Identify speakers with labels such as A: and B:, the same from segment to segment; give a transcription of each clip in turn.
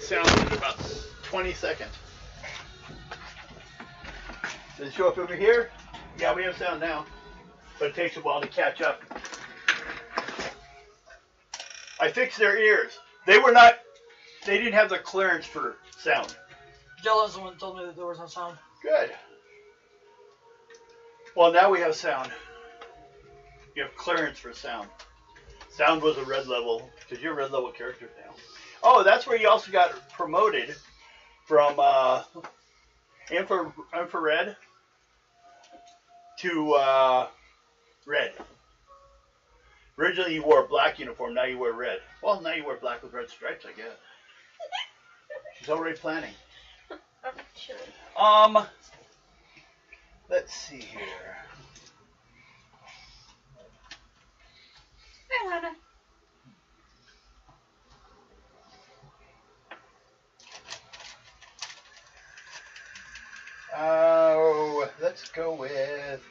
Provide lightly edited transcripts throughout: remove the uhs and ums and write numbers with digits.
A: get sound in about 20 seconds. Does it show up over here? Yeah, we have sound now. But it takes a while to catch up. I fixed their ears. They didn't have the clearance for sound.
B: Jello's the one that told me that there was no sound.
A: Good. Well, now we have sound. You have clearance for sound. Sound was a red level, because you're a red level character now. Oh, that's where you also got promoted from infrared to red. Originally you wore a black uniform, now you wear red. Well, now you wear black with red stripes, I guess. She's already planning. Let's see here.
C: Hi, Lana.
A: Oh, let's go with...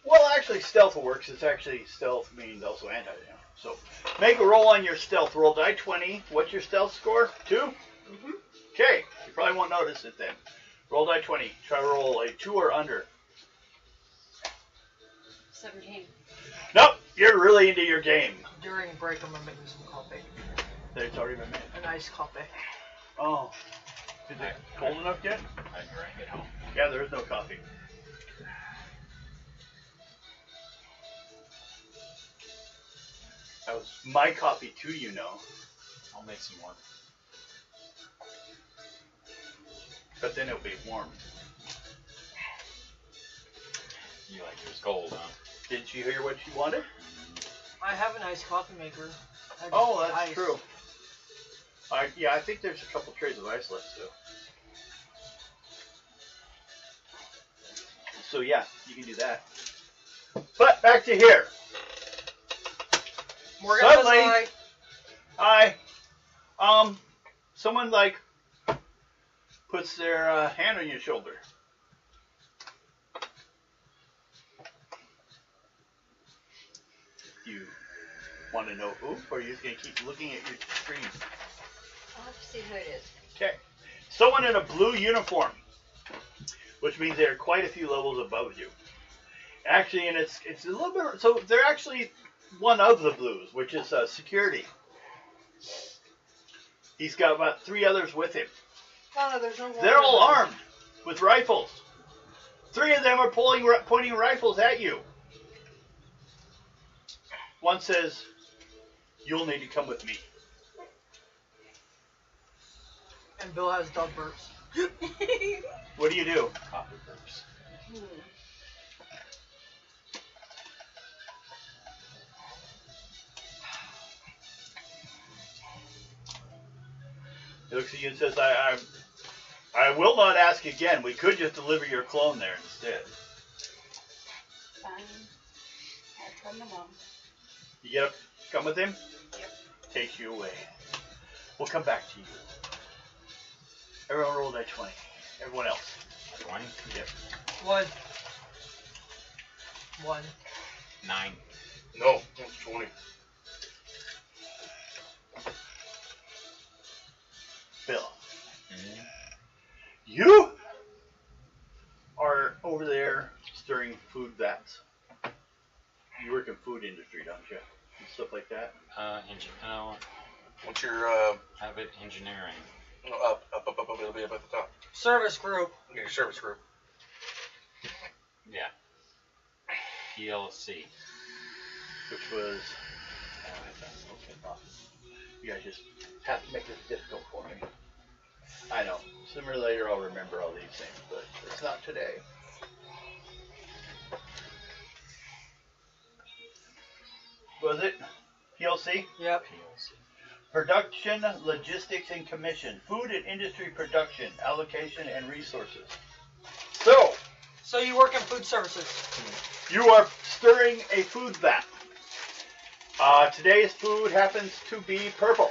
A: Well, actually, stealth works. It's actually stealth means also anti. So, make a roll on your stealth. Roll die 20. What's your stealth score? 2?
C: Mm-hmm.
A: Okay. You probably won't notice it then. Roll die 20. Try to roll a 2 or under.
C: 17.
A: Nope. You're really into your game.
B: During break, I'm going to make me some coffee.
A: It's already been made.
B: A nice coffee.
A: Oh. Is it cold enough yet?
D: I drank it home.
A: Yeah, there is no coffee. That was my coffee too, you know.
D: I'll make some more.
A: But then it'll be warm.
D: You like yours cold, huh?
A: Did you hear what she wanted?
B: I have an iced coffee maker.
A: Oh, that's
B: ice.
A: true. Yeah, I think there's a couple trays of ice left too. So yeah, you can do that. But back to here.
B: Morgan
A: Suddenly,
B: says hi.
A: Someone like puts their hand on your shoulder. You want to know who, or are you just going to keep looking at your screen?
C: I'll have to see who it is.
A: Okay. Someone in a blue uniform, which means they're quite a few levels above you. Actually, and it's a little bit, so they're actually one of the blues, which is security. He's got about 3 others with him.
C: Oh, there's no
A: They're all armed with rifles. 3 of them are pointing rifles at you. One says, "You'll need to come with me."
B: And Bill has dog burps.
A: What do you do?
D: Coffee burps.
A: He looks at you and says, I will not ask again. We could just deliver your clone there instead.
C: Fine. I'll come along.
A: You get up, come with him?
C: Yep.
A: Takes you away. We'll come back to you. Everyone roll that 20. Everyone else.
D: 20?
A: Yep.
B: 1.
D: 9.
E: No, that's 20.
A: Bill.
D: Mm-hmm.
A: You are over there stirring food vats. You work in food industry, don't you? And stuff like that.
E: What's your,
D: Have it engineering.
E: up, it'll be up at the top.
B: Service group.
E: Your service group.
D: Yeah. PLC.
A: Which was... You guys just have to make this difficult for me. I know. Sooner or later I'll remember all these things, but it's not today. Was it? PLC?
B: Yep.
D: PLC.
A: Production, Logistics, and Commission. Food and Industry Production, Allocation, and Resources. So
B: you work in food services.
A: you are stirring a food vat. Today's food happens to be purple.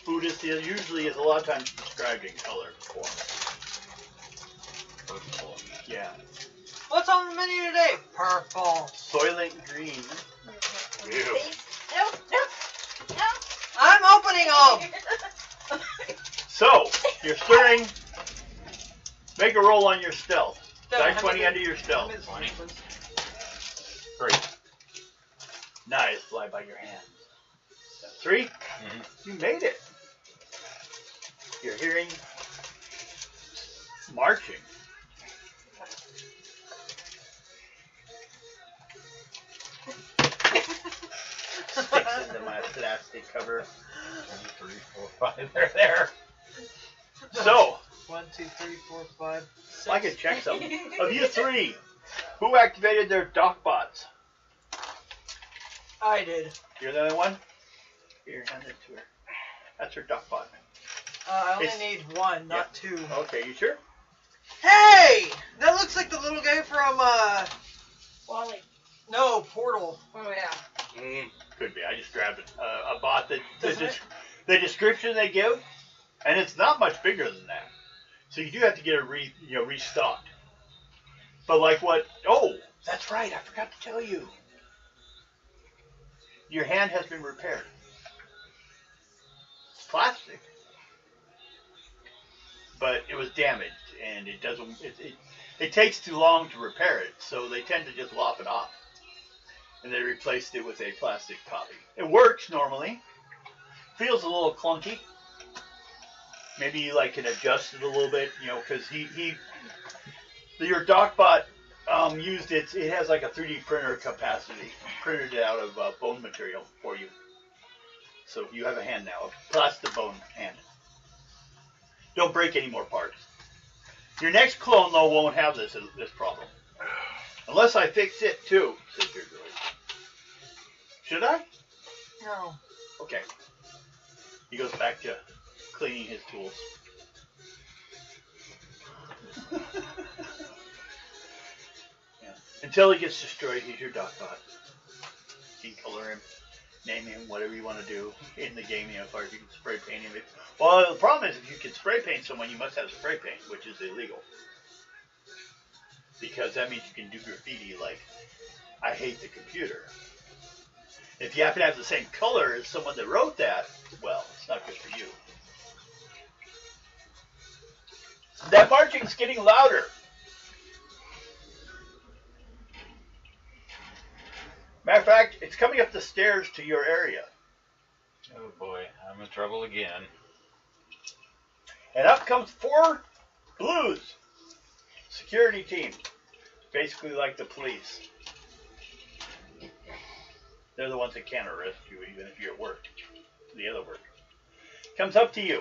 A: Food is usually a lot of times described in color form.
D: Purple.
A: Yeah.
B: What's on the menu today? Purple.
A: Soylent Green.
E: Ew.
C: No, no, no.
B: I'm opening them.
A: So, you're stirring. Make a roll on your stealth.
B: Devin,
A: Die
B: hand
A: 20
B: me the-
A: under your stealth.
B: hand me the
D: 20.
B: please.
D: 3.
A: Knives fly by your hands. 3.
D: Mm-hmm.
A: You made it. You're hearing marching. Sticks into my plastic cover.
D: 2, 3, 4, 5. They're there.
A: So,
B: 1, 2, 3, 4, 5, 6.
A: I can check something. Of you 3, who activated their dock bots?
B: I did.
A: You're the only one? Here, hand it to her. That's her dock bot.
B: I only
A: It's-
B: need 1, not 2.
A: Okay, you sure?
B: Hey! That looks like the little guy from,
C: Wally.
B: no, Portal.
C: Oh, yeah.
E: Mm.
A: Could be. I just grabbed it. A bot that
B: Doesn't it?
A: the description they give, and it's not much bigger than that. So you do have to get it restocked. But like what? Oh, that's right. I forgot to tell you. Your hand has been repaired. It's plastic, but it was damaged, and it doesn't. It takes too long to repair it, so they tend to just lop it off, and they replaced it with a plastic copy. It works normally. Feels a little clunky. Maybe you can adjust it a little bit, because your DocBot used it has like a 3D printer capacity, printed it out of bone material for you. So you have a hand now, a plastic bone hand. Don't break any more parts. Your next clone though won't have this problem, unless I fix it too. Says your droid. Should I?
B: No.
A: Okay. He goes back to cleaning his tools. Yeah. Until he gets destroyed, he's your DocBot. You can color him, name him, whatever you want to do in the game. As far as you can spray paint him. Well, the problem is if you can spray paint someone, you must have spray paint, which is illegal. Because that means you can do graffiti like, I hate the computer. If you happen to have the same color as someone that wrote that, well, it's not good for you. That marching's getting louder. Matter of fact, it's coming up the stairs to your area.
D: Oh boy, I'm in trouble again.
A: And up comes 4 blues. Security team. Basically like the police. They're the ones that can't arrest you even if you're at work. The other work. Comes up to you.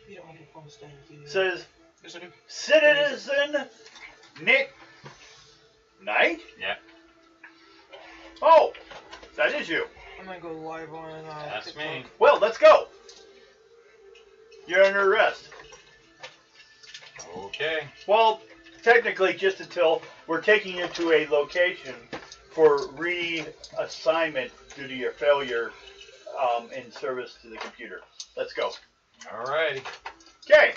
B: You don't have your phone staying with you.
A: Says,
E: Yes, I do.
A: Citizen Nick Knight?
D: Yeah,
A: Oh, that is you.
B: I'm gonna go live on
D: that's
B: TikTok.
D: me.
A: Well, let's go. You're under arrest.
D: Okay.
A: Well, technically just until we're taking you to a location for reassignment due to your failure in service to the computer. Let's go.
D: Alrighty.
A: Okay.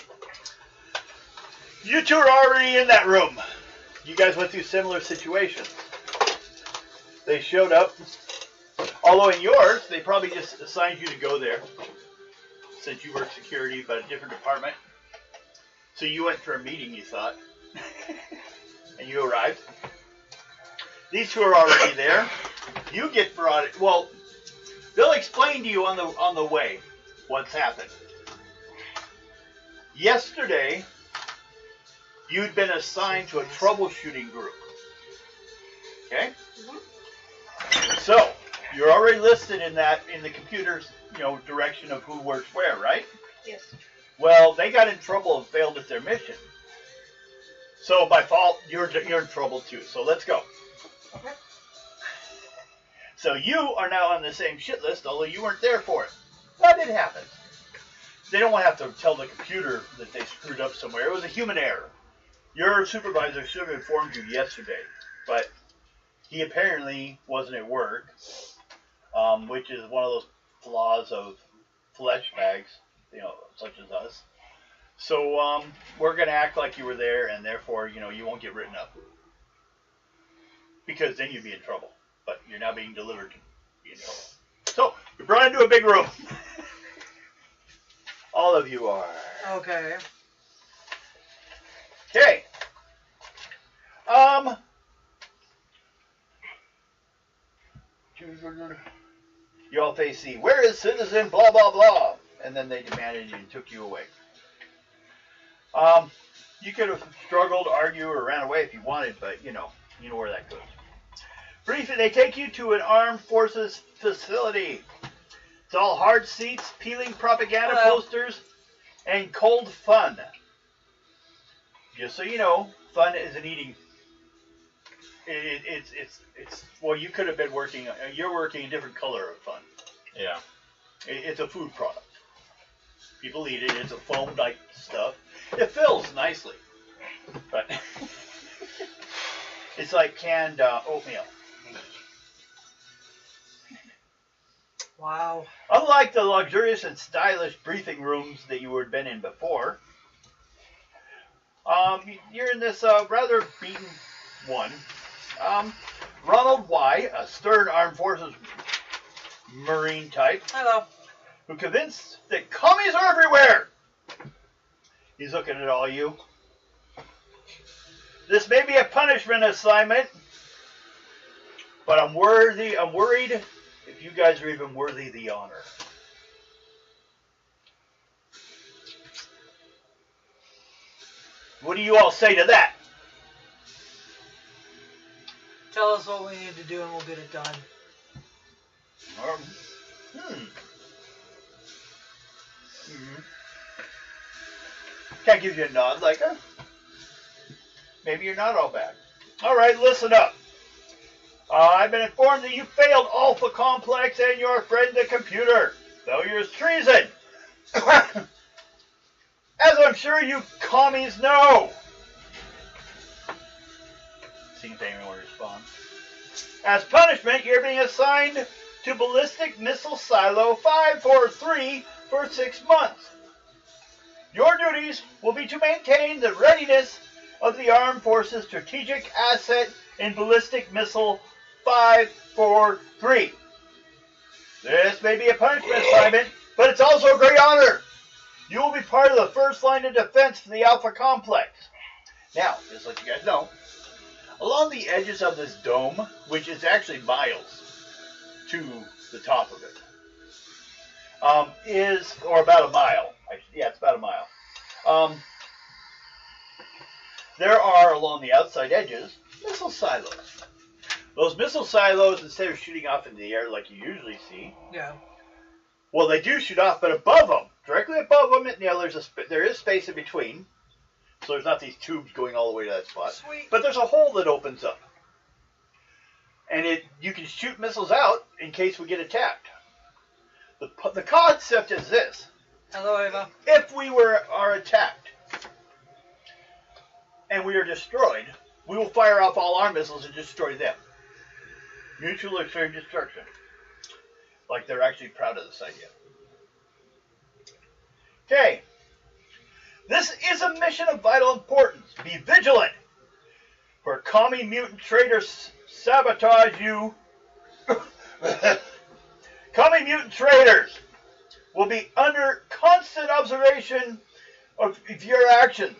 A: You two are already in that room. You guys went through similar situations. They showed up. Although in yours, they probably just assigned you to go there since you work security, but a different department. So you went for a meeting, you thought, and you arrived. These two are already there. You get brought. Well, they'll explain to you on the way what's happened. Yesterday, you'd been assigned to a troubleshooting group. Okay. So you're already listed in the computer's direction of who works where, right?
C: Yes.
A: Well, they got in trouble and failed at their mission. So by fault, you're in trouble too. So let's go.
C: Okay.
A: So you are now on the same shit list, although you weren't there for it. That did happen. They don't want to have to tell the computer that they screwed up somewhere. It was a human error. Your supervisor should have informed you yesterday, but he apparently wasn't at work, which is one of those flaws of flesh bags, such as us. So we're going to act like you were there, and therefore, you won't get written up. Because then you'd be in trouble. But you're now being delivered to be in trouble. So, you're brought into a big room. All of you are.
B: Okay.
A: Okay. You all face C. Where is citizen blah, blah, blah? And then they demanded you and took you away. You could have struggled, argued, or ran away if you wanted, but you know where that goes. Briefly, they take you to an armed forces facility. It's all hard seats, peeling propaganda posters, and cold fun. Just so you know, fun isn't eating. Well, you could have been working. You're working a different color of fun.
D: Yeah.
A: It's a food product. People eat it. It's a foam-like stuff. It fills nicely, but it's like canned oatmeal.
B: Wow.
A: Unlike the luxurious and stylish briefing rooms that you had been in before, you're in this rather beaten one. Ronald Y., a stern armed forces Marine type,
B: Hello.
A: who convinced that commies are everywhere. He's looking at all you. This may be a punishment assignment, but I'm worried if you guys are even worthy of the honor. What do you all say to that?
B: Tell us what we need to do and we'll get it done.
A: Can't give you a nod like, maybe you're not all bad. All right, listen up. I've been informed that you failed Alpha Complex and your friend the computer. Failure is treason. As I'm sure you commies know. See if anyone will respond. As punishment, you're being assigned to Ballistic Missile Silo 543 for 6 months. Your duties will be to maintain the readiness of the Armed Forces Strategic Asset in Ballistic Missile 543. This may be a punishment assignment, but it's also a great honor. You will be part of the first line of defense for the Alpha Complex. Now, just to let you guys know, along the edges of this dome, which is actually miles to the top of it, or about a mile. Yeah, it's about a mile. There are, along the outside edges, missile silos. Those missile silos, instead of shooting off into the air like you usually see, well, they do shoot off, but above them, directly above them, there is space in between. So there's not these tubes going all the way to that spot.
B: Sweet.
A: But there's a hole that opens up. And you can shoot missiles out in case we get attacked. The concept is this.
B: Hello, Ava.
A: If we are attacked and we are destroyed, we will fire off all our missiles and destroy them. Mutual extreme destruction. Like they're actually proud of this idea. Okay. This is a mission of vital importance. Be vigilant. For commie mutant traitors sabotage you. Commie mutant traitors will be under constant observation of your actions.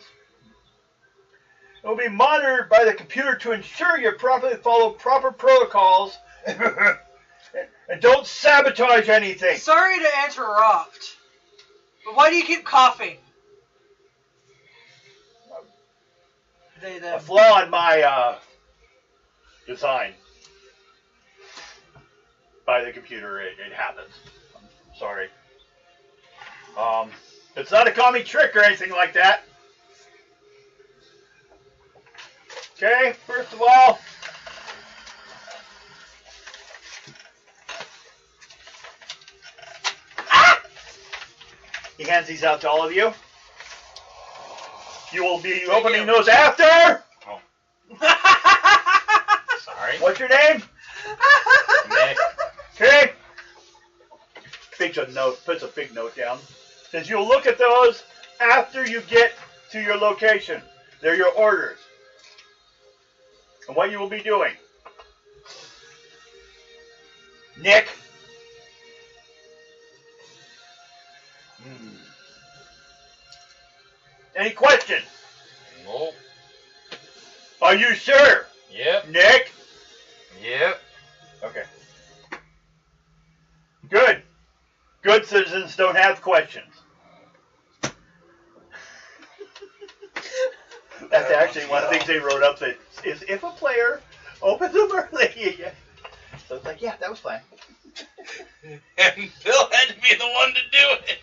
A: It will be monitored by the computer to ensure you properly follow proper protocols and don't sabotage anything.
B: Sorry to interrupt, but why do you keep coughing?
A: A flaw in my design by the computer. It happens. I'm sorry. It's not a commie trick or anything like that. Okay, first of all, he hands these out to all of you. You will be opening those after.
D: Oh. Sorry.
A: What's your name?
D: Nick.
A: Okay. Puts a big note down. Says you'll look at those after you get to your location. They're your orders. And what you will be doing. Nick. Any questions?
D: Nope.
A: Are you sure?
D: Yep.
A: Nick?
D: Yep.
A: Okay. Good. Good citizens don't have questions. That's actually one of the things they wrote up that is if a player opens them early. So it's like, yeah, that was fine.
E: And Bill had to be the one to do it.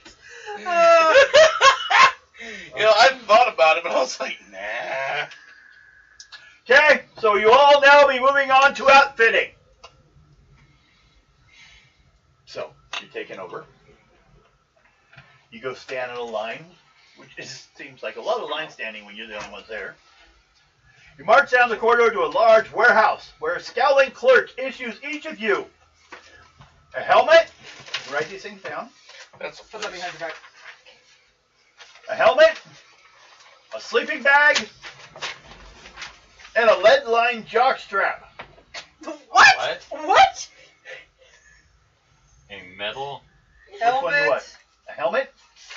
E: I thought about it, but I was like, nah.
A: Okay, so you all now be moving on to outfitting. So, you're taking over. You go stand in a line, which seems like a lot of line standing when you're the only ones there. You march down the corridor to a large warehouse where a scowling clerk issues each of you a helmet. Write these things down.
E: That's a
B: Put that behind your back.
A: A helmet, a sleeping bag, and a lead-lined jockstrap.
B: What? What?
D: A metal.
A: Which one you want? A helmet,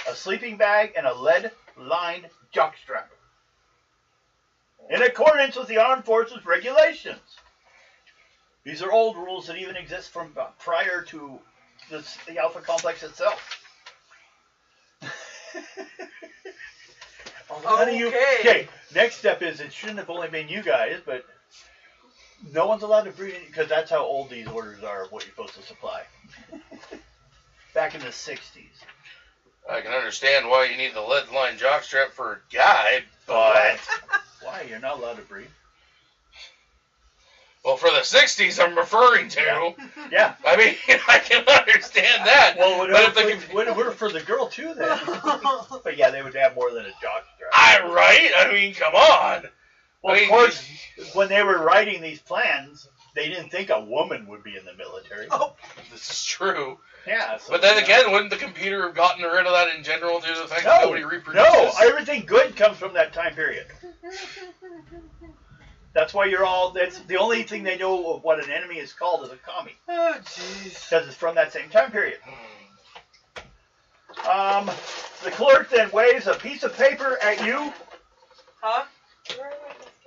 A: a sleeping bag, and a lead-lined jockstrap. In accordance with the Armed Forces regulations. These are old rules that even exist from prior to the Alpha Complex itself. None of you. Okay, next step is it shouldn't have only been you guys, but no one's allowed to breed in, because that's how old these orders are of what you're supposed to supply. Back in the 60s.
E: I can understand why you need the lead-line jockstrap for a guy, but...
A: Why? You're not allowed to breed.
E: Well, for the 60s I'm referring to.
A: Yeah.
E: I mean, I can understand that.
A: Well, would
E: but
A: it work for the girl too then? But yeah, they would have more than a jockstrap.
E: Right? I mean, come on.
A: Well,
E: I mean,
A: of course, when they were writing these plans, they didn't think a woman would be in the military.
B: Oh,
E: this is true.
A: Yeah. So,
E: But then again, wouldn't the computer have gotten rid of that in general due to the fact that nobody reproduces?
A: No, everything good comes from that time period. That's why that's the only thing they know of what an enemy is called is a commie.
B: oh, jeez.
A: Because it's from that same time period. The clerk then waves a piece of paper at you.
B: Huh?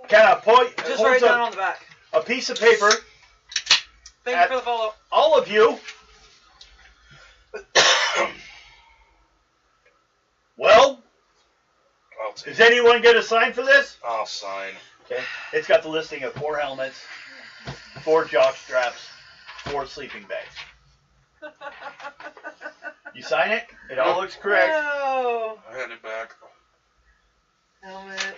A: Kind of
B: Just write down on the back.
A: a piece of paper.
B: Thank you for the follow.
A: All of you. Well, is anyone going to sign for this?
E: I'll sign.
A: Okay. It's got the listing of 4 helmets, 4 jock straps, 4 sleeping bags. You sign it? It all looks correct.
B: No.
E: I had it back.
B: Helmet.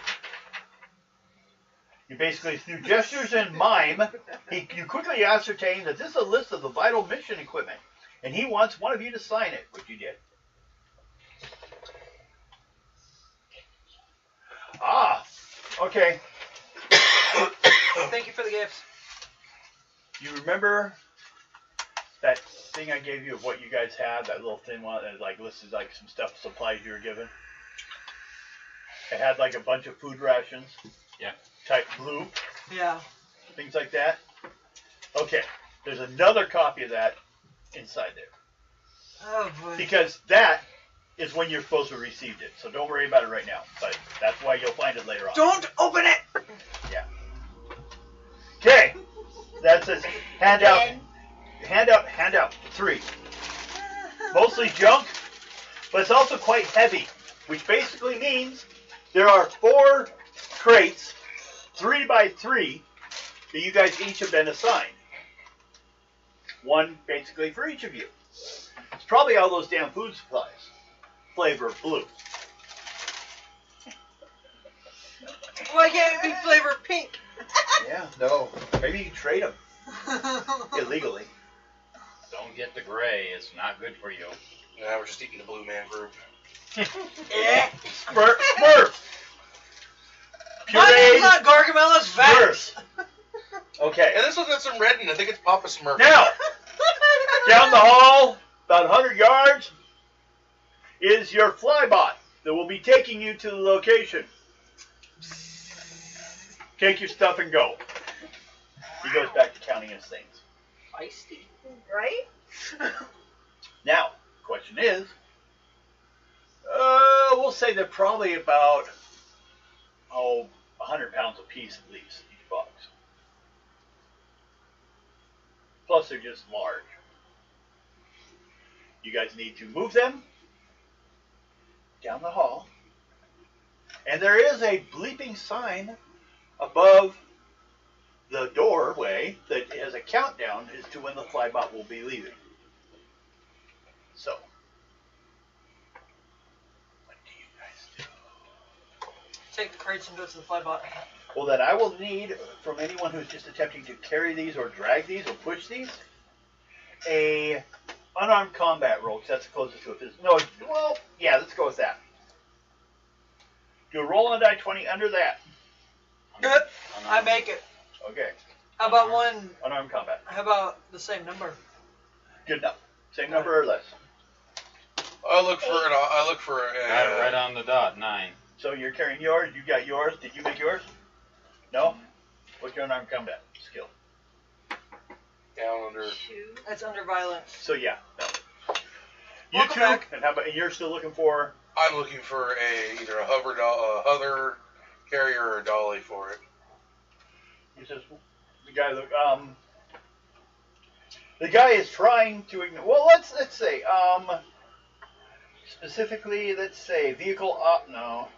A: You basically, through gestures and mime, you quickly ascertain that this is a list of the vital mission equipment, and he wants one of you to sign it, which you did. Ah, okay.
B: Thank you for the gifts.
A: You remember that thing I gave you of what you guys had, that little thin one that like listed like some stuff, supplies you were given? It had like a bunch of food rations.
D: Yeah.
A: Type blue.
B: Yeah.
A: Things like that. Okay. There's another copy of that inside there.
B: Oh boy.
A: Because that is when you're supposed to have received it. So don't worry about it right now. But that's why you'll find it later on.
B: Don't open it.
A: Yeah. Okay. That says handout. Handout 3. Mostly junk, but it's also quite heavy, which basically means there are 4 crates, 3 by 3, that you guys each have been assigned. One basically for each of you. It's probably all those damn food supplies. Flavor blue.
B: Why can't it be flavor pink?
A: Yeah, no. Maybe you trade them illegally.
D: Don't get the gray. It's not good for you.
E: Yeah, we're just eating the Blue Man Group.
A: Smurf.
B: My name's not Gargamella's Vax.
A: Okay.
E: And this one's got some red in it. I think it's Papa Smurf.
A: Now, down the hall, about 100 yards, is your flybot. that will be taking you to the location. Take your stuff and go. He goes back to counting his things.
B: Feisty.
C: Right?
A: Now, question is, we'll say they're probably about 100 pounds a piece at least, each box. Plus, they're just large. You guys need to move them down the hall. And there is a bleeping sign above the doorway that has a countdown as to when the flybot will be leaving. So, what do you guys do?
B: Take the crates and go to the flybot.
A: Well, then I will need, from anyone who's just attempting to carry these or drag these or push these, a unarmed combat roll, because that's the closest to it. No, well, yeah, let's go with that. Do a roll on die 20 under that.
B: Good. I make it.
A: Okay.
B: How about one?
A: Unarmed combat.
B: How about the same number?
A: Good enough. Same number or less.
E: I look for
D: Got it right on the dot. 9.
A: So you're carrying yours. You got yours. Did you make yours? No? What's your unarmed combat skill?
E: calendar.
C: 2.
B: That's under violence.
A: So yeah. No. You
B: Welcome
A: two.
B: back.
A: And how about? And you're still looking for?
E: I'm looking for either a hover carrier or a dolly for it.
A: He says the guy. The guy is trying to ignore. Well, let's say specifically, let's say vehicle op. No.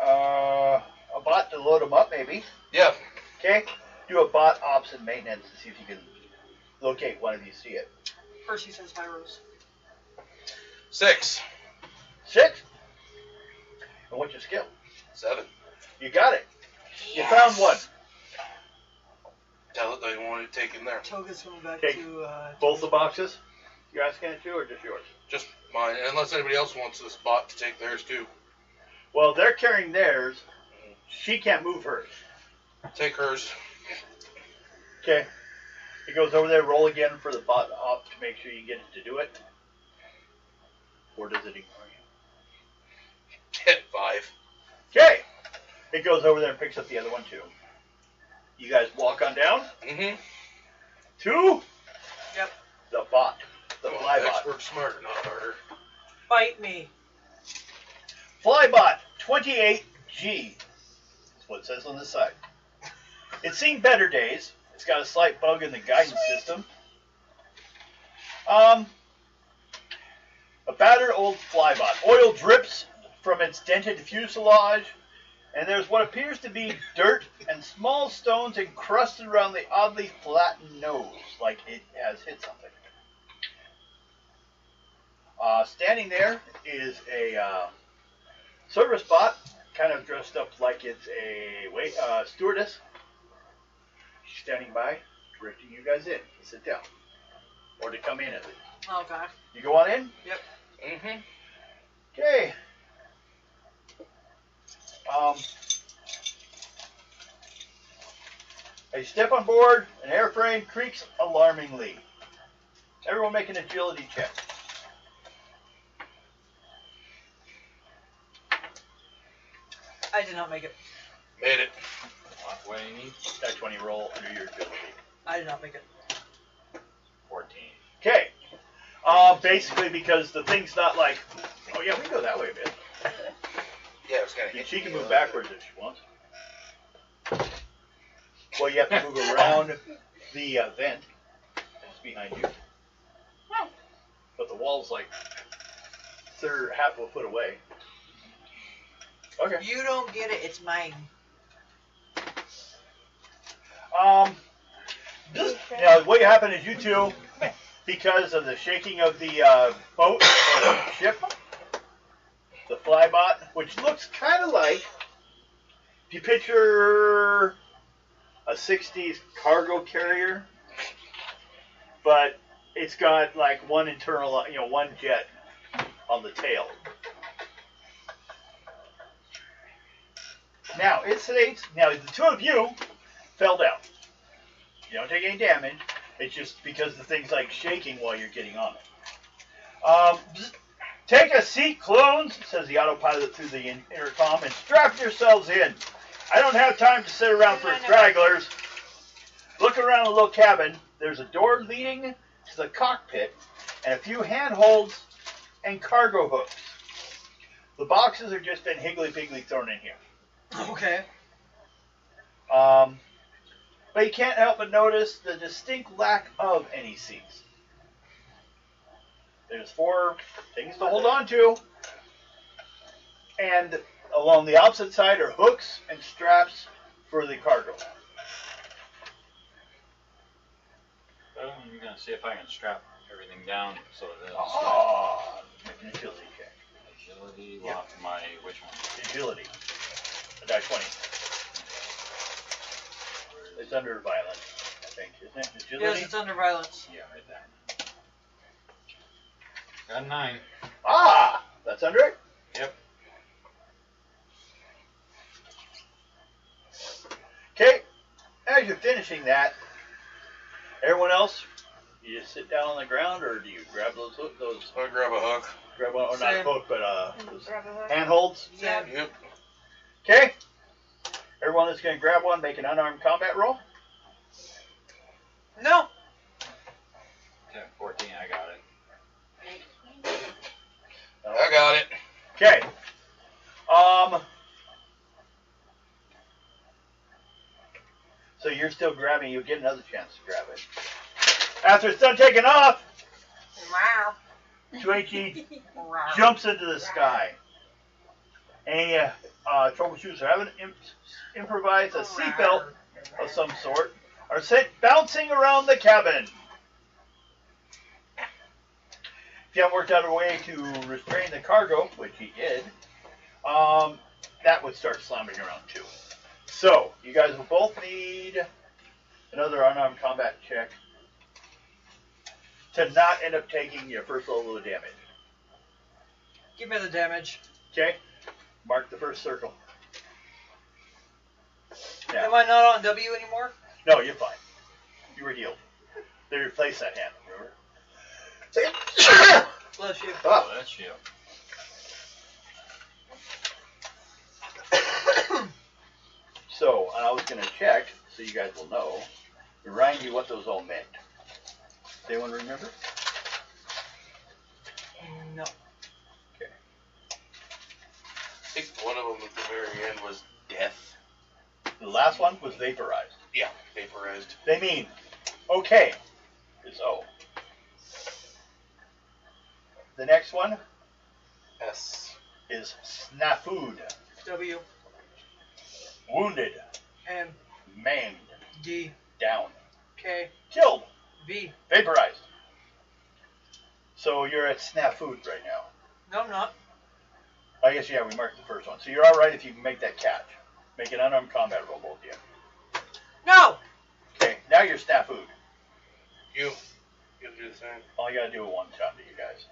A: A bot to load them up, maybe.
E: Yeah.
A: Okay. Do a bot ops and maintenance to see if you can locate one of you. See it.
B: Percy says Hyros.
E: 6.
A: 6. And what's your skill?
E: 7.
A: You got it. You found one.
E: Tell it they want it taken there.
B: Toga's going back
A: Okay.
B: to.
A: Both the boxes. You're asking it to, or just yours?
E: Just mine, unless anybody else wants this bot to take theirs too.
A: Well, they're carrying theirs. She can't move hers.
E: Take hers.
A: Okay. He goes over there, roll again for the bot op to make sure you get it to do it. Or does it ignore you?
E: Get 5.
A: Okay. It goes over there and picks up the other one too. You guys walk on down
E: Mm-hmm.
A: to
B: Yep.
A: the bot. The flybot.
E: Next work smarter, not harder.
B: Bite me.
A: Flybot 28G. That's what it says on the side. It's seen better days. It's got a slight bug in the guidance system. A battered old flybot. Oil drips from its dented fuselage, and there's what appears to be dirt and small stones encrusted around the oddly flattened nose, like it has hit something. Standing there is a service bot, kind of dressed up like it's a stewardess. She's standing by, directing you guys in to sit down, or to come in at least.
B: Okay.
A: You go on in?
B: Yep.
E: Mm-hmm.
A: Okay. As you step on board, an airframe creaks alarmingly. Everyone make an agility check.
B: I did not make it.
E: Made it.
D: What do you need?
A: Die 20 roll under your agility.
B: I did not make it.
D: 14.
A: Okay. Basically because the thing's not like, oh yeah, we can go that way a bit.
E: Yeah, it's kind of.
A: She can move backwards if she wants. Well, you have to move around the vent. It's behind you. But the wall's like half a foot away. Okay.
B: You don't get it. It's mine.
A: Now, what happened is you two, because of the shaking of the boat or the ship, the flybot, which looks kind of like, if you picture a 60s cargo carrier, but it's got like one internal, one jet on the tail. Now, it states, now the two of you fell down. You don't take any damage. It's just because the thing's like shaking while you're getting on it. Take a seat, clones, says the autopilot through the intercom, and strap yourselves in. I don't have time to sit around for stragglers. Look around the little cabin. There's a door leading to the cockpit and a few handholds and cargo hooks. The boxes have just been higgly-piggly thrown in here.
B: Okay.
A: But you can't help but notice the distinct lack of any seats. There's 4 things to hold on to. And along the opposite side are hooks and straps for the cargo.
D: I'm gonna see if I can strap everything down so that it'll
A: Oh, make an agility check.
D: agility.
A: Yeah.
D: Off my which one?
A: Agility. A die 20. It's under violence, I think, isn't it? Agility?
B: Yes, it's under violence.
D: Yeah, right there. Got a 9.
A: Ah! That's under it?
D: Yep.
A: Okay. As you're finishing that, everyone else, you just sit down on the ground, or do you grab those
E: I'll grab a hook.
A: grab one, or not a
B: Same.
A: hook, but those
C: Grab a hook.
A: handholds?
B: Yeah.
E: Yep.
A: Okay. Everyone that's going to grab one, make an unarmed combat roll.
B: No.
D: 10, 14, I got it.
E: I got it.
A: Okay. So you're still grabbing, you'll get another chance to grab it. After it's done taking off,
B: Wow.
A: Twinkie jumps into the sky. Any troubleshooters who haven't improvised a seatbelt of some sort are sent bouncing around the cabin. If you haven't worked out a way to restrain the cargo, which he did, that would start slamming around too. So, you guys will both need another unarmed combat check to not end up taking your first level of damage.
B: Give me the damage.
A: Okay? Mark the first circle. Yeah.
B: Am I not on W anymore?
A: No, you're fine. You were healed. They replaced that hand, remember?
B: Bless you.
D: Oh, that's you.
A: So, and I was going to check, so you guys will know, remind you what those all meant. Does anyone remember?
B: No.
A: Okay.
E: I think one of them at the very end was death.
A: The last one was vaporized.
E: Yeah, vaporized.
A: They mean, okay, is O. The next one
E: S.
A: is snafu'd,
B: W.
A: wounded,
B: M.
A: maimed,
B: D.
A: down,
B: K.
A: killed,
B: V.
A: vaporized. So you're at snafu'd right now.
B: No, I'm not.
A: I guess, yeah, we marked the first one. So you're all right if you can make that catch. Make an unarmed combat roll, both of you.
B: No!
A: Okay, now you're snafu'd.
E: You gotta do the same.
A: All you gotta do it one shot to you guys.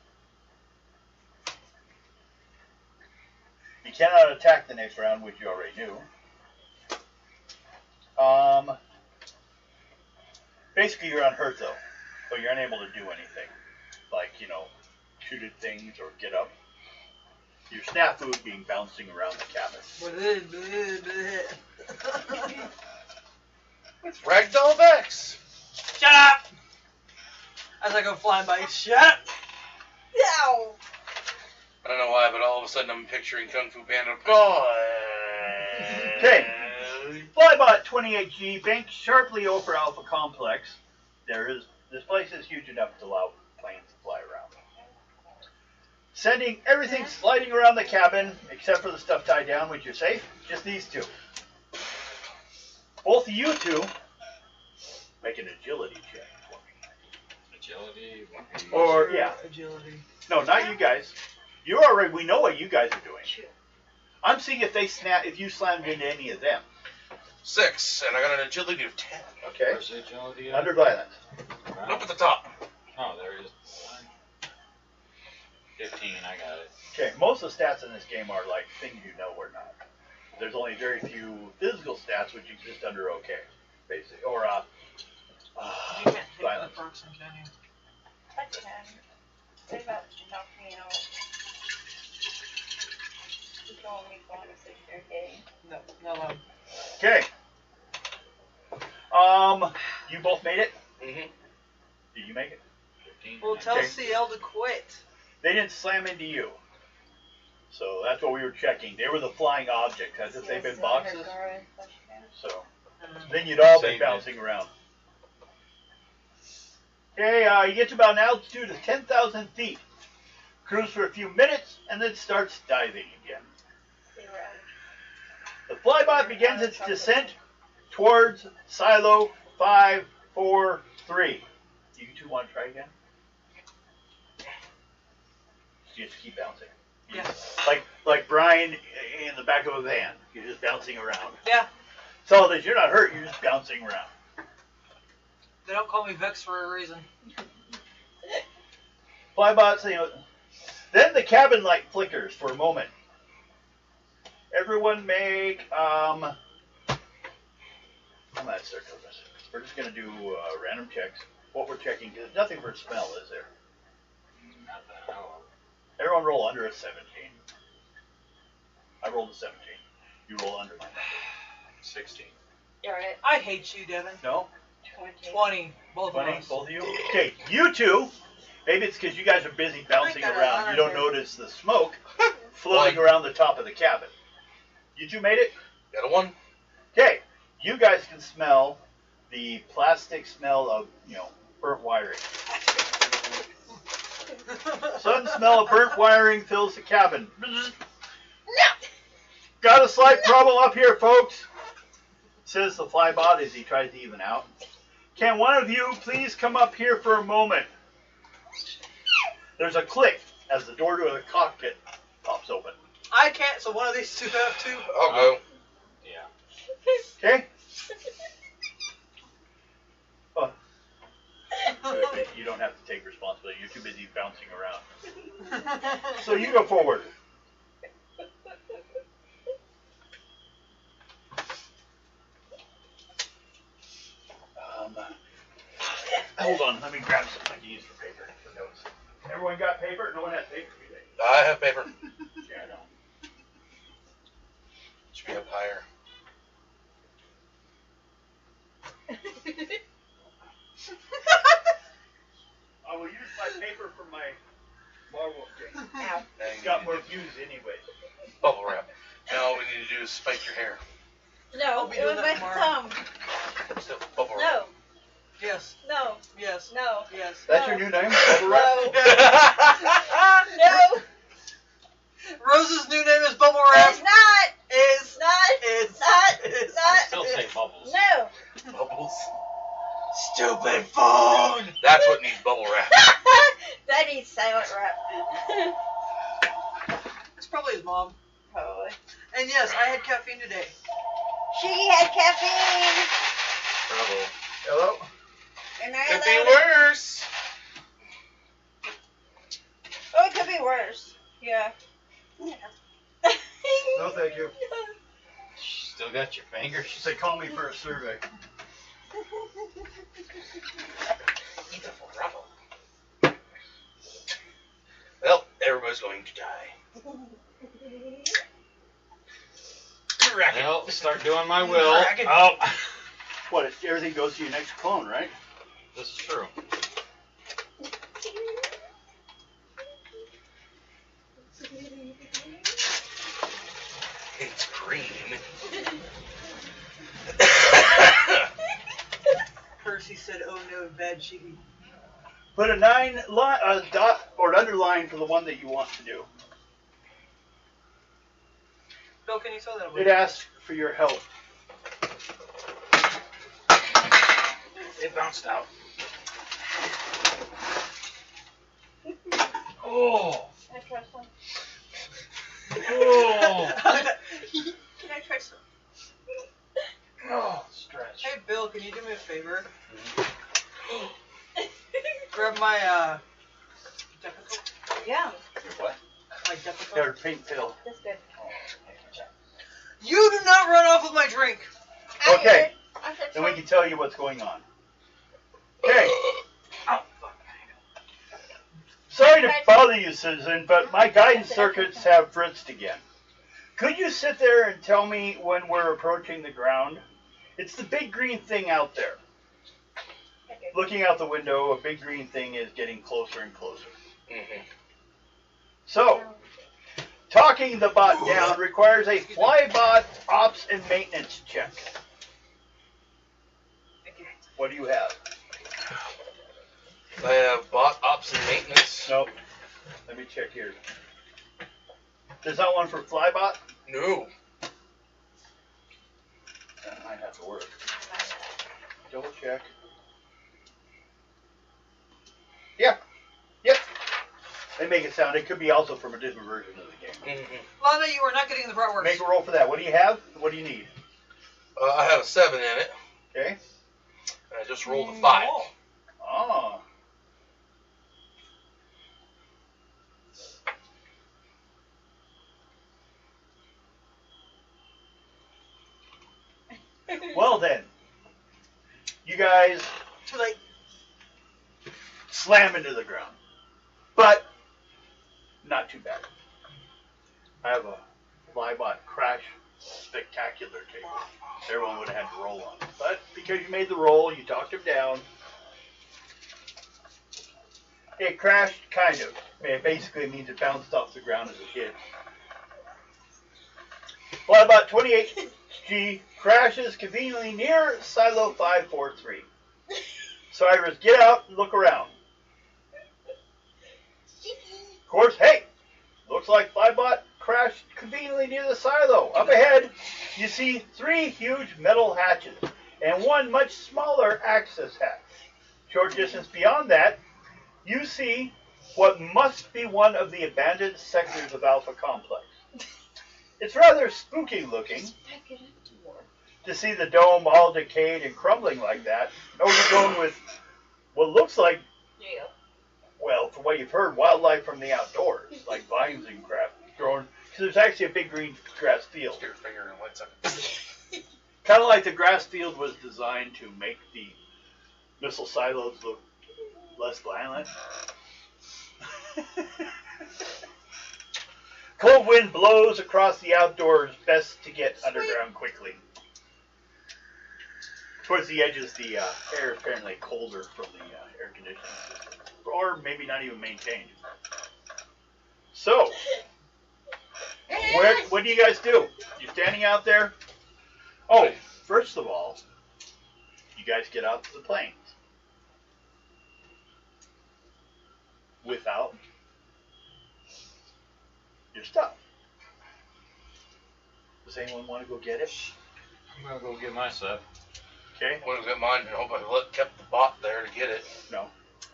A: You cannot attack the next round, which you already knew. Basically, you're unhurt though, but you're unable to do anything, like shoot at things or get up. Your snafu being bouncing around the cabin.
E: It's Ragdoll Vex.
B: Shut up! As I go flying by, shut up!
C: Ow!
E: I don't know why, but all of a sudden I'm picturing Kung Fu Panda. Go.
A: Okay. Flybot 28G banks sharply over Alpha Complex. This place is huge enough to allow planes to fly around. Sending everything sliding around the cabin, except for the stuff tied down, which you're safe. Just these two. Both of you two make an agility check for me.
D: Agility.
A: Or, yeah.
B: Agility.
A: No, not you guys. You're already, we know what you guys are doing. I'm seeing if you slammed into any of them.
E: 6, and I got an agility of 10.
A: Okay?
D: Where's the agility?
A: Under violence.
E: Up at the top.
D: Oh, there it is. 15, I got it.
A: Okay, most of the stats in this game are like things you know or not. There's only very few physical stats which exist under OK, basically, or
B: You can't take the
A: violence.
B: person, can you?
C: I can. What about you knock me out? Just don't make fun of us if you're gay.
B: No, no.
A: Okay. You both made it?
E: Mm-hmm.
A: Did you make it?
D: 15.
B: Well, tell
A: Okay.
B: CL to quit.
A: They didn't slam into you. So that's what we were checking. They were the flying objects, as if they've been boxes. So then you'd all be
D: Same
A: bouncing around. Okay, you get to about an altitude of 10,000 feet. Cruise for a few minutes, and then starts diving again. The flybot begins its descent towards Silo 543. You two want to try again? You just keep bouncing.
B: Yeah.
A: Like Brian in the back of a van. You're just bouncing around.
B: Yeah.
A: So that you're not hurt, you're just bouncing around.
B: They don't call me Vex for a reason.
A: Flybots, then the cabin light flickers for a moment. Everyone make, I'm going to circle this. We're just going to do random checks. What we're checking, there's nothing for smell, is there?
D: Not that I know of.
A: Everyone roll under a 17. I rolled a 17. You roll under my number.
D: 16.
C: You're right.
B: I hate you, Devin.
A: No?
B: 20. Both
A: 20?
B: of us.
A: Both of you? Okay, you two. Maybe it's because you guys are busy bouncing
B: got
A: around. You don't
B: 100.
A: notice the smoke floating around the top of the cabin. You two made it?
E: Got a 1.
A: Okay. You guys can smell the plastic smell of, burnt wiring. Sudden smell of burnt wiring fills the cabin.
C: No!
A: Got a slight problem up here, folks, says the flybot as he tries to even out. Can one of you please come up here for a moment? There's a click as the door to the cockpit pops open.
B: I can't, so one of these two have to.
E: I'll go.
D: Yeah.
A: Okay? Oh, you don't have to take responsibility. You're too busy bouncing around. So you go forward. Hold on, let me grab something I can use for paper. For notes. Everyone got paper? No one has paper today.
E: I have paper.
A: Yeah, I know.
E: Should be up higher.
A: I will use my paper for my Marvel thing.
C: Ow.
A: It's got more views anyway.
E: Bubble wrap. Now all we need to do is spike your hair.
C: No,
B: I'll be
C: it
B: doing
C: was
B: that
C: my
B: tomorrow.
C: thumb.
E: Still bubble wrap.
C: No,
B: Yes.
C: no,
B: Yes.
C: no,
B: Yes.
A: That's your new name? Bubble wrap?
C: no, no.
B: Rose's new name is Bubble Wrap.
C: It's not.
B: Is
C: Not.
B: is
C: Not.
B: is
C: Not.
D: Still say bubbles.
C: No.
E: Bubbles.
B: stupid phone.
E: That's what needs bubble wrap.
C: That needs silent rap.
B: It's probably his mom.
C: Probably.
B: And yes, I had caffeine today.
C: She had caffeine.
E: Bravo.
A: Hello?
C: And I
E: Could be
C: allowed it.
E: worse.
C: Oh, it could be worse. Yeah.
A: No, thank you.
D: Still got your fingers?
A: She said, call me for a survey.
E: Well, everybody's going to die. Racket.
D: Well, start doing my will.
E: Dragon.
D: Oh,
A: What, everything goes to your next clone, right?
D: this is true.
E: It's green.
B: Percy said, "Oh no, bad cheating."
A: Put a dot or an underline for the one that you want to do.
B: Bill, can you tell that?
A: It asks for your help.
D: It bounced out. Oh.
C: Can I try some?
D: Oh.
C: Can I try some?
D: Oh, stretch.
B: Hey, Bill, can you do me a favor? Grab my difficult,
C: Yeah,
D: What?
B: my difficult.
A: Their paint pill.
C: that's good.
B: You do not run off with my drink.
C: I
A: Okay.
C: did. I said
A: Then we
C: some.
A: can tell you what's going on. Okay. Sorry to bother you, Susan, but my guidance circuits have fritzed again. Could you sit there and tell me when we're approaching the ground? It's the big green thing out there.
C: Okay.
A: Looking out the window, a big green thing is getting closer and closer.
E: Mm-hmm.
A: So, talking the bot down requires a flybot ops and maintenance check.
B: Okay.
A: What do you have?
E: I have bot ops and maintenance.
A: Nope. Let me check here. There's not one for flybot?
E: No.
A: That might have to work. Double check. Yeah. Yep. They make it sound. It could be also from a different version of the game.
E: Mm-hmm.
B: Lana, you are not getting the bratwurst.
A: Make a roll for that. What do you have? What do you need?
E: I have a 7 in it.
A: Okay.
E: And I just rolled a 5.
B: Oh.
A: Oh. Well then, you guys
B: Too late.
A: slam into the ground, but not too bad. I have a flybot crash spectacular table. Everyone would have had to roll on it, but because you made the roll, you talked him down. It crashed, kind of. It basically means it bounced off the ground as it hit. Flybot 28G crashes conveniently near Silo 543. Cyrus, get out and look around. Of course, hey, looks like Flybot crashed conveniently near the silo. Up ahead, you see 3 huge metal hatches and 1 much smaller access hatch. Short distance beyond that, you see what must be one of the abandoned sectors of Alpha Complex. It's rather spooky looking to see the dome all decayed and crumbling like that. Oh, you're going with what looks like,
C: Yeah.
A: well, from what you've heard, wildlife from the outdoors, like vines and crap growing. Because there's actually a big green grass field.
E: Stick your finger and lights up.
A: Kind of like the grass field was designed to make the missile silos look less violent. Cold wind blows across the outdoors, best to get underground quickly. Towards the edges, the air is apparently colder from the air conditioning system. Or maybe not even maintained. So, what do you guys do? You're standing out there? Oh, first of all, you guys get out to the plains. Without your stuff. Does anyone want to go get it?
D: I'm gonna go get my stuff.
A: Okay.
E: I would have got mine and hope I kept the bot there to get it.
A: No.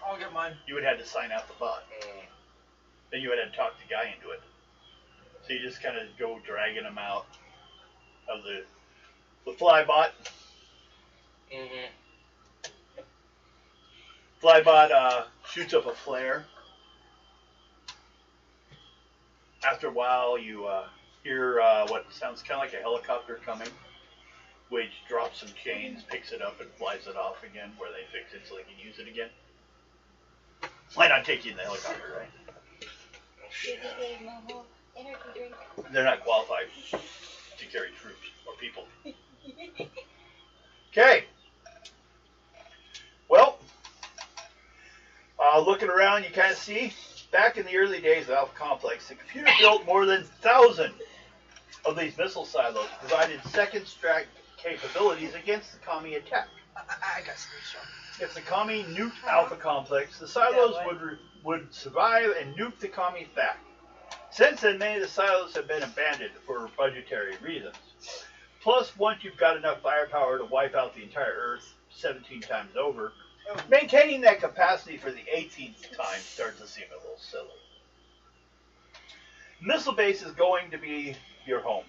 B: I'll get mine.
A: You would have had to sign out the bot. Then you would have to talk the guy into it. So you just kind of go dragging him out of the flybot.
E: Mm-hmm.
A: Flybot shoots up a flare. After a while, you hear what sounds kind of like a helicopter coming, which drops some chains, picks it up, and flies it off again, where they fix it so they can use it again. Why not take you in the helicopter, right?
C: Energy drink.
A: They're not qualified to carry troops or people. Okay. Well, looking around, you kind of see, back in the early days of Alpha Complex, the computer built more than 1,000 of these missile silos, provided second strike capabilities against the commie attack.
B: I got some stuff.
A: If the commie nuked Alpha Complex, the silos would survive and nuke the commie back. Since then, many of the silos have been abandoned for budgetary reasons. Plus, once you've got enough firepower to wipe out the entire Earth 17 times over, maintaining that capacity for the 18th time starts to seem a little silly. Missile Base is going to be your home.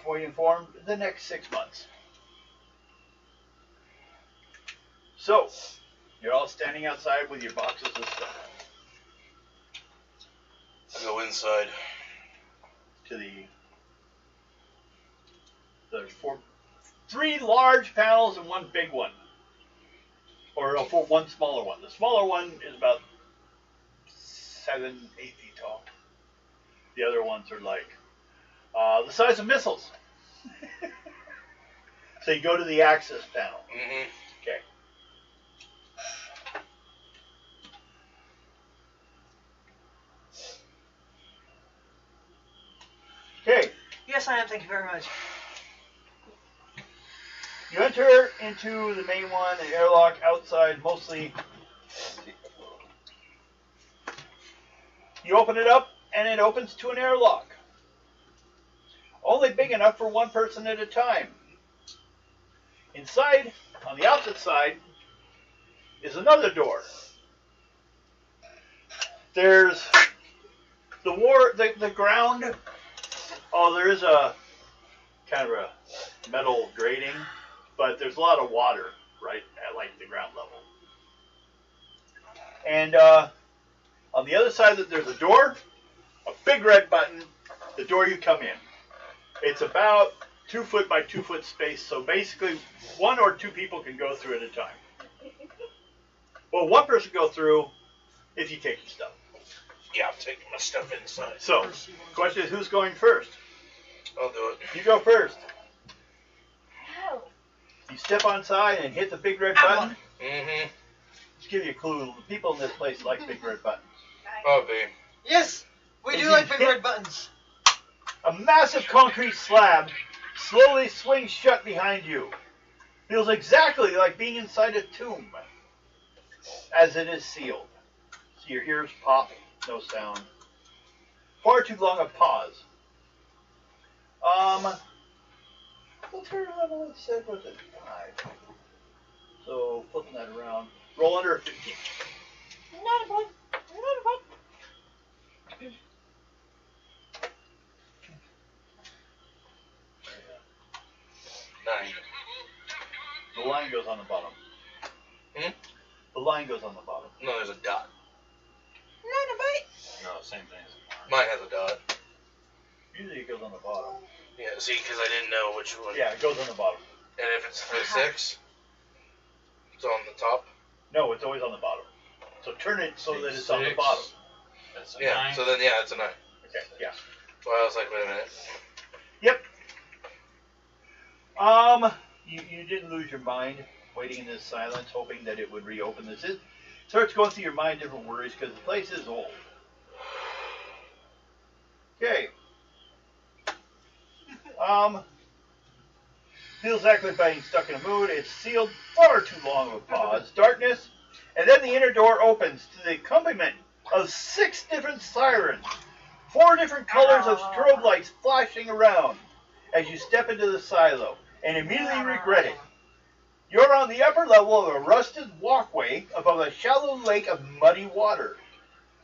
A: For you informed, the next 6 months. So, you're all standing outside with your boxes of stuff.
E: I go inside.
A: To there's 3 large panels and 1 big one. Or no, 1 smaller one. The smaller one is about 7-8 feet tall. The other ones are like the size of missiles. So you go to the access panel.
E: Mm-hmm.
A: Okay. Okay.
B: Yes, I am. Thank you very much.
A: You enter into the main one, an airlock outside, mostly. You open it up, and it opens to an airlock. Only big enough for one person at a time. Inside, on the opposite side, is another door. There's the ground. Oh, there is a kind of a metal grating, but there's a lot of water right at like the ground level. And on the other side, there's a door, a big red button, the door you come in. It's about 2 foot by 2 foot space, so basically 1 or 2 people can go through at a time. Well, one person go through if you take your stuff.
E: Yeah, I'm taking my stuff inside.
A: So, question is, who's going first?
E: I'll do it.
A: You go first.
C: How?
A: You step on side and hit the big red button.
E: Mm-hmm.
A: Just give you a clue. People in this place like big red buttons.
E: Oh, babe.
B: Yes, we
A: If
B: do
A: you
B: like big
A: hit-
B: red buttons.
A: A massive concrete slab slowly swings shut behind you. Feels exactly like being inside a tomb, as it is sealed. So your ears pop, no sound. Far too long a pause. What's her level? It said was it 5. So flipping that around, roll under a 15.
C: Not a boy. Not a boy.
E: 9.
A: The line goes on the bottom.
E: Hmm?
A: The line goes on the bottom.
E: No, there's a dot.
B: Not a bite.
D: No, same thing as
E: Mine has a dot.
A: Usually it goes on the bottom.
E: Yeah, see, because I didn't know which one.
A: Yeah, it goes on the bottom.
E: And if it's the 6, it's on the top.
A: No, it's always on the bottom. So turn it so that it's on the
D: 6.
A: bottom.
D: That's a
E: Yeah,
D: 9.
E: so then, yeah, it's a 9.
A: Okay, yeah.
E: So I was like, wait a minute.
A: Yep. You didn't lose your mind waiting in this silence, hoping that it would reopen. This is starts going through your mind different worries because the place is old. Okay. Feels exactly like being stuck in a mood. It's sealed far too long of a pause. Darkness, and then the inner door opens to the accompaniment of 6 different sirens. 4 different colors of strobe lights flashing around as you step into the silo and immediately regret it. You're on the upper level of a rusted walkway above a shallow lake of muddy water.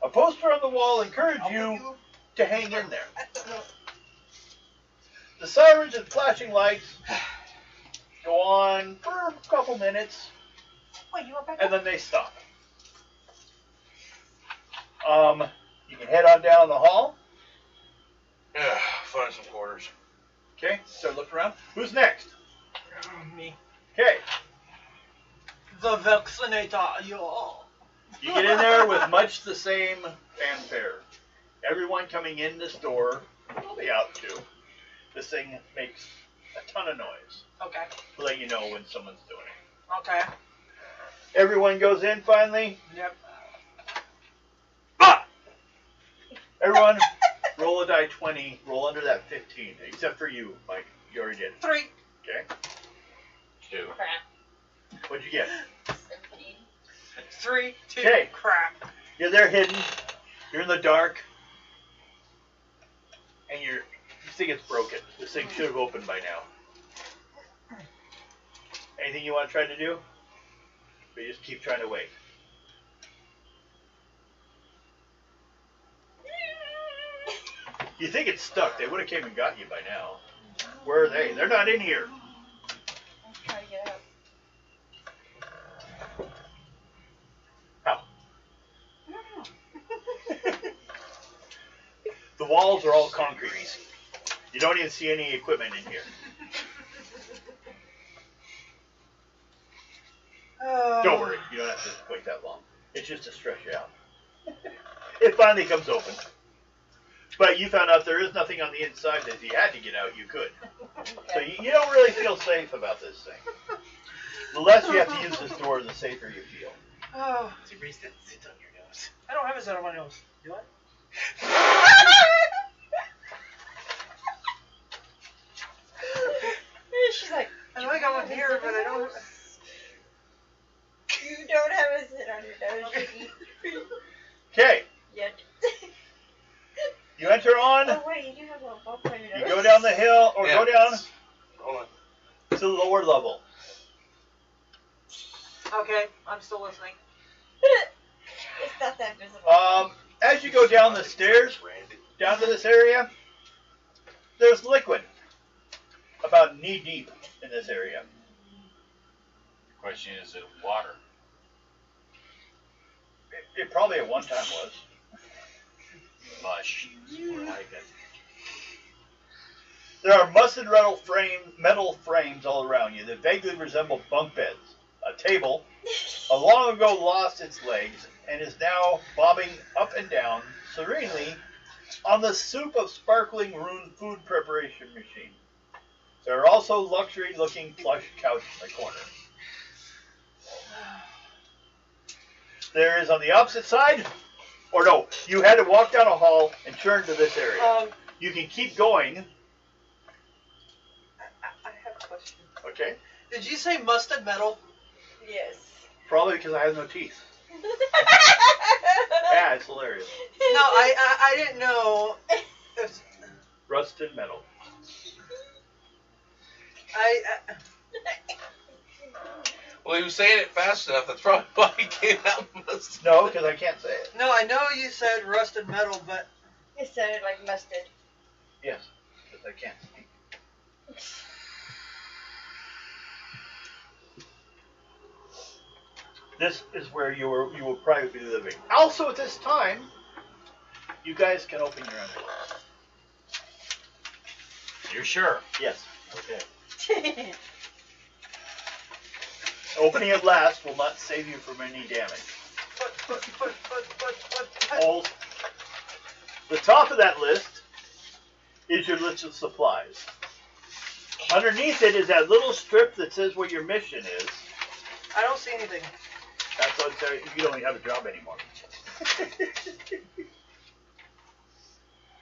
A: A poster on the wall encourages you to hang in there. The sirens and flashing lights go on for a couple minutes,
C: Wait, you were back
A: and
C: up?
A: then they stop. You can head on down the hall.
E: Yeah, find some quarters.
A: Okay, start looking around. Who's next?
B: Me.
A: Okay,
B: The vaccinator, yo.
A: you get in there with much the same fanfare. Everyone coming in this door, probably out too. This thing makes a ton of noise
B: Okay.
A: to let you know when someone's doing it.
B: Okay.
A: Everyone goes in finally.
B: Yep.
A: Ah! Everyone, roll a die 20. Roll under that 15, except for you, Mike. You already did it.
B: 3.
A: Okay.
D: 2.
C: Crap.
A: What'd you get?
C: 17.
B: 3, 2.
A: Okay.
B: Crap.
A: You're there hidden. You're in the dark. And you think it's broken. This thing should have opened by now. Anything you want to try to do? Or you just keep trying to wait? You think it's stuck. They would have came and got you by now. Where are they? They're not in here.
C: I'm trying to get out.
A: How?
C: I don't know.
A: The walls are all concrete. You don't even see any equipment in here. Don't worry. You don't have to wait that long. It's just to stress you out. It finally comes open. But you found out there is nothing on the inside that if you had to get out, you could. So you don't really feel safe about this thing. The less you have to use this door, the safer you feel.
B: Oh,
F: See, raise that sit on your nose.
B: I don't have a set on my nose. Do I?
C: She's like,
B: I know I got one here, but I don't.
C: you don't have a sit on your nose.
A: Okay,
C: Yet.
A: you enter on,
C: Oh wait, you do have a bump on your nose.
A: you go down the hill, or
E: Yeah.
A: go down
E: Hold on.
A: to the lower level.
B: Okay, I'm still listening.
C: It's not that visible.
A: As you go down the stairs,
F: Randy.
A: down to this area, there's liquid. About knee deep in this area.
D: Question is it water?
A: It probably at one time was.
D: Mush.
F: More like it.
A: There are musted metal frames all around you that vaguely resemble bunk beds. A table, a long ago lost its legs, and is now bobbing up and down serenely on the soup of sparkling ruined food preparation machine. There are also luxury-looking plush couch in the corner. There is on the opposite side, or no, you had to walk down a hall and turn to this area. You can keep going,
B: I have a question.
A: okay?
B: Did you say musted metal?
C: Yes.
A: Probably because I have no teeth. Yeah, it's hilarious.
B: No, I didn't know. If,
A: Rusted metal.
B: I
E: Well, he was saying it fast enough. That's probably why he came out musty.
A: No, because I can't say it.
B: no, I know you said rusted metal, but
C: It sounded like mustard.
A: Yes, because I can't speak. This is where you will probably be living. Also, at this time, you guys can open your envelopes.
D: You're sure?
A: Yes.
D: Okay.
A: Opening it last will not save you from any damage. Holes. The top of that list is your list of supplies. Underneath it is that little strip that says what your mission is.
B: I don't see anything.
A: That's what I'm saying. You don't even have a job anymore.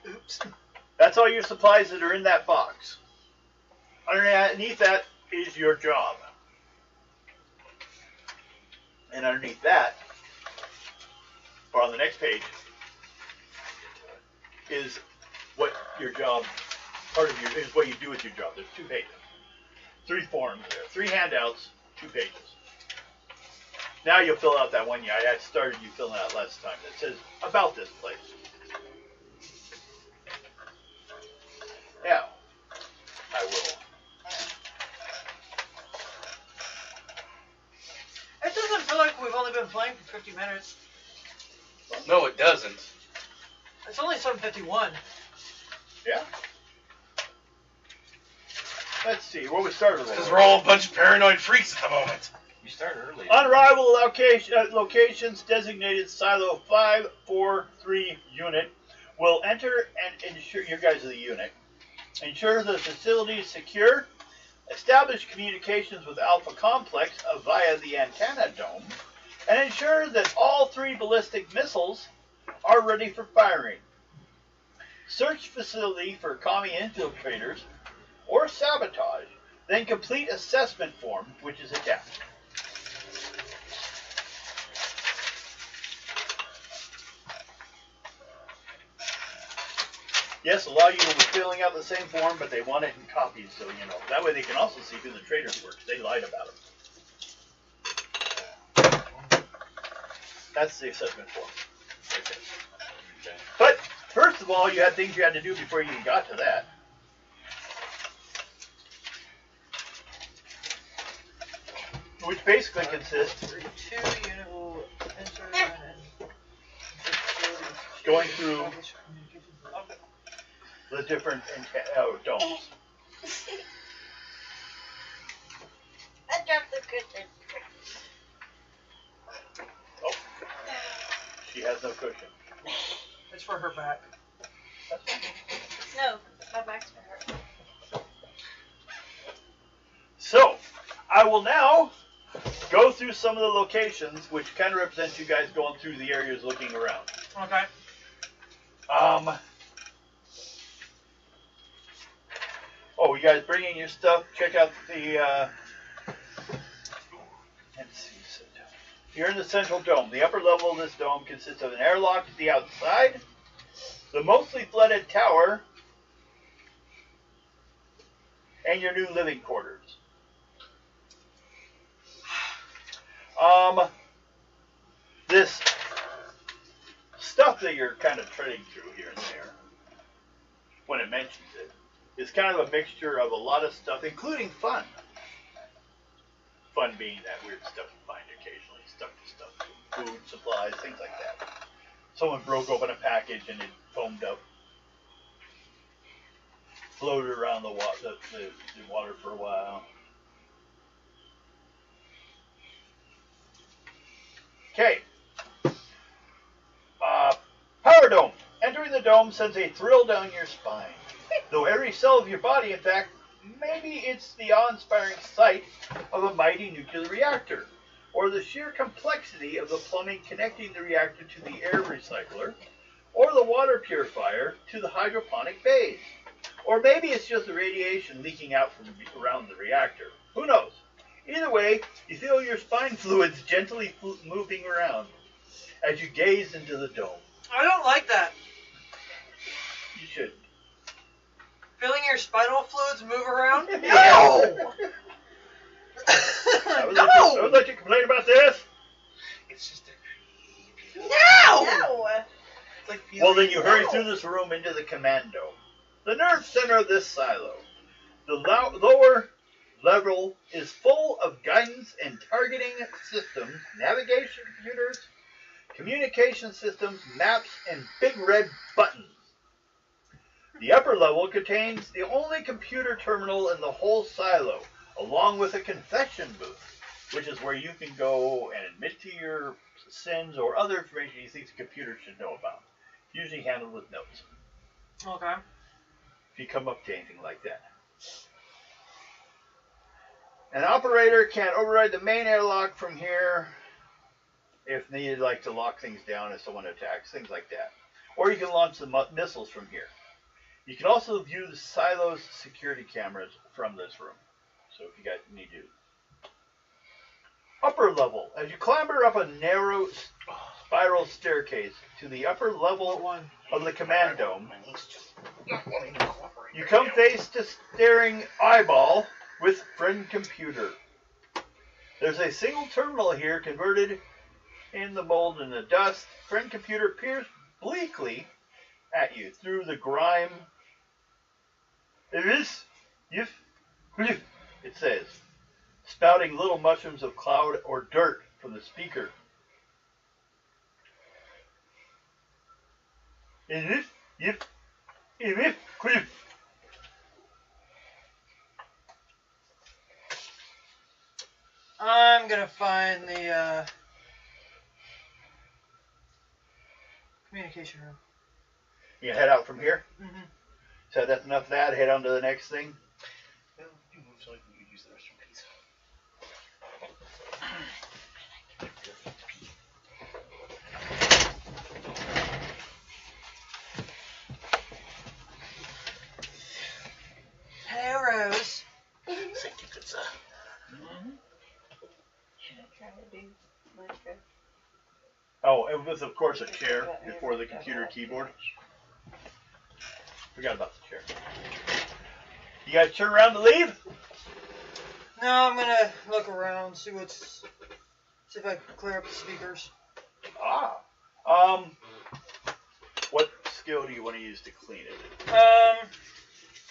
B: Oops.
A: That's all your supplies that are in that box. Underneath that is your job. And underneath that, or on the next page, is what your job, part of your, is what you do with your job. There's 2 pages. 3 forms there. 3 handouts, 2 pages. Now you'll fill out that one I started you filling out last time that says about this place. Now, I will.
B: It doesn't feel like we've only been playing for 50 minutes.
E: No, it doesn't.
B: It's only 7:51.
A: Yeah. Let's see where we started.
E: Because we're all a bunch of paranoid freaks at the moment.
D: You start early.
A: On arrival, locations designated Silo 543 unit will enter and ensure, you guys are the unit, ensure the facility is secure, establish communications with Alpha Complex via the antenna dome, and ensure that all 3 ballistic missiles are ready for firing. Search facility for commie infiltrators or sabotage, then complete assessment form, which is attached. Yes, a lot of you will be filling out the same form, but they want it in copies, so you know. That way they can also see who the traitors were, because they lied about them. That's the assessment form.
D: Okay.
A: But, first of all, you had things you had to do before you even got to that. Which basically consists
B: 2 unit will enter and
A: going through the different domes.
C: I dropped the cushion.
A: Oh, she has no cushion.
B: It's for her back.
A: That's I will now go through some of the locations, which kind of represents you guys going through the areas looking around.
B: Okay.
A: Oh, you guys bring in your stuff. Check out the. Let's see. You're in the central dome. The upper level of this dome consists of an airlock to the outside, the mostly flooded tower, and your new living quarters. This stuff that you're kind of treading through here and there, when it mentions it, is kind of a mixture of a lot of stuff, including fun. Fun being that weird stuff you find occasionally, stuff to stuff, food, supplies, things like that. Someone broke open a package and it foamed up, floated around the water for a while. Okay. Power dome. Entering the dome sends a thrill down your spine. Though every cell of your body, in fact, maybe it's the awe-inspiring sight of a mighty nuclear reactor, or the sheer complexity of the plumbing connecting the reactor to the air recycler, or the water purifier to the hydroponic bays. Or maybe it's just the radiation leaking out from around the reactor. Who knows? Either way, you feel your spine fluids gently moving around as you gaze into the dome.
B: I don't like that.
A: You should.
B: Feeling your spinal fluids move around?
A: Yeah.
B: No!
A: I would let you complain about this.
F: It's just a creepy.
B: No!
C: No.
F: It's like
A: Well, then you hurry through this room into the commando, the nerve center of this silo. The lower level is full of guidance and targeting systems, navigation computers, communication systems, maps, and big red buttons. The upper level contains the only computer terminal in the whole silo, along with a confession booth, which is where you can go and admit to your sins or other information you think the computer should know about. Usually handled with notes.
B: Okay.
A: If you come up to anything like that. An operator can override the main airlock from here if needed, like to lock things down if someone attacks, things like that. Or you can launch the missiles from here. You can also view the silo's security cameras from this room. So if you guys need to. Upper level. As you clamber up a narrow spiral staircase to the upper level of the command dome, you come face to staring eyeball with friend computer. There's a single terminal here converted in the mold and the dust. Friend computer peers bleakly at you through the grime. It says, spouting little mushrooms of cloud or dirt from the speaker.
B: I'm gonna find the communication room.
A: You head out from here.
B: Mm-hmm.
A: So that's enough of that. Head on to the next thing.
F: Well, you move so I can use the restroom, please.
B: Hello, Rose.
F: Thank you, good sir.
C: Trying to do like a
A: Oh, and with, of course, a chair before the computer keyboard. Forgot about the chair. You guys turn around to leave?
B: No, I'm gonna look around, see if I can clear up the speakers.
A: What skill do you want to use to clean it?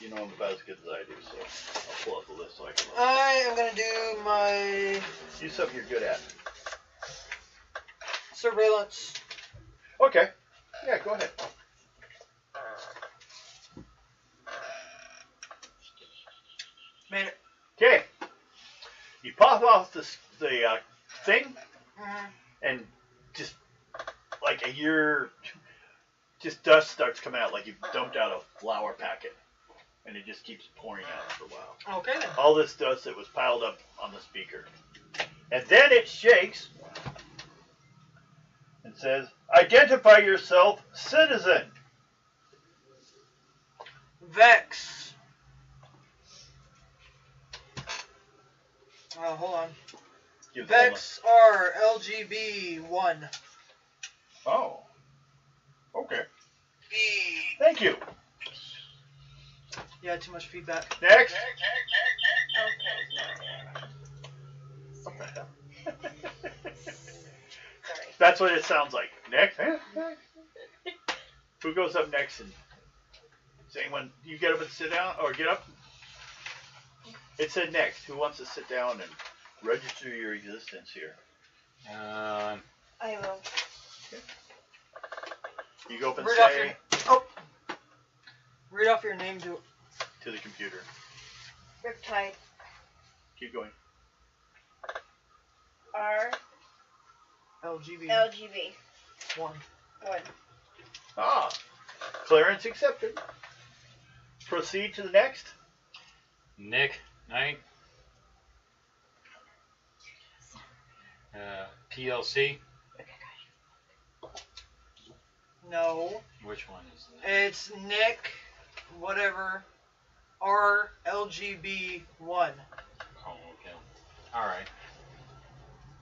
A: You know them about as good as I do, so I'll pull up the list so I can look.
B: I am gonna do my
A: Use something you're good at.
B: surveillance.
A: Okay. Yeah, go ahead.
B: Made it.
A: Okay. You pop off the thing,
B: Mm-hmm.
A: and just like just dust starts coming out like you've dumped out a flour packet. and it just keeps pouring out for a while.
B: Okay then.
A: All this dust that was piled up on the speaker. And then it shakes and says, "Identify yourself, citizen."
B: Vex. Oh, hold on.
A: Give the whole
B: Vex R LGB1.
A: Oh. Okay. Thank you.
B: Yeah, too much feedback.
A: Next. What the hell?
C: Sorry.
A: That's what it sounds like. Next. Who goes up next? And does anyone, you get up and sit down, or get up? It said next. Who wants to sit down and register your existence here?
C: I will.
A: You go up and
B: Read off
A: say
B: Read off your name to
A: to the computer.
C: Riptide.
A: Keep going.
C: R
B: LGB1.
C: LGB 1.
A: Ah. Clearance accepted. Proceed to the next.
D: Nick Knight. PLC.
B: No.
D: Which one is that?
B: It's Nick, whatever, R LGB1.
D: Oh, okay. All right.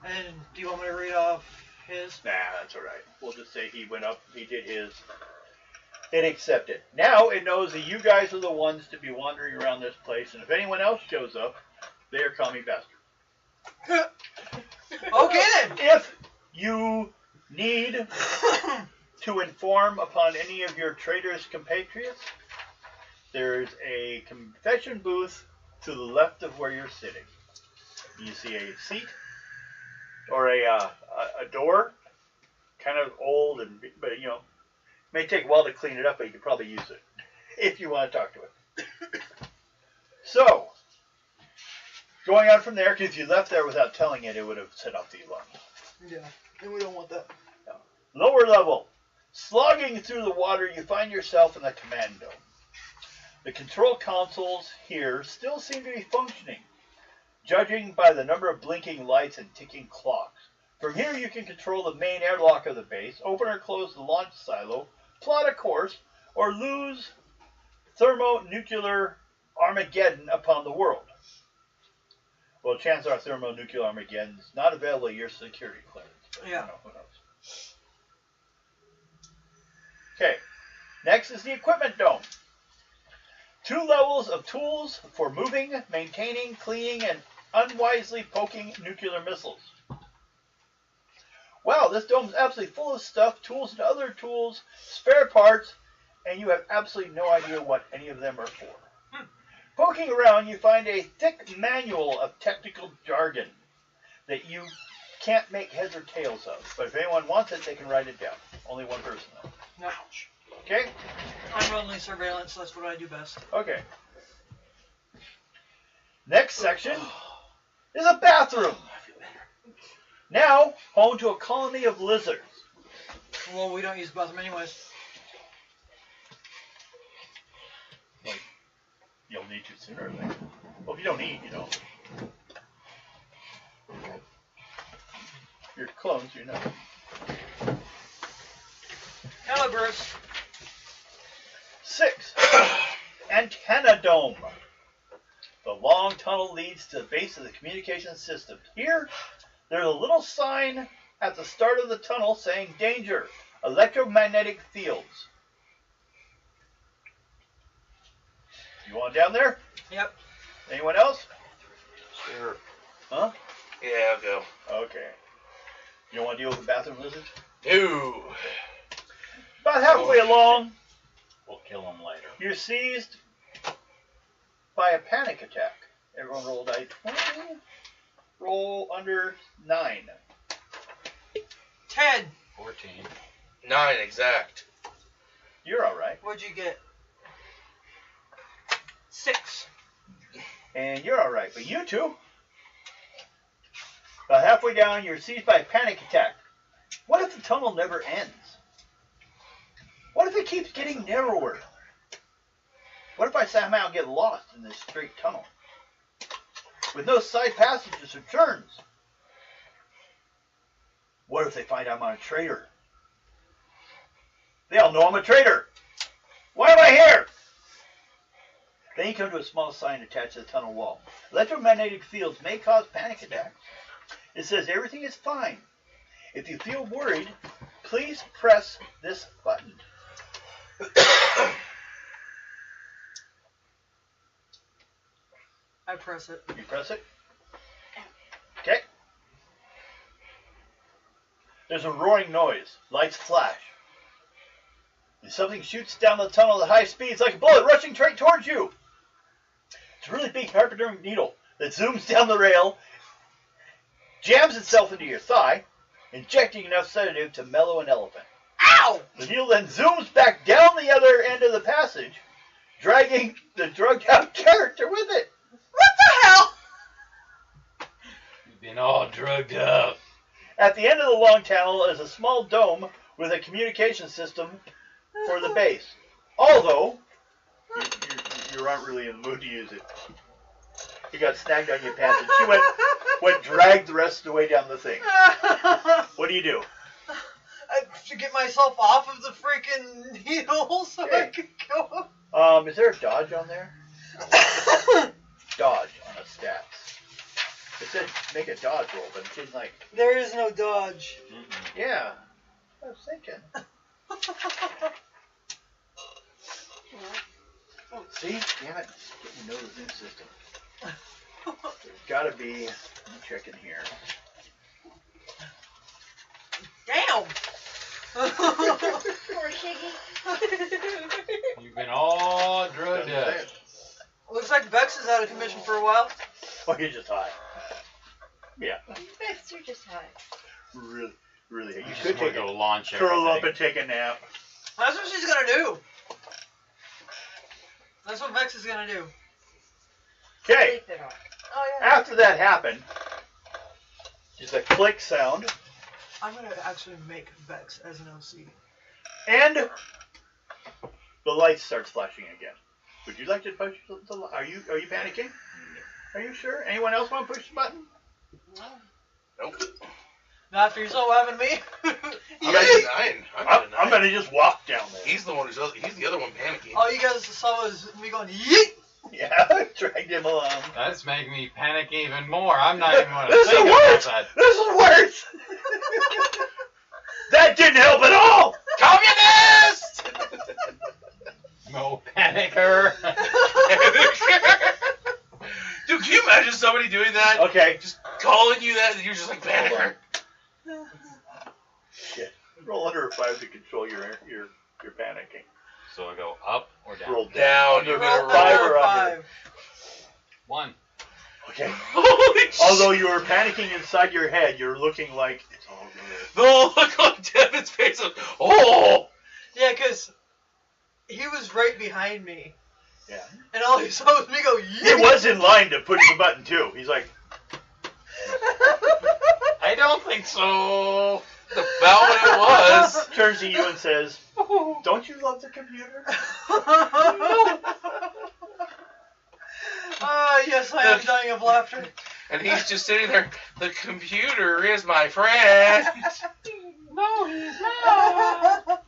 B: And do you want me to read off his?
A: Nah, that's all right. We'll just say he went up, he did his. It accepted. Now it knows that you guys are the ones to be wandering around this place, and if anyone else shows up, they are commie bastards.
B: Okay then.
A: If you need to inform upon any of your traitorous compatriots, there's a confession booth to the left of where you're sitting. You see a seat or a door, kind of old, but you know, may take a while to clean it up, but you could probably use it if you want to talk to it. So, going on from there, because if you left there without telling it, it would have set off the alarm.
B: Yeah, and we don't want that.
A: Lower level. Slogging through the water, you find yourself in the command dome. The control consoles here still seem to be functioning, judging by the number of blinking lights and ticking clocks. From here, you can control the main airlock of the base, open or close the launch silo, plot a course, or lose thermonuclear Armageddon upon the world. Well, chances are thermonuclear Armageddon is not available at your security clearance. But
B: Yeah.
A: who knows? Okay. Next is the equipment dome. 2 levels of tools for moving, maintaining, cleaning, and unwisely poking nuclear missiles. Wow, this dome's absolutely full of stuff, tools and other tools, spare parts, and you have absolutely no idea what any of them are for. Poking around, you find a thick manual of technical jargon that you can't make heads or tails of. But if anyone wants it, they can write it down. Only one person though.
B: No.
A: Okay?
B: I'm only surveillance, that's what I do best.
A: Okay. Next section is a bathroom. Now, home to a colony of lizards.
B: Well, we don't use the bathroom anyways.
A: You'll need to sooner or later. Well, if you don't eat, you know. Your clones, you know.
B: Calibers.
A: 6. Antenna dome. The long tunnel leads to the base of the communication system. Here, there's a little sign at the start of the tunnel saying danger, electromagnetic fields. You want down there?
B: Yep.
A: Anyone else?
E: Sure.
A: Huh?
E: Yeah, I'll go.
A: Okay. You don't want to deal with the bathroom lizards?
E: No.
A: About halfway along,
D: We'll kill him later.
A: you're seized by a panic attack. Everyone roll die 20. Roll under 9.
B: 10.
D: 14.
E: 9 exact.
A: You're all right.
B: What'd you get? 6.
A: And you're all right. But you two, about halfway down, you're seized by a panic attack. What if the tunnel never ends? What if it keeps getting narrower? What if I somehow get lost in this straight tunnel? With no side passages or turns? What if they find I'm a traitor? They all know I'm a traitor. Why am I here? Then you come to a small sign attached to the tunnel wall. Electromagnetic fields may cause panic attacks. It says everything is fine. If you feel worried, please press this button.
B: I press it.
A: You press it? Okay. There's a roaring noise. Lights flash. And something shoots down the tunnel at high speeds like a bullet rushing straight towards you. It's a really big hypodermic needle that zooms down the rail, jams itself into your thigh, injecting enough sedative to mellow an elephant.
B: Ow!
A: The needle then zooms back down the other end of the passage, dragging the drugged-out character with it.
B: What the hell?
D: You've been all drugged up.
A: At the end of the long tunnel is a small dome with a communication system for the base. Although, you aren't really in the mood to use it. You got snagged on your pants, and she went dragged the rest of the way down the thing. What do you do?
B: I should get myself off of the freaking needle so I can go up.
A: Is there a dodge on there? Dodge on a stats. It said make a dodge roll, but it didn't like.
B: There is no dodge.
A: Yeah, I was thinking. See, damn it, getting to know the new system. There's got to be. Let me check in here.
B: Damn!
C: Poor Shiggy.
D: You've been all drugged up.
B: Looks like Bex is out of commission for a while.
A: Oh, you're just high. Yeah,
C: Bex, you're just high.
A: really. You
D: You
A: could
D: just want
A: take
D: to go
A: a
D: launch
A: curl up
D: everything.
A: and take a nap.
B: That's what she's gonna do. That's what Vex is gonna do.
A: Okay,
C: Sleep it off. Oh, yeah.
A: after that happened, just a click sound,
B: I'm gonna actually make Vex as an OC.
A: and the light starts flashing again. Would you like to push the light? Are you panicking? Are you sure? Anyone else want to push the button?
E: Nope.
B: Not after you're so having me.
E: I'm not denying.
A: I'm gonna just walk down there.
E: He's the one he's the other one panicking.
B: All you guys saw was me going yeet.
A: Yeah, dragged him along.
D: That's making me panic even more. I'm not even going to
A: This is
D: think about
A: worse.
D: that.
A: This is worse. That didn't help at all.
E: Communist!
D: No panicker.
E: Dude, can you imagine somebody doing that?
A: Okay.
E: Just calling you that and you're just like panicker.
A: Shit. Roll under a 5 to control your panicking.
D: So I go up or down?
A: Roll
E: Down,
A: Under
E: you're
A: five
E: gonna
A: or
B: Roll
A: under.
B: 5.
D: 1.
A: Okay.
E: Holy shit.
A: Although you were panicking inside your head, you're looking like it's all good.
E: The look on Devin's face of, oh!
B: Yeah, because he was right behind me.
A: Yeah.
B: And all he saw was me go yeet.
A: He was in line to push the button too. He's like,
D: I don't think so.
E: About what it was.
A: turns to you and says, "Don't you love the computer?"
B: Yes, I am dying of laughter.
E: And he's just sitting there, the computer is my friend.
D: No, he's not.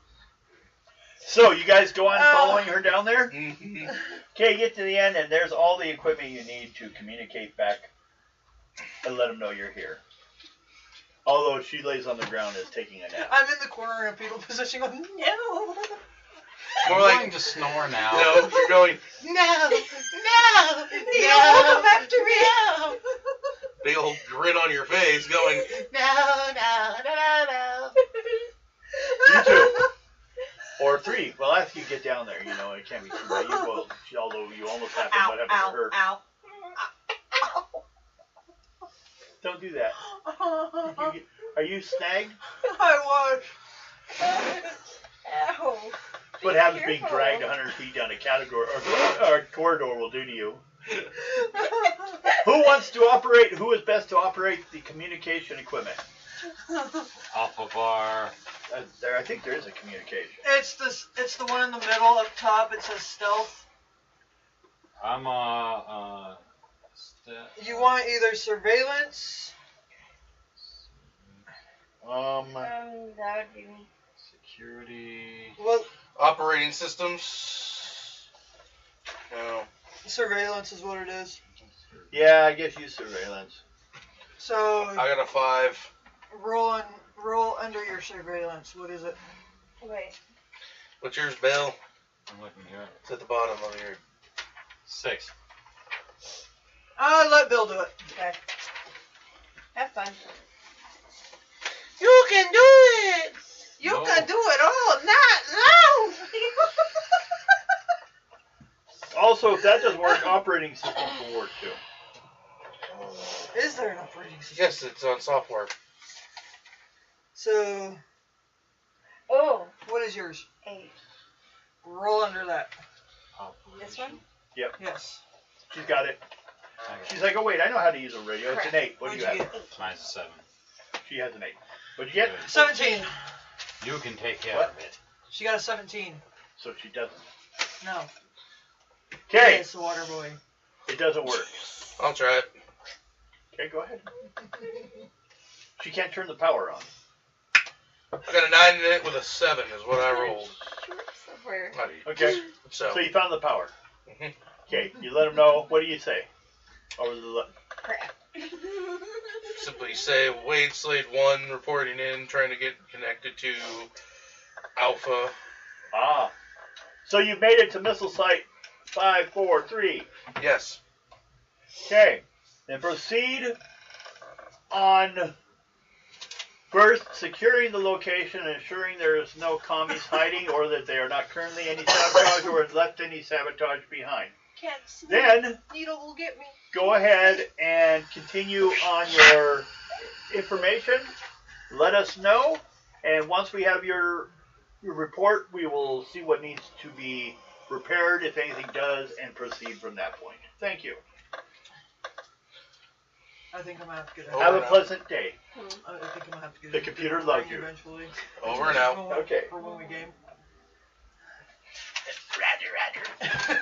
A: So you guys go on following her down there.
E: Mhm.
A: Okay, you get to the end, and there's all the equipment you need to communicate back and let them know you're here. Although she lays on the ground as taking a nap.
B: I'm in the corner in a fetal position going, no.
E: More
D: I'm
E: like,
D: going to snore now.
E: no, you're going,
B: No.
C: Neil, come after me.
B: No.
E: big old grin on your face going,
C: No.
A: You two. Or 3. Well, after you get down there, you know, it can't be too bad. You will, although you almost happened what happened to her.
C: Ow.
A: Don't do that. Are you snagged?
B: I was.
C: Ow.
A: What happens being dragged 100 feet down a category or corridor will do to you. Who is best to operate the communication equipment?
D: Alpha bar.
A: I think there is a communication.
B: It's the one in the middle up top. It says stealth.
D: I'm
B: You want either surveillance?
A: Um,
C: that would be me.
D: security.
B: Well,
E: Operating systems. No.
B: surveillance is what it is.
A: yeah, I guess use surveillance.
B: So
E: I got a 5.
B: roll under your surveillance. What is it?
C: Wait.
E: What's yours, Bill?
D: I'm looking here.
E: It's at the bottom of your.
D: 6.
B: Let Bill do it.
C: Okay. Have fun.
B: You can do it. You
D: No.
B: can do it all night long.
A: Also, if that doesn't work, operating system will work too.
B: Is there an operating system?
E: Yes, it's on software.
B: So,
C: Oh,
B: what is yours?
C: 8.
B: Roll under that.
C: This one?
B: Yes.
A: She's got it. She's like, oh wait, I know how to use a radio. It's an 8. What do you
B: What'd
A: have?
B: you
D: Mine's a 7.
A: She has an 8. What'd you get?
B: 17.
D: You can take care
A: What?
D: of it.
B: She got a 17.
A: So she doesn't.
B: No.
A: Okay,
B: It's the water boy.
A: it doesn't work.
E: I'll try it.
A: Okay, go ahead. She can't turn the power on.
E: I got a 9 in it with a 7 is what I rolled.
C: Somewhere.
A: Okay,
E: So,
A: so you found the power.
E: Mhm.
A: Okay, you let them know. What do you say? Over the
C: Crap.
E: simply say Wade Slade 1 reporting in, trying to get connected to Alpha.
A: So you made it to missile site 543.
E: Yes.
A: Okay, then proceed on first securing the location and ensuring there is no commies hiding or that they are not currently any sabotage or has left any sabotage behind.
C: Can't see.
A: Then
C: Needle will get me.
A: go ahead and continue on your information. Let us know, and once we have your report, we will see what needs to be repaired, if anything does, and proceed from that point. Thank you.
B: I think I'm gonna have to get
A: Have a
E: now.
A: pleasant day.
B: I think I'm gonna have to get
A: The computer loves you.
B: eventually.
E: Over and out.
A: Okay.
B: For when we game.
A: Roger.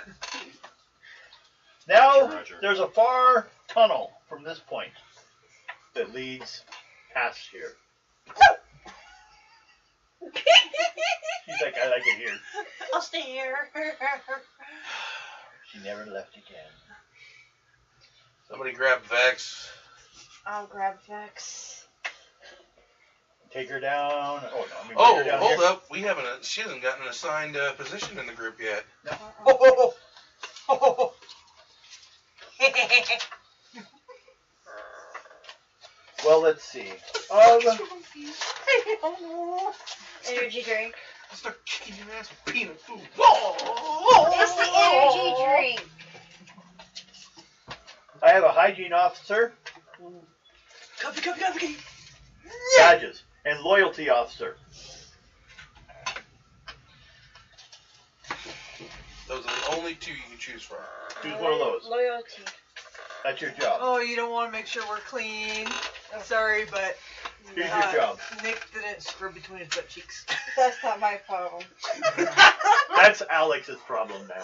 A: Now,
D: Roger.
A: there's a far tunnel from this point that leads past here. She's like, I like it here.
C: I'll stay here.
A: She never left again.
E: Somebody grab Vex.
C: I'll grab Vex.
A: Take her down. Oh, no. I mean,
E: Oh,
A: bring her down
E: hold
A: here.
E: up. We haven't. She hasn't gotten an assigned position in the group yet.
B: Oh, oh,
A: Well, let's see.
C: Energy drink.
E: I'll start kicking your ass with peanut food.
C: It's the energy drink.
A: I have a hygiene officer,
B: Copy.
A: badges, and loyalty officer.
E: Those are the only 2 you can choose from.
A: Choose one of those.
C: Loyalty.
A: That's your job.
B: Oh, you don't want to make sure we're clean. Sorry, but
A: Here's your job.
B: Nick didn't scrub between his butt cheeks.
C: That's not my problem.
A: That's Alex's problem now.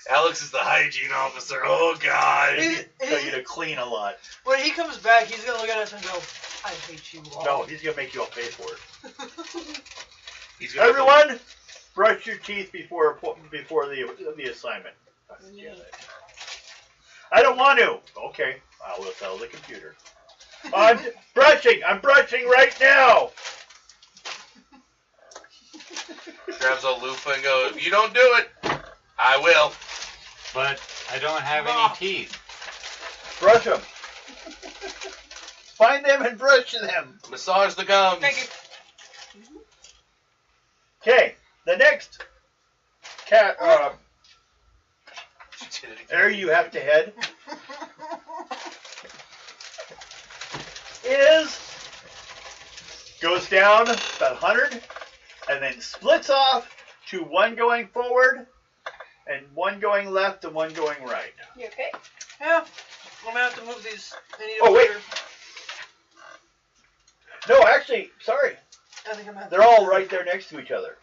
E: Alex is the hygiene officer. Oh, God.
A: Tell you to clean a lot.
B: When he comes back, he's gonna look at us and go, "I hate you all."
A: No, he's gonna make you all pay for it.
E: He's gonna
A: Everyone, brush your teeth before the assignment. I don't want to. Okay, I will tell the computer. I'm brushing right now.
E: grabs a loofah and goes, "If you don't do it, I will."
D: But I don't have any teeth.
A: Brush them. Find them and brush them.
E: Massage the gums.
B: Thank you.
A: Okay, the next area you have to head goes down about 100 and then splits off to one going forward and one going left and one going right.
C: You okay?
B: Yeah. I'm gonna have to move these. I need
A: Oh, wait.
B: order.
A: No, actually, sorry.
B: I think I'm gonna
A: They're all right there next to each other.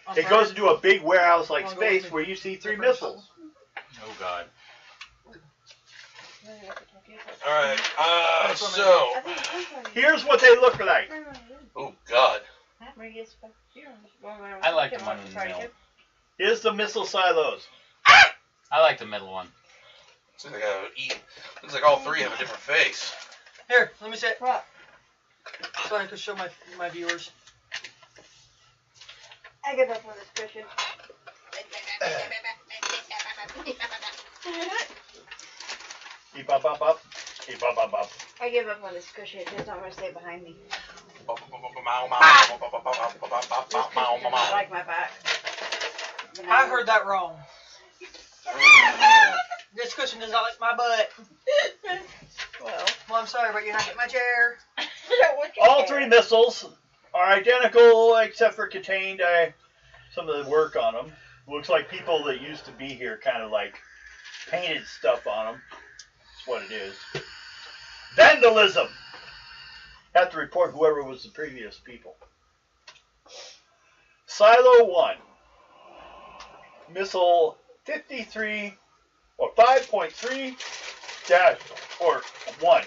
B: I'm
A: It
B: sorry.
A: goes into a big warehouse-like
B: Wanna go
A: space
B: with me?
A: where you see 3
B: Different
A: missiles.
D: Oh God.
E: Alright,
B: That's what
E: so.
C: I think it's on you.
A: Here's what they look like.
E: Oh, God.
D: I like the one in the middle.
A: Here's the missile silos.
D: I like the middle one.
E: Looks like all three have a different face.
B: Here, let me see it.
C: What?
B: So I can show my viewers.
C: I give up on this cushion.
A: Eep, up, up, up. Eep, up, up, up.
C: I give up on this cushion. It's just not going to stay behind me. I like my back.
B: I heard that wrong. This cushion does not like my butt.
C: Well,
B: I'm sorry, but you're not getting my chair.
A: All 3 missiles are identical except for contained some of the work on them. Looks like people that used to be here kind of like painted stuff on them. That's what it is. Vandalism. Have to report whoever was the previous people. Silo 1. Missile 53 or 5.3 dash or 1.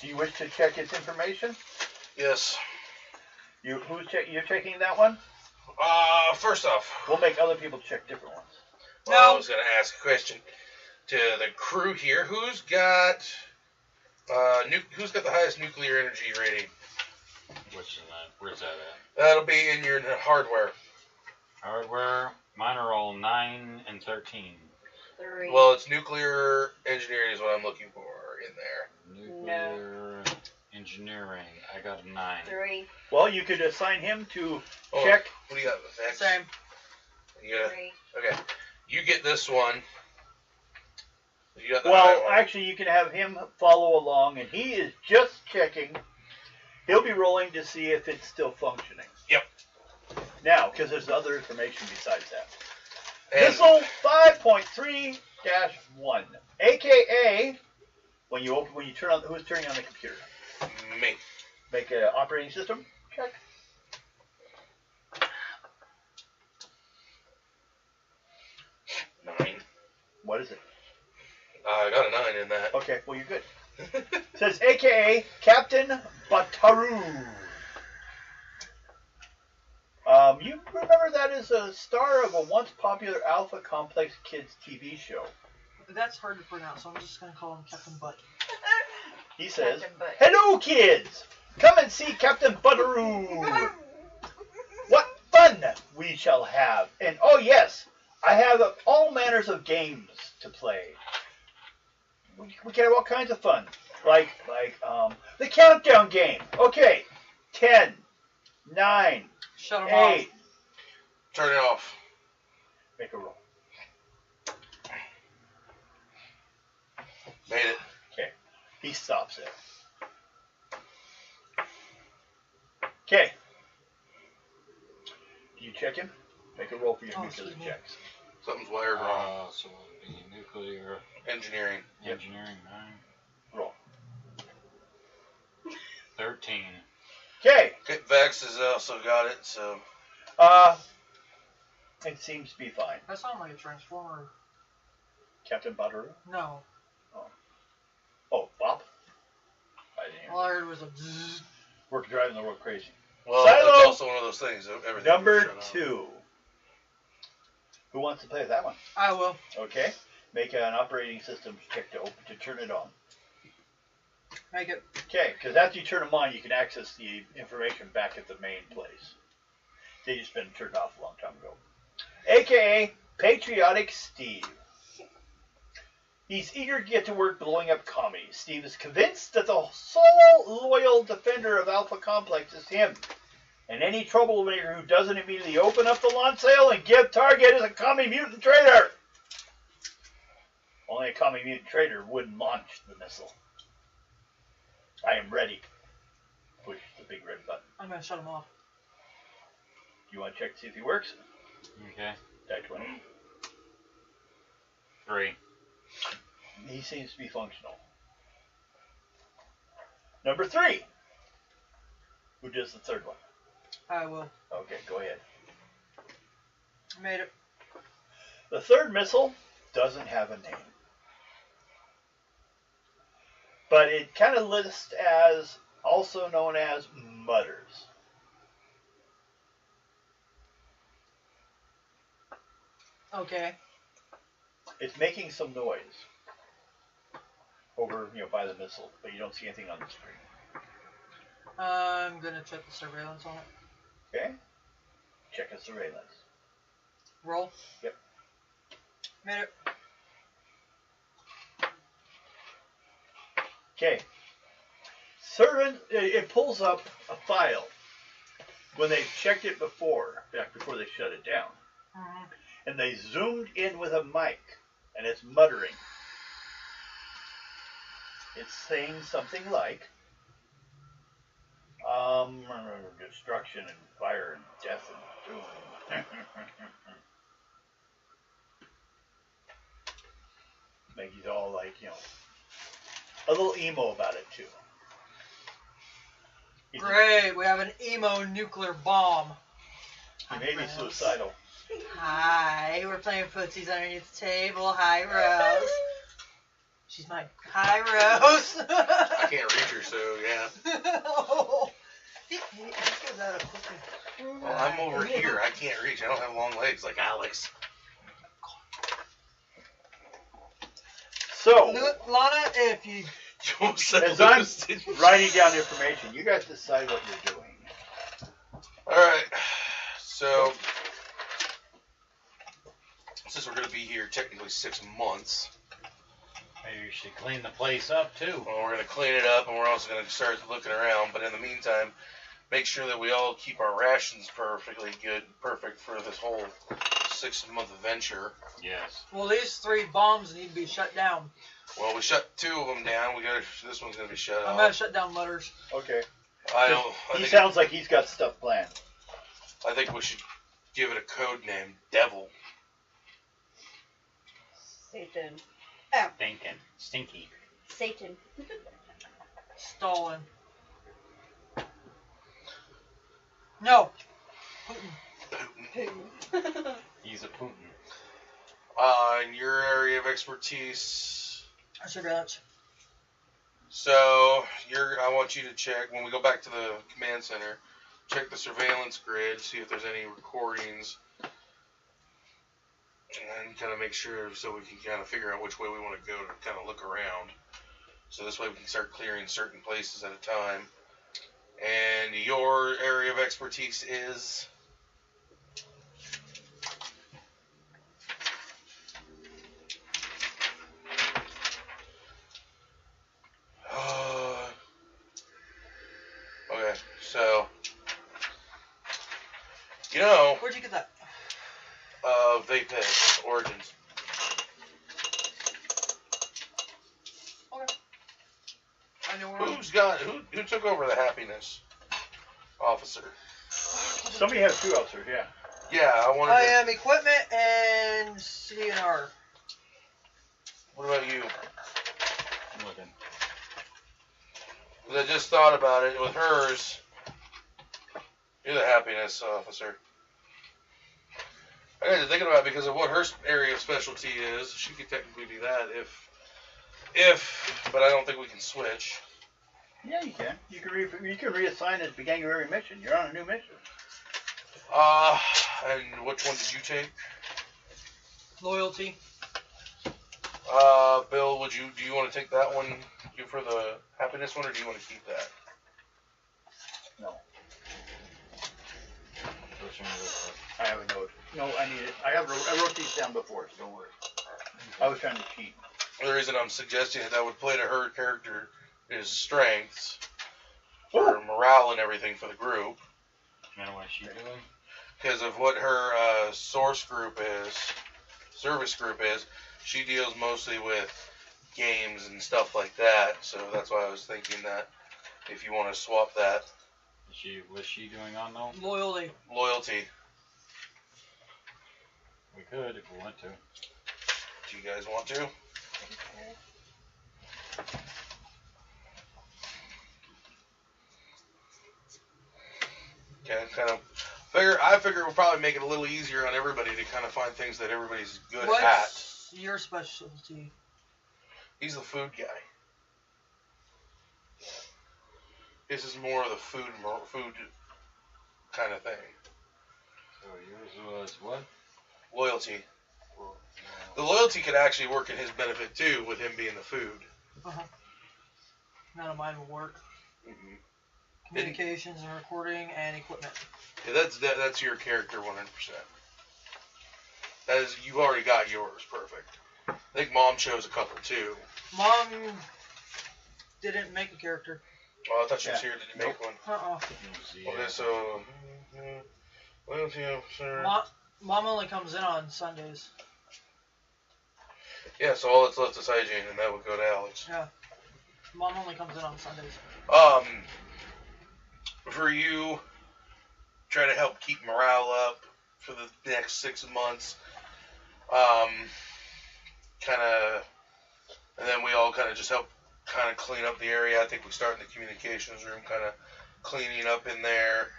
A: Do you wish to check its information?
E: Yes.
A: You're checking that one?
E: First off,
A: We'll make other people check different ones.
E: I was going to ask a question to the crew here. Who's got the highest nuclear energy rating?
D: Which is that? Where's that at?
E: That'll be in your hardware.
D: Hardware. Mine are all 9 and 13.
C: 3.
E: Well, it's nuclear engineering is what I'm looking for in there.
D: Nuclear engineering. I got a 9.
C: 3.
A: Well, you could assign him to
E: Oh,
A: check.
E: What do you got? Vex?
B: Same.
E: Yeah.
C: 3.
E: Okay. You get this one. You got the
A: Well,
E: high one.
A: actually, you can have him follow along, and he is just checking. He'll be rolling to see if it's still functioning.
E: Yep.
A: Now, because there's other information besides that.
E: And
A: Missile 5.3-1, aka when you turn on, who's turning on the computer?
E: me.
A: Make an operating system check.
E: Nine.
A: What is it?
E: I got a 9 in that.
A: Okay, well you're good. It says aka Captain Bataru. You remember that is a star of a once popular Alpha Complex Kids TV show.
B: That's hard to pronounce, so I'm just going to call him Captain Butt.
A: He says,
C: Captain Butt.
A: "Hello kids, come and see Captain Butteroo. What fun we shall have. And oh yes, I have all manners of games to play. We can have all kinds of fun. Like the countdown game. Okay, 10, 9,
B: Shut him
A: 8.
E: Turn it off.
A: Make a roll.
E: Made it.
A: Okay, he stops it. Okay. Do you check him? Make a roll for your nuclear
B: excuse me.
A: checks.
E: Something's wired wrong.
D: So it'll be nuclear
E: Engineering.
D: engineering 9.
A: Roll.
D: 13.
A: Okay.
E: Okay, Vex has also got it, so.
A: It seems to be fine.
B: That sounded like a transformer.
A: Captain Butteroo?
B: No.
A: Oh, Bob? I didn't hear.
B: All I heard was a bzzz.
A: We're driving the world crazy.
E: Well,
A: Silo.
E: it's also one of those things. Everything
A: Number
E: shut off.
A: 2. Who wants to play with that one?
B: I will.
A: Okay. Make an operating system check to turn it on.
B: Make it.
A: Okay, because after you turn them on, you can access the information back at the main place. They just been turned off a long time ago. AKA Patriotic Steve. He's eager to get to work blowing up commies. Steve is convinced that the sole loyal defender of Alpha Complex is him. And any troublemaker who doesn't immediately open up the launch sail and give target is a commie mutant traitor. Only a commie mutant traitor wouldn't launch the missile. I am ready. Push the big red button.
B: I'm going to shut him off.
A: You want to check to see if he works?
D: Okay.
A: Die 20.
D: 3.
A: He seems to be functional. Number 3. Who does the third one?
B: I will.
A: Okay, go ahead.
B: Made it.
A: The third missile doesn't have a name. But it kind of lists as also known as mutters.
B: Okay.
A: It's making some noise over, by the missile, but you don't see anything on the screen.
B: I'm gonna check the surveillance on it.
A: Okay? Check the surveillance.
B: Roll.
A: Yep.
B: Made it.
A: Okay. It pulls up a file when they checked it back before they shut it down.
B: Mm-hmm.
A: And they zoomed in with a mic, and it's muttering. It's saying something like, destruction and fire and death and doom. Maggie's all like, a little emo about it too.
B: Great, we have an emo nuclear bomb.
A: He may be suicidal.
B: Hi, we're playing footsies underneath the table. Hi, Rose. She's my hi, Rose.
E: I can't reach her, so yeah.
B: Oh. He gives out a cookie.
E: Well, I'm over here. I can't reach. I don't have long legs like Alex.
A: So,
B: Lana, if you...
A: as I'm writing down information, you guys decide what you're doing.
E: Alright, so since we're going to be here technically 6 months,
D: Maybe you should clean the place up too.
E: well, we're going to clean it up and we're also going to start looking around, but in the meantime, make sure that we all keep our rations perfect for this whole 6-month adventure.
D: Yes.
B: Well, these 3 bombs need to be shut down.
E: Well, we shut 2 of them down. This one's going to be shut off.
B: I'm going to shut down Mutters.
A: Okay.
E: I
A: He
E: think,
A: sounds like he's got stuff planned.
E: I think we should give it a code name, Devil.
C: Satan. Oh,
D: Stinky.
C: Satan.
B: Stalin. No.
C: Putin.
D: He's a Putin.
E: In your area of expertise,
B: Surveillance.
E: so I want you to check, when we go back to the command center, check the surveillance grid, see if there's any recordings, and kind of make sure so we can kind of figure out which way we want to go to kind of look around. So this way we can start clearing certain places at a time. And your area of expertise is? Okay, so,
B: Where'd you get that?
E: Vapex Origins.
B: Okay. I know where
E: Who took over the happiness officer?
A: Somebody has 2 officers, yeah.
E: Yeah, I wanted
B: I
E: to,
B: am equipment and CNR.
E: what about you?
D: I'm looking.
E: 'Cause I just thought about it with hers. You're the happiness officer. I got to thinking about it because of what her area of specialty is. She could technically be that but I don't think we can switch.
A: Yeah, you can. You can reassign at the beginning of every mission. You're on a new mission.
E: And which one did you take?
B: Loyalty.
E: Bill, do you want to take that one for the happiness one, or do you want to keep that?
A: No.
D: Which one is it?
A: I have a note. No, I need it. I wrote these down before, so don't worry. I was trying to cheat.
E: The reason I'm suggesting that would play to her character is strengths, for morale and everything for the group.
D: And what is she doing?
E: Because of what her service group is, she deals mostly with games and stuff like that. So that's why I was thinking that if you want to swap that.
D: What's she doing on though?
B: Loyalty.
E: Loyalty.
D: We could if we want to.
E: Do you guys want to? Yeah, I figure we'll probably make it a little easier on everybody to kind of find things that everybody's good at.
B: What's your specialty?
E: He's the food guy. This is more of the food kind of thing.
D: So yours was what?
E: Loyalty. The loyalty could actually work in his benefit too, with him being the food.
B: None of mine will work.
E: Mm-hmm.
B: Communications and recording and equipment.
E: Yeah, that's your character 100%. That is, you've already got yours perfect. I think Mom chose a couple too.
B: Mom didn't make a character.
E: Oh, I thought she was here. Did you make one? Okay, so loyalty officer.
B: Mom only comes in on Sundays.
E: Yeah, so all that's left is hygiene, and that would go to Alex.
B: Yeah. Mom only comes in on Sundays.
E: For you, try to help keep morale up for the next 6 months. And then we all kind of just help kind of clean up the area. I think we start in the communications room, kind of cleaning up in there.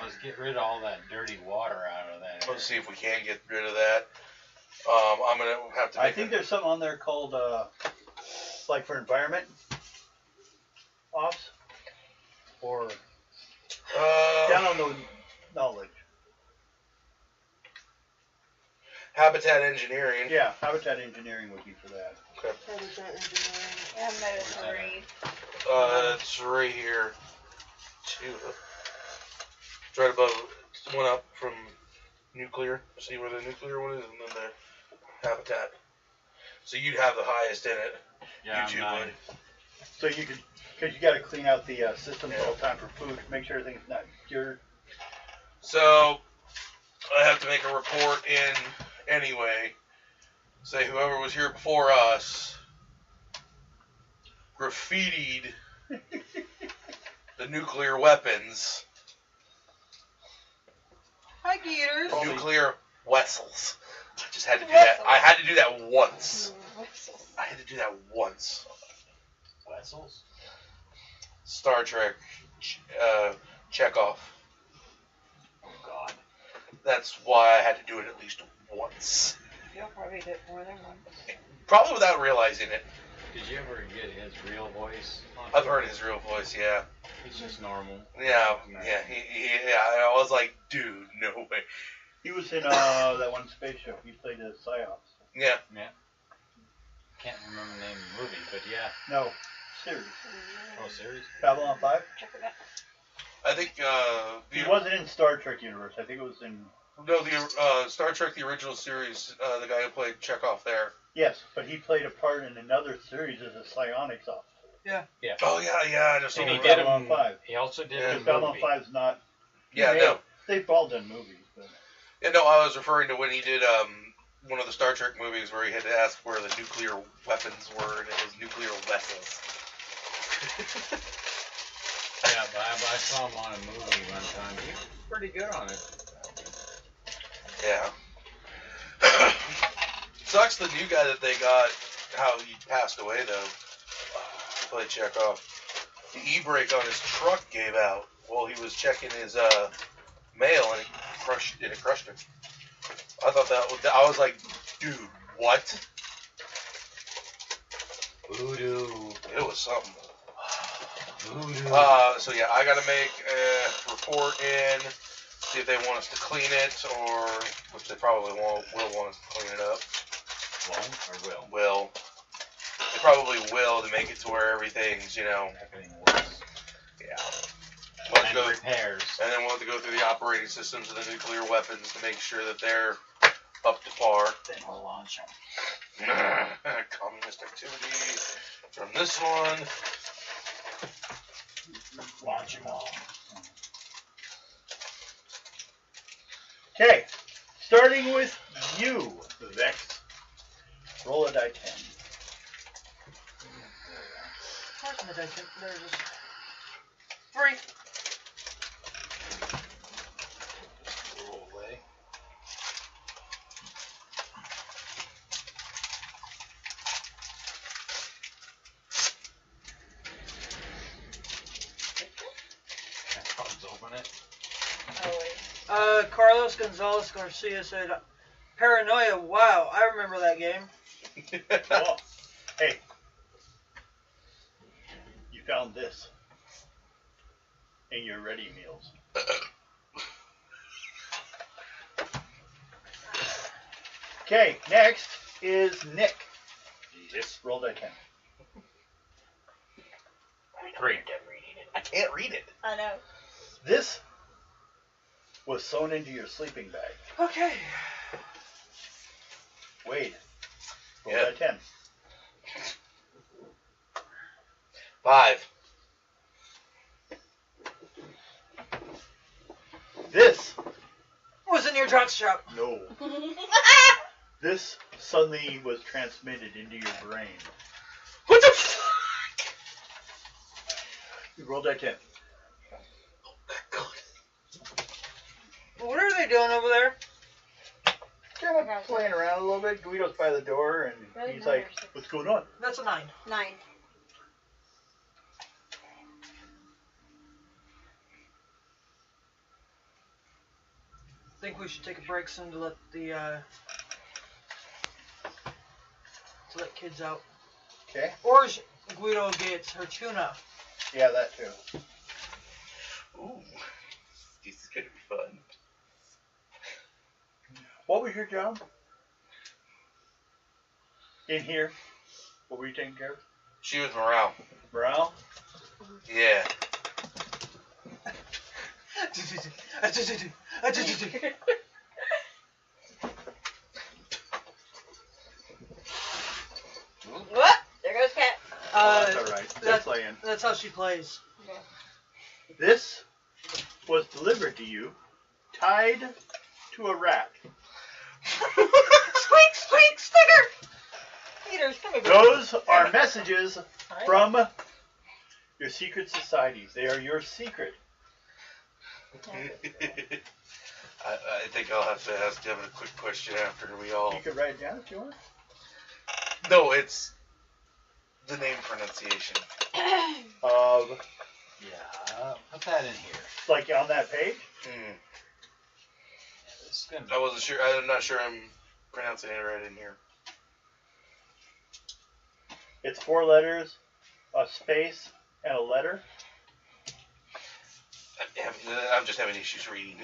D: Let's get rid of all that dirty water out of that.
E: Let's see if we can get rid of that. I'm gonna have to.
A: I think there's something on there called like for environment ops or down on the knowledge.
E: Habitat engineering.
A: Yeah, habitat engineering would be for that.
E: Okay.
B: Habitat engineering.
C: Yeah, military.
E: It's right here. It's right above. It's one up from nuclear. See where the nuclear one is, and then the habitat. So you'd have the highest in it.
D: Yeah,
E: you two
D: I'm
E: would.
A: So you could, because you got to clean out the systems all the time for food, make sure everything's not dirt.
E: So I have to make a report in anyway. Say whoever was here before us graffitied the nuclear weapons.
B: Hi, Gators.
E: Nuclear vessels. I just had to do that. I had to do that once. I had to do that once.
D: Vessels?
E: Star Trek, Chekhov.
D: Oh, God.
E: That's why I had to do it at least once.
C: You'll probably do it more than once.
E: Probably without realizing it.
D: Did you ever get his real voice?
E: I've heard his real voice, yeah.
D: He's just normal.
E: Yeah. I was like, dude, no way.
A: He was in that one space show. He played the psyops.
E: Yeah.
D: Can't remember the name of the movie, but yeah.
A: No, series.
D: Oh, series?
A: Babylon 5.
C: Check it out.
E: I think
A: He wasn't in Star Trek universe. I think it was in.
E: No, the Star Trek, the original series, the guy who played Chekhov there.
A: Yes, but he played a part in another series as a psionics officer.
D: Yeah.
E: Oh, yeah, I just
D: And
E: don't
D: he
E: remember.
D: did
A: Babylon 5.
D: He also did
A: Because
D: a
A: Babylon
D: movie.
A: 5's not.
E: Yeah, no.
A: They've all done movies, but.
E: Yeah, no, I was referring to when he did one of the Star Trek movies where he had to ask where the nuclear weapons were, and it was nuclear vessels.
D: Yeah, but I saw him on a movie one time. He was pretty good on it.
E: Yeah. Sucks the new guy that they got, how he passed away, though. Played Chekhov. The e-brake on his truck gave out while he was checking his mail, and it crushed him. I thought I was like, dude, what?
D: Voodoo.
E: It was something.
D: Voodoo.
E: So yeah, I gotta make a report in, see if they want us to clean it, or, which they probably will want us to clean it up.
D: Won't or will?
E: Will. They probably will to make it to where everything's,
D: Everything works.
E: yeah.
D: And repairs.
E: And then we'll have to go through the operating systems of the nuclear weapons to make sure that they're up to par.
D: Then we'll launch them.
E: Communist activity from this one.
D: Launch them all.
A: Okay, starting with you, Vex. Roll a die 10.
B: Where's my dice? There it is. 3.
D: Roll away. Let's open it.
B: Carlos Gonzalez Garcia said, Paranoia, wow, I remember that game.
A: Oh, hey, you found this in your ready meals. Okay, next is Nick.
F: Yes.
A: Roll that 10.
F: 3. I can't read it.
C: I know.
A: This was sewn into your sleeping bag.
B: Okay.
A: Wade, roll
E: Yeah.
A: that 10.
E: 5.
A: This,
B: Was in your truck shop.
A: no. This suddenly was transmitted into your brain.
E: What the fuck?
A: You rolled that 10.
B: What are they doing over there?
A: Kind of playing around a little bit. Guido's by the door, and
C: Really
A: he's like,
C: matters.
A: "What's going on?"
B: That's a 9.
C: 9.
B: I think we should take a break soon to let kids out.
A: Okay.
B: Or Guido gets her tuna.
A: Yeah, that too.
E: Ooh. This is gonna be fun.
A: What was your job? In here? What were you taking care of?
E: She was morale.
A: Morale?
E: Yeah.
C: What? There goes Cat.
A: Oh, that's alright. They're
B: That's,
A: playing.
B: that's how she plays.
A: This was delivered to you, tied to a rat.
C: Squeak, squeak, sticker. Peters, come here.
A: Those are messages from your secret societies. They are your secret.
E: I think I'll have to ask Devin a quick question after we all.
A: You could write it down if you want.
E: No, it's the name pronunciation.
A: Of,
D: Yeah, put that in here.
A: like on that page.
E: Hmm.
D: It's gonna
E: I wasn't sure. I'm not sure I'm pronouncing it right in here.
A: It's 4 letters, a space, and a letter.
E: I'm just having issues reading.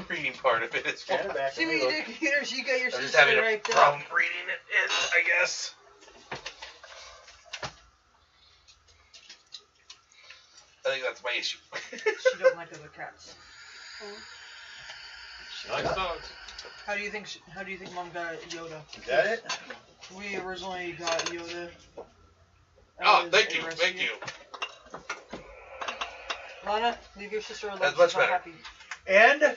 E: Reading part of it is fine.
A: Stand it back.
B: See what you did, Peters? You got your
E: I'm just
B: sister
E: having
B: right
E: a
B: there.
E: problem reading it, I guess. I think that's my issue.
B: She don't like other cats.
D: She likes dogs.
B: How do you think Mom got Yoda?
A: Is that it?
B: We originally got Yoda.
E: Oh,
B: as
E: thank
B: a
E: you,
B: rescue.
E: thank you.
B: Lana, leave your sister alone.
E: That's
B: She's
E: much
B: not
E: better.
B: happy.
A: And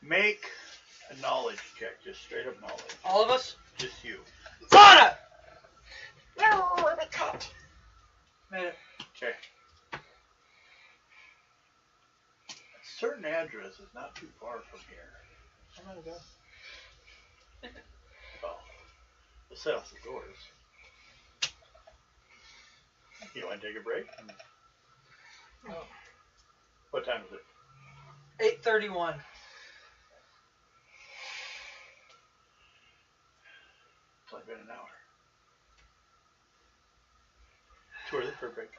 A: make a knowledge check, just straight up knowledge.
B: All of us?
A: Just you.
B: Lana! Made it.
A: Okay. A certain address is not too far from here.
B: I'm gonna go.
A: Well, we'll set off the doors. You want to take a break?
B: Oh.
A: What time is it?
B: 8:31.
A: It's only been an hour. Too early for a break.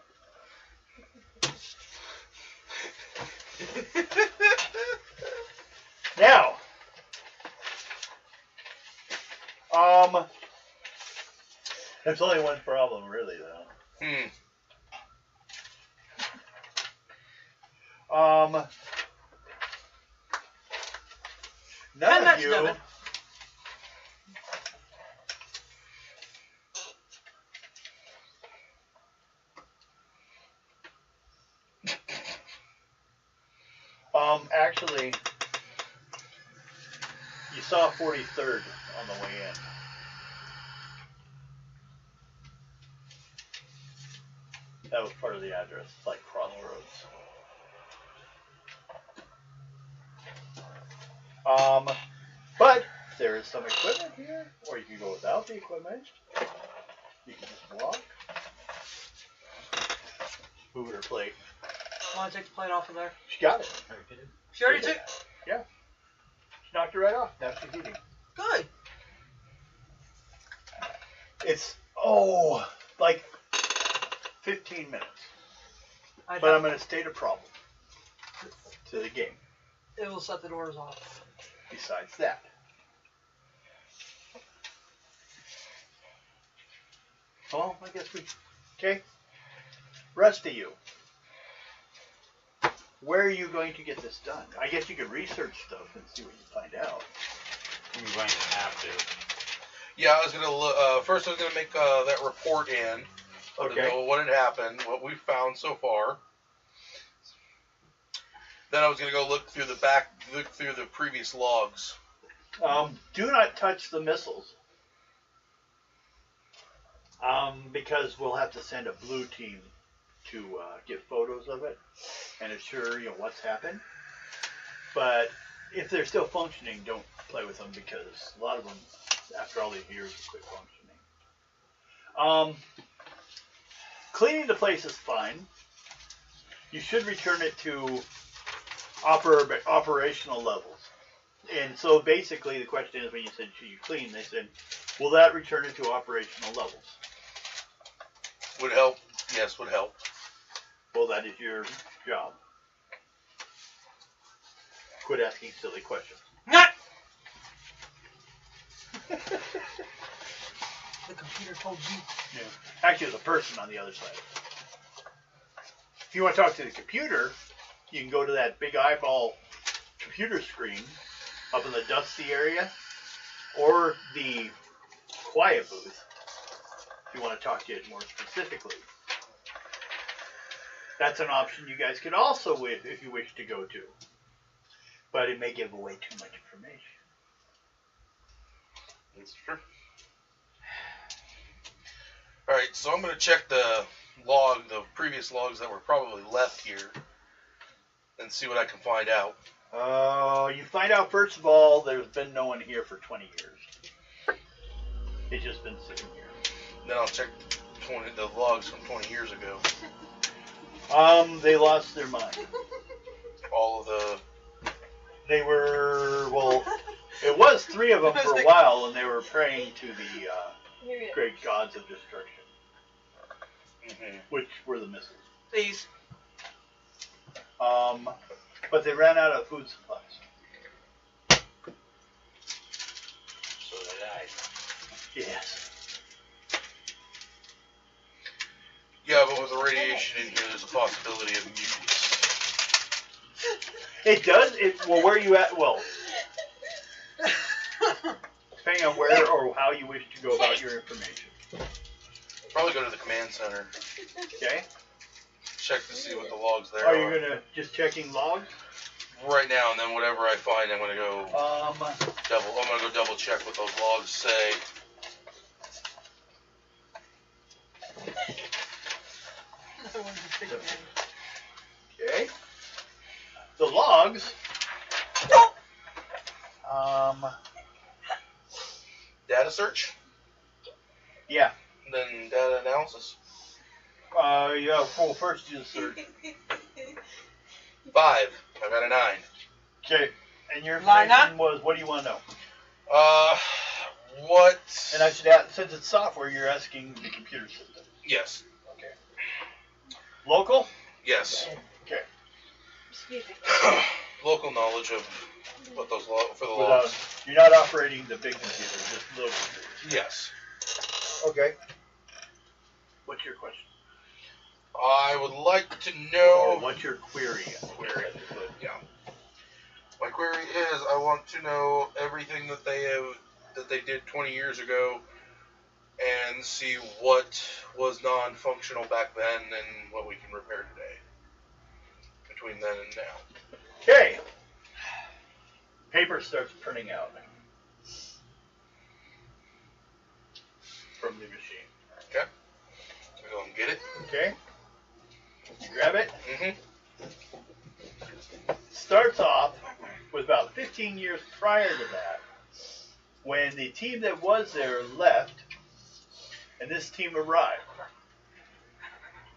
A: Now, there's only one problem, really, though. None
B: And
A: of
B: that's
A: you
B: Devin.
A: actually, you saw 43rd on the way in. That was part of the address, like Crossroads. But there is some equipment here, or you can go without the equipment. You can just walk. moving her plate.
B: I want to take the plate off of there.
A: She got it.
B: She already took.
A: She knocked it right off. Now she's eating.
B: Good.
A: It's, like 15 minutes. But I'm going to state a problem to the game.
B: It will set the doors off.
A: Besides that. Well, I guess okay. Rest of you. Where are you going to get this done? I guess you could research stuff and see what you find out.
D: I'm going to have to.
E: Yeah, I was gonna first. I was gonna make that report in. To know what had happened, what we found so far. Then I was gonna go look through the previous logs.
A: Do not touch the missiles. Because we'll have to send a blue team to get photos of it and assure what's happened. But if they're still functioning, don't play with them because a lot of them, after all these years, will quit functioning. Cleaning the place is fine. You should return it to operational levels. And so basically the question is when you said, should you clean, they said, will that return it to operational levels?
E: Would help. Yes, would help.
A: Well, that is your job. Quit asking silly questions.
B: The computer told you.
A: Yeah. Actually, there's a person on the other side. If you want to talk to the computer, you can go to that big eyeball computer screen up in the dusty area, or the quiet booth, if you want to talk to it more specifically. That's an option you guys could also, if you wish to go to. But it may give away too much information.
E: That's true. Alright, so I'm going to check the previous logs that were probably left here, and see what I can find out.
A: You find out, first of all, there's been no one here for 20 years. It's just been sitting here.
E: Then I'll check the logs from 20 years ago.
A: They lost their mind.
E: All of the...
A: They were, it was 3 of them for a while, and they were praying to the great gods of destruction, which were the missiles.
B: Please.
A: But they ran out of food supplies.
D: So they died.
A: Yes.
E: Yeah, but with the radiation in here, there's a possibility of mutants.
A: It does. Well, where are you at? Well, depending on where or how you wish to go about your information.
E: Probably go to the command center.
A: Okay.
E: Check to see what the logs there
A: Are you gonna just checking logs?
E: Right now, and then whatever I find, I'm gonna go
A: Um,
E: double check what those logs say.
A: Okay. The logs.
E: Data search,
A: Yeah.
E: then data analysis.
A: Yeah. Well, first do the search.
E: 5. I got a 9.
A: Okay. And your
B: Line up.
A: information was, what do you want to know?
E: What?
A: And I should ask, since it's software, you're asking the computer system.
E: Yes.
A: Okay. Local?
E: Yes.
A: Okay.
C: Excuse me.
E: Local knowledge of what those for the
A: Without,
E: logs.
A: you're not operating the big computer, just little computers.
E: Yes.
A: Okay. What's your question?
E: I would like to
A: Or
E: know.
A: what's your query?
E: Yeah. My query is, I want to know everything that they did 20 years ago, and see what was non-functional back then and what we can repair today. Between then and now.
A: Okay. Paper starts printing out from the machine.
E: Okay. I go and get it.
A: Okay. You grab it.
E: Mm-hmm.
A: Starts off with about 15 years prior to that, when the team that was there left, and this team arrived.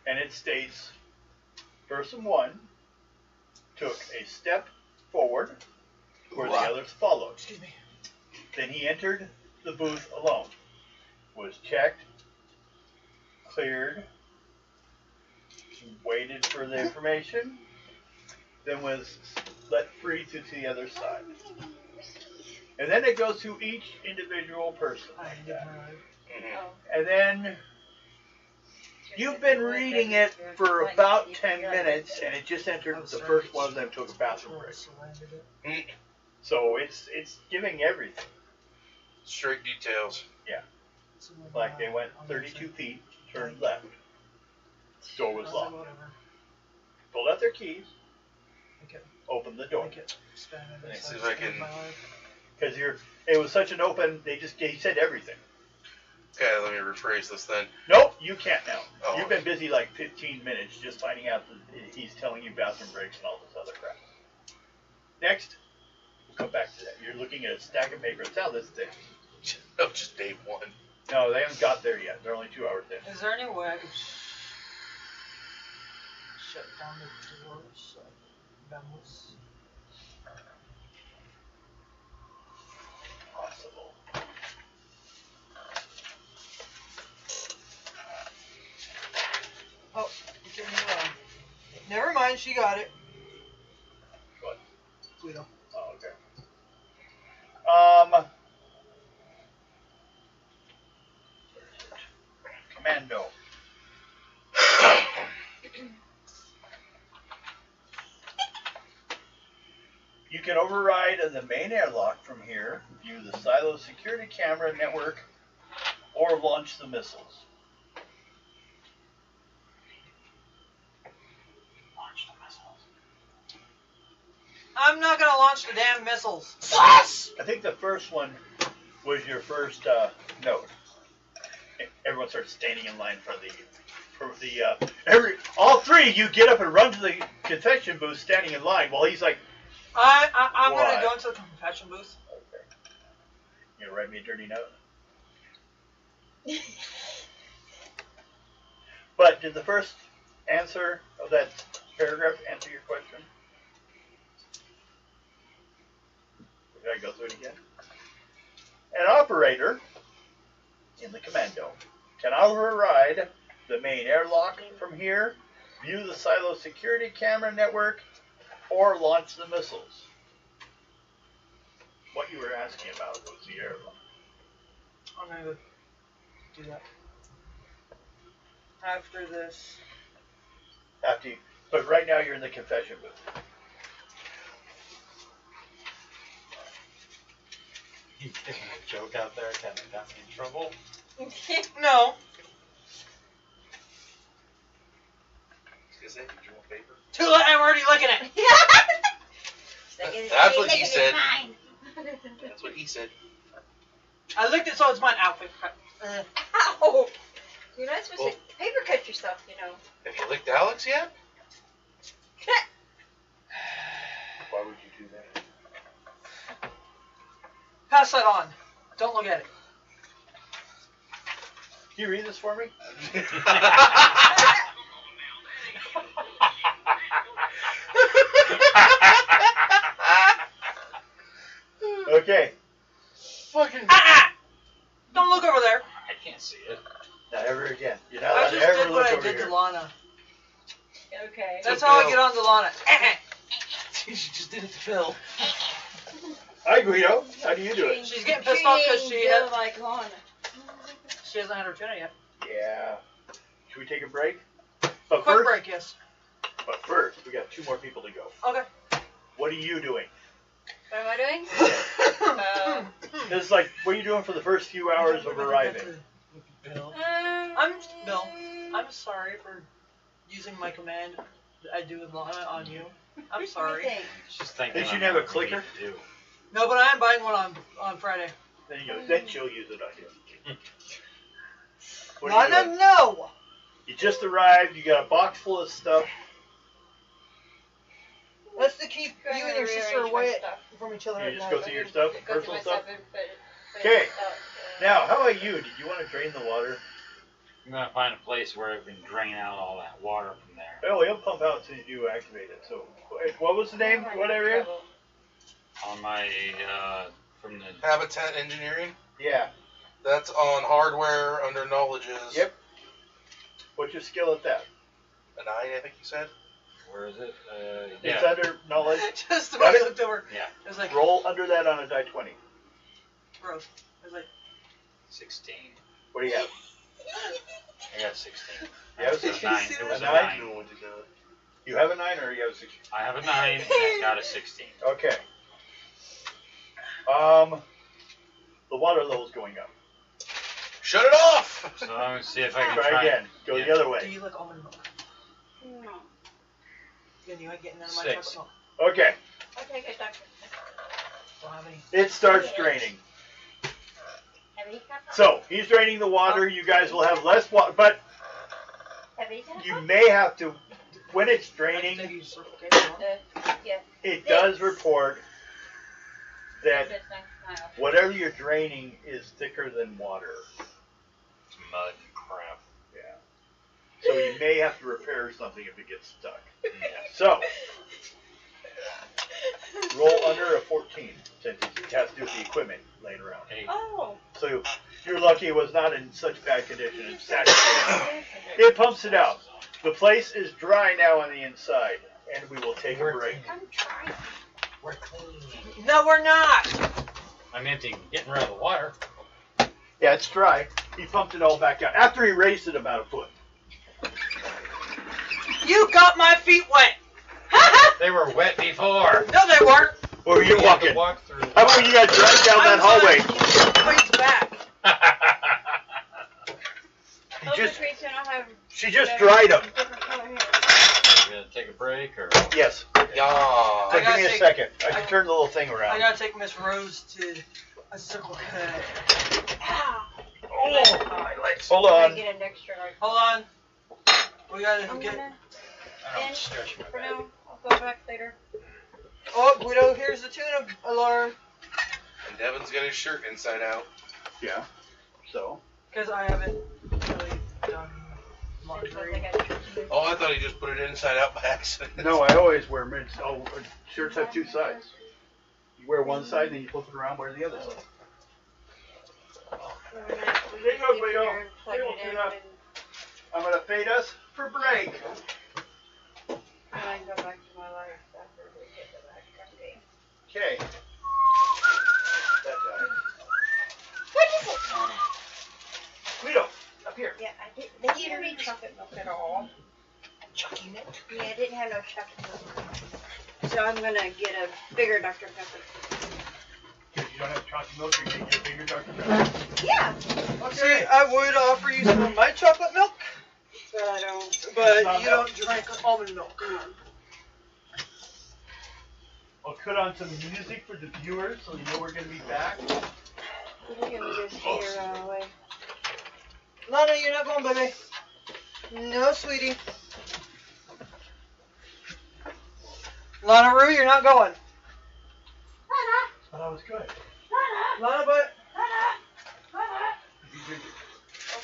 A: And it states Person 1 took a step forward where the others followed.
B: Excuse me.
A: Then he entered the booth alone, was checked, cleared, waited for the information, then was let free to the other side. And then it goes to each individual person like that. And then you've been reading it for about 10 minutes, and it just entered the first one of them took a bathroom break. So it's giving everything.
E: Straight details.
A: Like they went 32 feet, turned left. Door was locked. Pulled out their keys, opened the door.
E: Let me see if I can.
A: Because it was such an open, he said everything.
E: Okay, let me rephrase this then.
A: Nope, you can't now.
E: Oh.
A: You've been busy like 15 minutes just finding out that he's telling you bathroom breaks and all this other crap. Next, we'll come back to that. You're looking at a stack of paper. It's how this thick.
E: Oh, just day 1.
A: No, they haven't got there yet. They're only 2 hours in.
B: Is there any way I could shut down the door so vamos?
A: Possible.
B: Oh, it's in the never mind, she got it.
A: What?
B: Guido.
A: Oh, okay. Commando. You can override the main airlock from here, view the silo security camera network, or launch the missiles. Launch the missiles.
B: I'm not gonna launch the damn missiles.
A: I think the first one was your first note. Everyone starts standing in line for all three. You get up and run to the confession booth, standing in line. While he's like,
B: I'm
A: What?
B: gonna go into the confession booth.
A: okay, you gonna write me a dirty note? But did the first answer of that paragraph answer your question? Did I go through it again? An operator in the commando can override the main airlock from here, view the silo security camera network, or launch the missiles. What you were asking about was the airlock.
B: I'm gonna go do that. After this.
A: But right now you're in the confession booth.
F: You getting a joke out there kind of got me in trouble.
B: No.
E: Is that your paper?
B: Too late, I'm already looking at it.
E: That's what he said. That's what he said.
B: I licked it so it's mine. Ow.
C: Ow! You're not supposed to paper cut yourself, you know.
E: Have you licked Alex yet?
A: Why would you do that?
B: Pass that on. Don't look at it.
A: Can you read this for me? Okay.
E: Fucking.
B: Don't look over there.
F: I can't see it.
A: Not ever again. You're not
B: I
A: allowed to
B: just
A: ever
B: did
A: look
B: what I
A: over
B: did
A: here.
B: to Lana.
C: Okay.
B: That's how I get on to Lana.
F: She just did it to Phil.
A: Hi, Guido. How do you do it?
B: She's getting pissed off because she
C: Bill like Lana.
B: hasn't had her tuna yet.
A: Yeah. Should we take a break?
B: Quick break, yes.
A: But first, we got 2 more people to go.
B: Okay.
A: What are you doing?
C: What am I doing?
A: This is like, what are you doing for the first few hours of arriving?
F: Bill.
B: Bill. I'm sorry for using my command that I do with Lana on you. I'm sorry.
F: She's thinking.
A: Did you
F: of
A: have a
F: what we
A: clicker?
F: need to do.
B: No, but I am buying one on Friday.
A: Then you go, then she'll use it on you. What are you doing?
B: No.
A: You just arrived, you got a box full of stuff.
B: That's to keep
C: Going
B: you and
C: to
B: your sister
C: rearrange my
B: away
C: stuff.
B: from each other.
A: You
B: at
A: just
B: night.
A: go through your stuff,
C: Go through
A: personal
C: my
A: stuff.
C: stuff and put
A: Okay.
C: it out.
A: Now, how about you? Did you want to drain the water?
D: I'm gonna find a place where it can drain out all that water from there.
A: Oh, he'll pump out as soon as you activate it. So, what was the name? What area?
D: On my from the
E: Habitat engineering.
A: Yeah.
E: That's on hardware under knowledges.
A: Yep. What's your skill at that?
E: A 9, I think you said.
D: where is it?
A: It's
D: Yeah.
A: under knowledge.
B: Just the
A: Got
B: way
A: it?
B: I looked over.
D: Yeah.
B: It was like,
A: Roll under that on a die 20.
B: gross. I was like,
D: 16.
A: What do you have?
D: I got 16.
A: Yeah, it was
D: It was a 9. It was a 9.
A: You have a 9 or you have a 16?
D: I have a 9 and I got a 16.
A: Okay. The water level's going up.
E: Shut it off!
D: So I'm gonna see if I can
A: Try again. Go the other
B: do
A: way.
B: you like almond milk?
C: No.
B: Then you ain't getting none of my
D: 6.
B: chocolate milk.
A: Okay.
C: I'll take it, Doctor.
B: Don't have any.
A: It starts draining.
C: Have you got
A: So, he's draining the water. You guys will have less water. But
C: Have you got
A: you may have to, when it's
B: Take
A: draining,
B: you reciprocate it.
C: Yeah.
A: it does report that
C: This next time.
A: whatever you're draining is thicker than water.
D: It's mud and crap.
A: Yeah. So you may have to repair something if it gets stuck.
D: Yeah.
A: So, roll under a 14 since it has to do with the equipment laying around.
D: 8.
C: Oh.
A: So you're lucky it was not in such bad condition. It's saturated. It pumps it out. The place is dry now on the inside, and we will take a break.
C: I'm trying.
D: We're clean.
B: No, we're not.
D: I'm empty. Getting rid of the water.
A: Yeah, it's dry. He pumped it all back out after he raised it about a foot.
B: You got my feet wet.
D: They were wet before.
B: No, they weren't.
A: Where were you
D: We had to
A: walking?
D: walk through.
A: How about you guys drive down that hallway?
B: Points back.
A: He
C: Those
A: just,
C: retreats don't have
A: she just dried them.
C: different color hair.
D: We're gonna take a break or
A: Yes.
E: Yeah.
A: So
B: I
A: give
B: gotta
A: me a
B: take-
A: second. I can turn the little thing
B: I
A: around.
B: gotta take Miss Rose to a circle cut.
C: Ow.
A: Oh,
B: my legs.
A: hold
C: I'm
A: on.
C: gonna get an extra large.
B: Hold on. We gotta
C: I'm
B: get.
C: gonna
D: I don't
C: end
D: stretch my
C: for
D: back.
C: now. I'll go back later.
B: Oh, Guido, here's the tuna alarm.
E: And Devin's got his shirt inside out.
A: Yeah. So.
B: Because I haven't really done
C: Since
B: laundry.
C: I got
E: Oh, I thought he just put it inside out by accident.
A: No, I always wear mids. Oh, shirts have two sides. You wear one side, then you flip it around, wear the other side.
C: There
A: you go, Guido. I'm gonna fade us for break.
C: And I go back to my life after we get the back coffee.
A: Okay. That guy.
C: What is it?
A: Guido, up here.
C: Yeah, I didn't. They didn't have any chocolate milk at all.
B: Chucky milk.
C: Yeah, I didn't have no chocolate milk. So I'm gonna get a bigger Dr. Pepper.
A: If you don't have chocolate milk, you're getting your bigger Dr. Pepper.
C: Yeah.
B: See, I would offer you some of my chocolate milk,
C: But I don't.
B: but you don't drink almond milk.
A: I'll cut on some music for the viewers so they know we're gonna be back.
C: We're gonna just here away.
B: Lana, you're not going, baby. No, sweetie. Lana Roo, you're not going.
A: But I was good.
B: Lana, but.
A: If you drink it.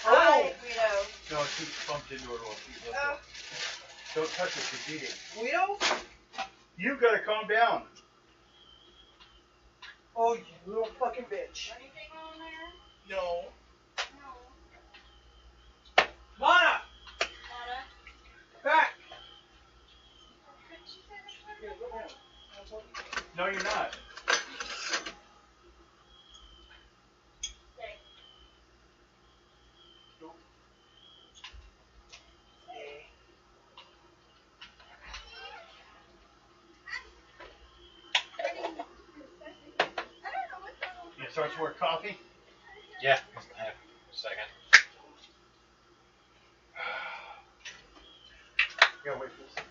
C: Hi, Guido.
A: No, it keeps bumped into her while she's up
C: Oh.
A: there. Don't touch it, she's eating.
B: Guido?
A: You gotta calm down.
B: Oh, you little fucking bitch.
C: Anything on there?
A: No.
C: No.
B: Lana!
C: Nada.
B: Back!
A: No, you're not. You start some more coffee?
D: Yeah. I have a second.
A: Yeah, wait for this.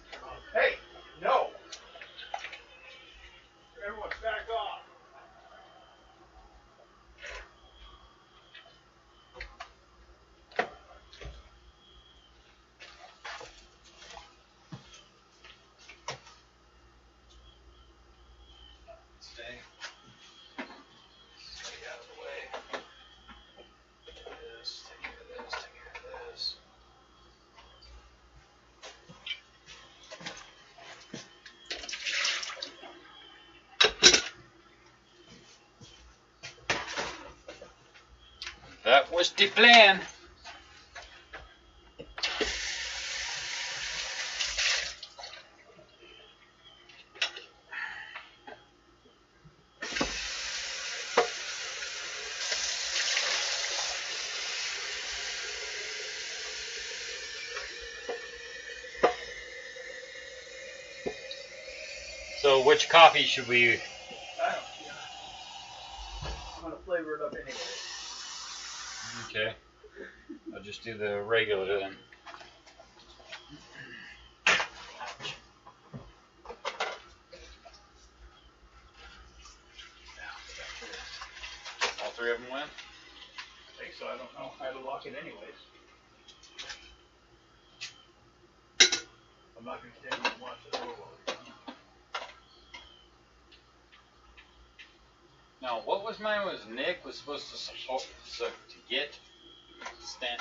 A: Hey, no. Everyone back off.
D: Stay. Stay out of the way. Take care of this. Take care of this. Take care of this. What's the plan? So which coffee should we...
A: I don't care. I'm gonna flavor it up anyway.
D: Okay. I'll just do the regular then. All three of them went?
A: I think so. I don't know how to lock it anyways. I'm not gonna stand and watch the door while it's on.
D: Now, what was mine? Was Nick was supposed to support to get Stan?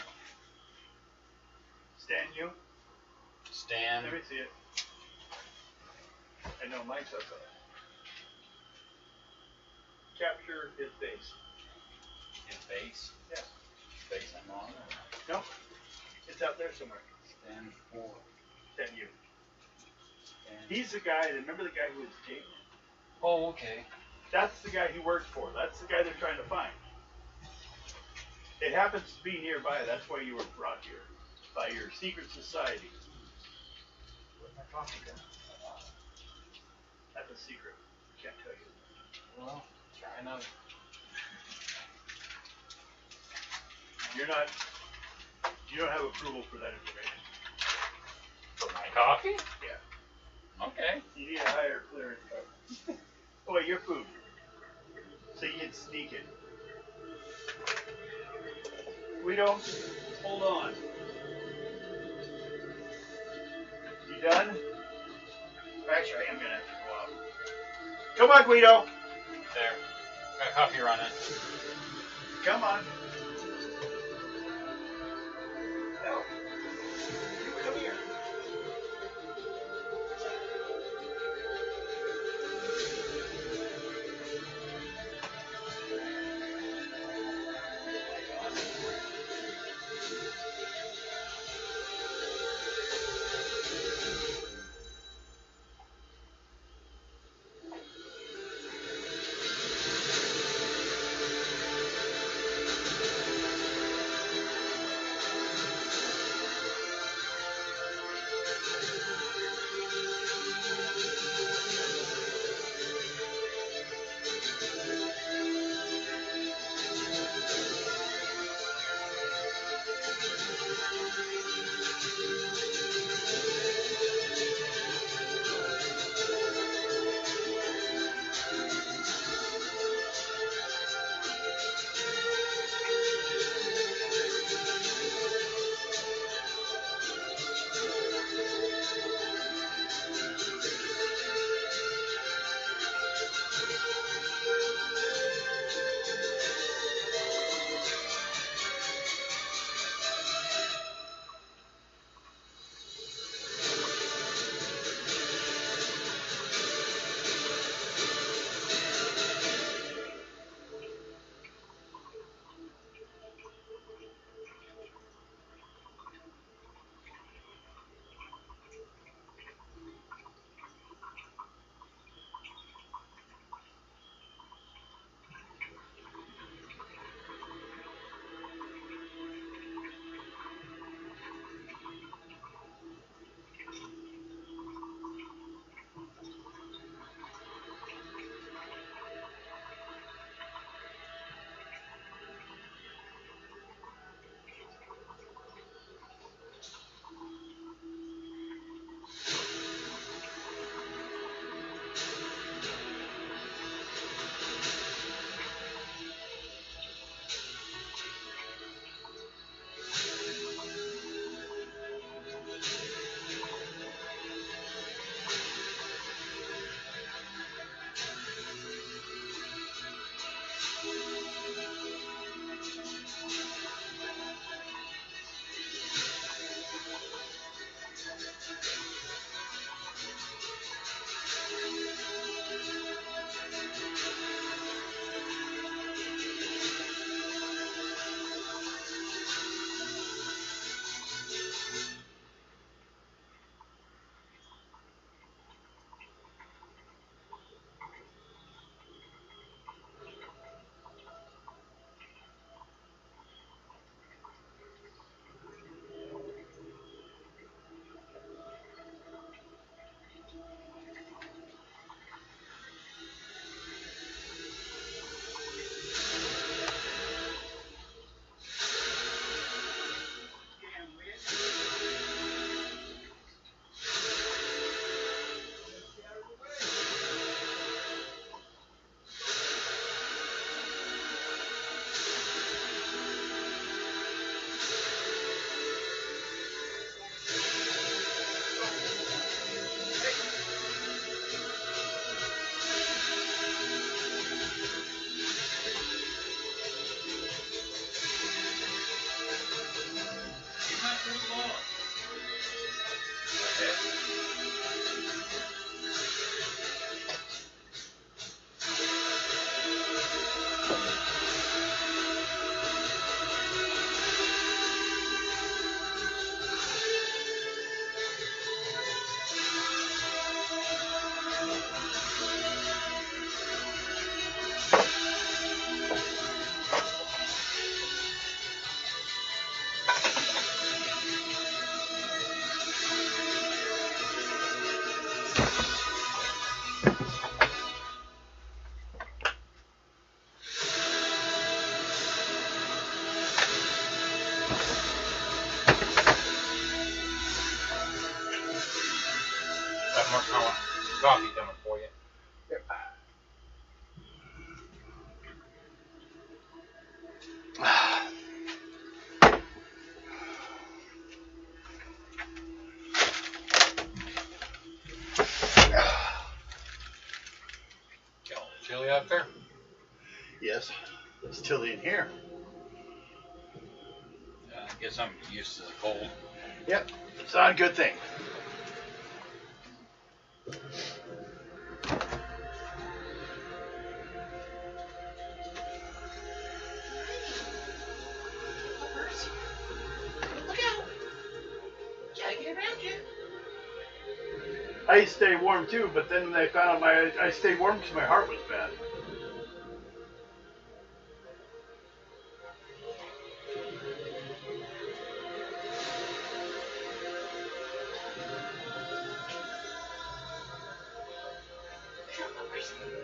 A: Stand you?
D: Stan.
A: Let me see it. I know Mike says so. Capture his base.
D: His base.
A: Yeah.
D: Base I'm on.
A: No. It's out there somewhere.
D: Stan 4.
A: Stand you.
D: Stan.
A: He's the guy. Remember the guy who was Jake?
D: Oh, okay.
A: That's the guy he works for. That's the guy they're trying to find. It happens to be nearby. That's why you were brought here. By your secret society.
F: Where'd my coffee go?
A: That's a secret. Can't tell you.
F: Well, try another.
A: You're not. You don't have approval for that information.
D: For my coffee?
A: Yeah.
D: Okay.
A: You need a higher clearance card. Oh wait, your food. So you can sneak it. We don't. Hold on. You done? Actually, I'm gonna have to go out. Come on, Guido.
D: There. Got coffee running.
A: Come on. No. You come here.
D: Got more coffee coming for you.
A: Yep.
D: Got a little chilly out there?
A: Yes, it's chilly in here.
D: I guess I'm used to the cold.
A: Yep, it's not a good thing. I stay warm too, but then they found out I stayed warm because my heart was bad.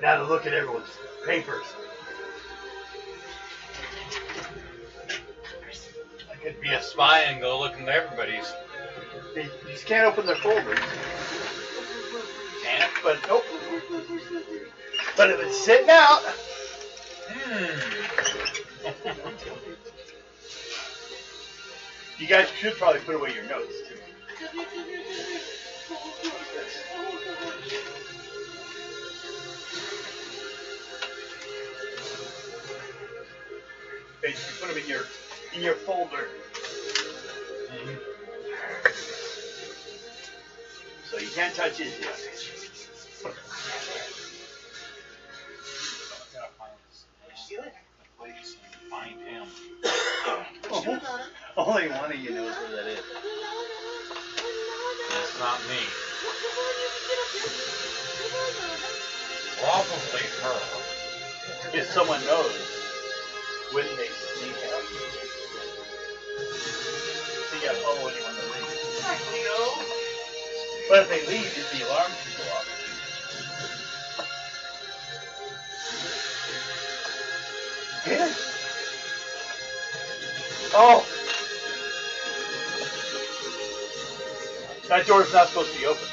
A: Now to look at everyone's papers.
D: I could be a spy and go look into everybody's.
A: They just can't open their folders.
D: Can't?
A: But nope. But if it's sitting out, you guys should probably put away your notes too. Basically, put them in your folder. So you can't touch his yet.
D: Find him.
A: Only one of you knows where that is.
D: It's not me. Probably her.
A: If someone knows when they sneak out. So you gotta follow anyone that leaves. But if they leave, the alarm can go off. Get it? Oh! That door's not supposed to be open.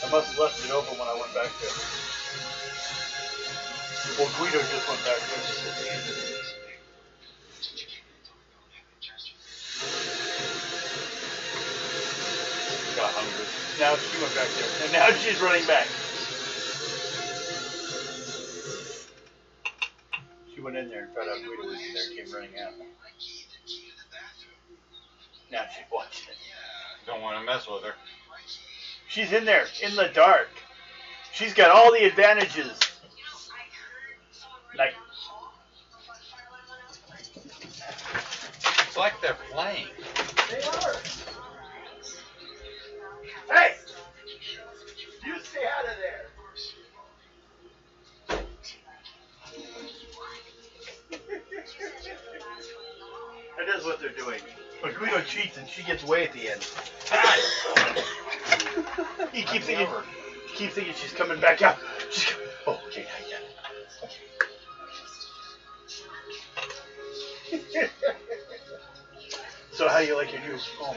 A: I must have left it open when I went back there. Well, Guido just went back there.
D: Got hungry.
A: Now she went back there. And now she's running back. She went in there and found out Guido was in there and came running out. Now she's watching it.
D: Don't want to mess with her.
A: She's in there, in the dark. She's got all the advantages. Like,
D: It's like they're playing.
A: they are. Hey! You stay out of there. That is what they're doing. But Guido cheats and she gets away at the end. He keeps thinking she's coming back out. She's coming. Oh, okay, now you got it. So how you like your new home?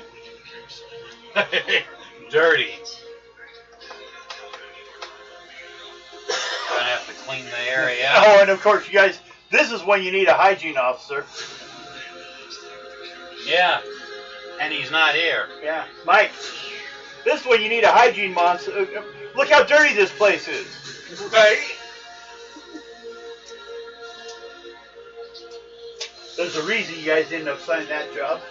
D: Dirty. Gonna have to clean the area out.
A: Oh, and of course, you guys, this is when you need a hygiene officer.
D: Yeah. And he's not here.
A: Yeah, Mike. This is when you need a hygiene monster. Look how dirty this place is.
E: Right?
A: There's a reason you guys ended up signing that job.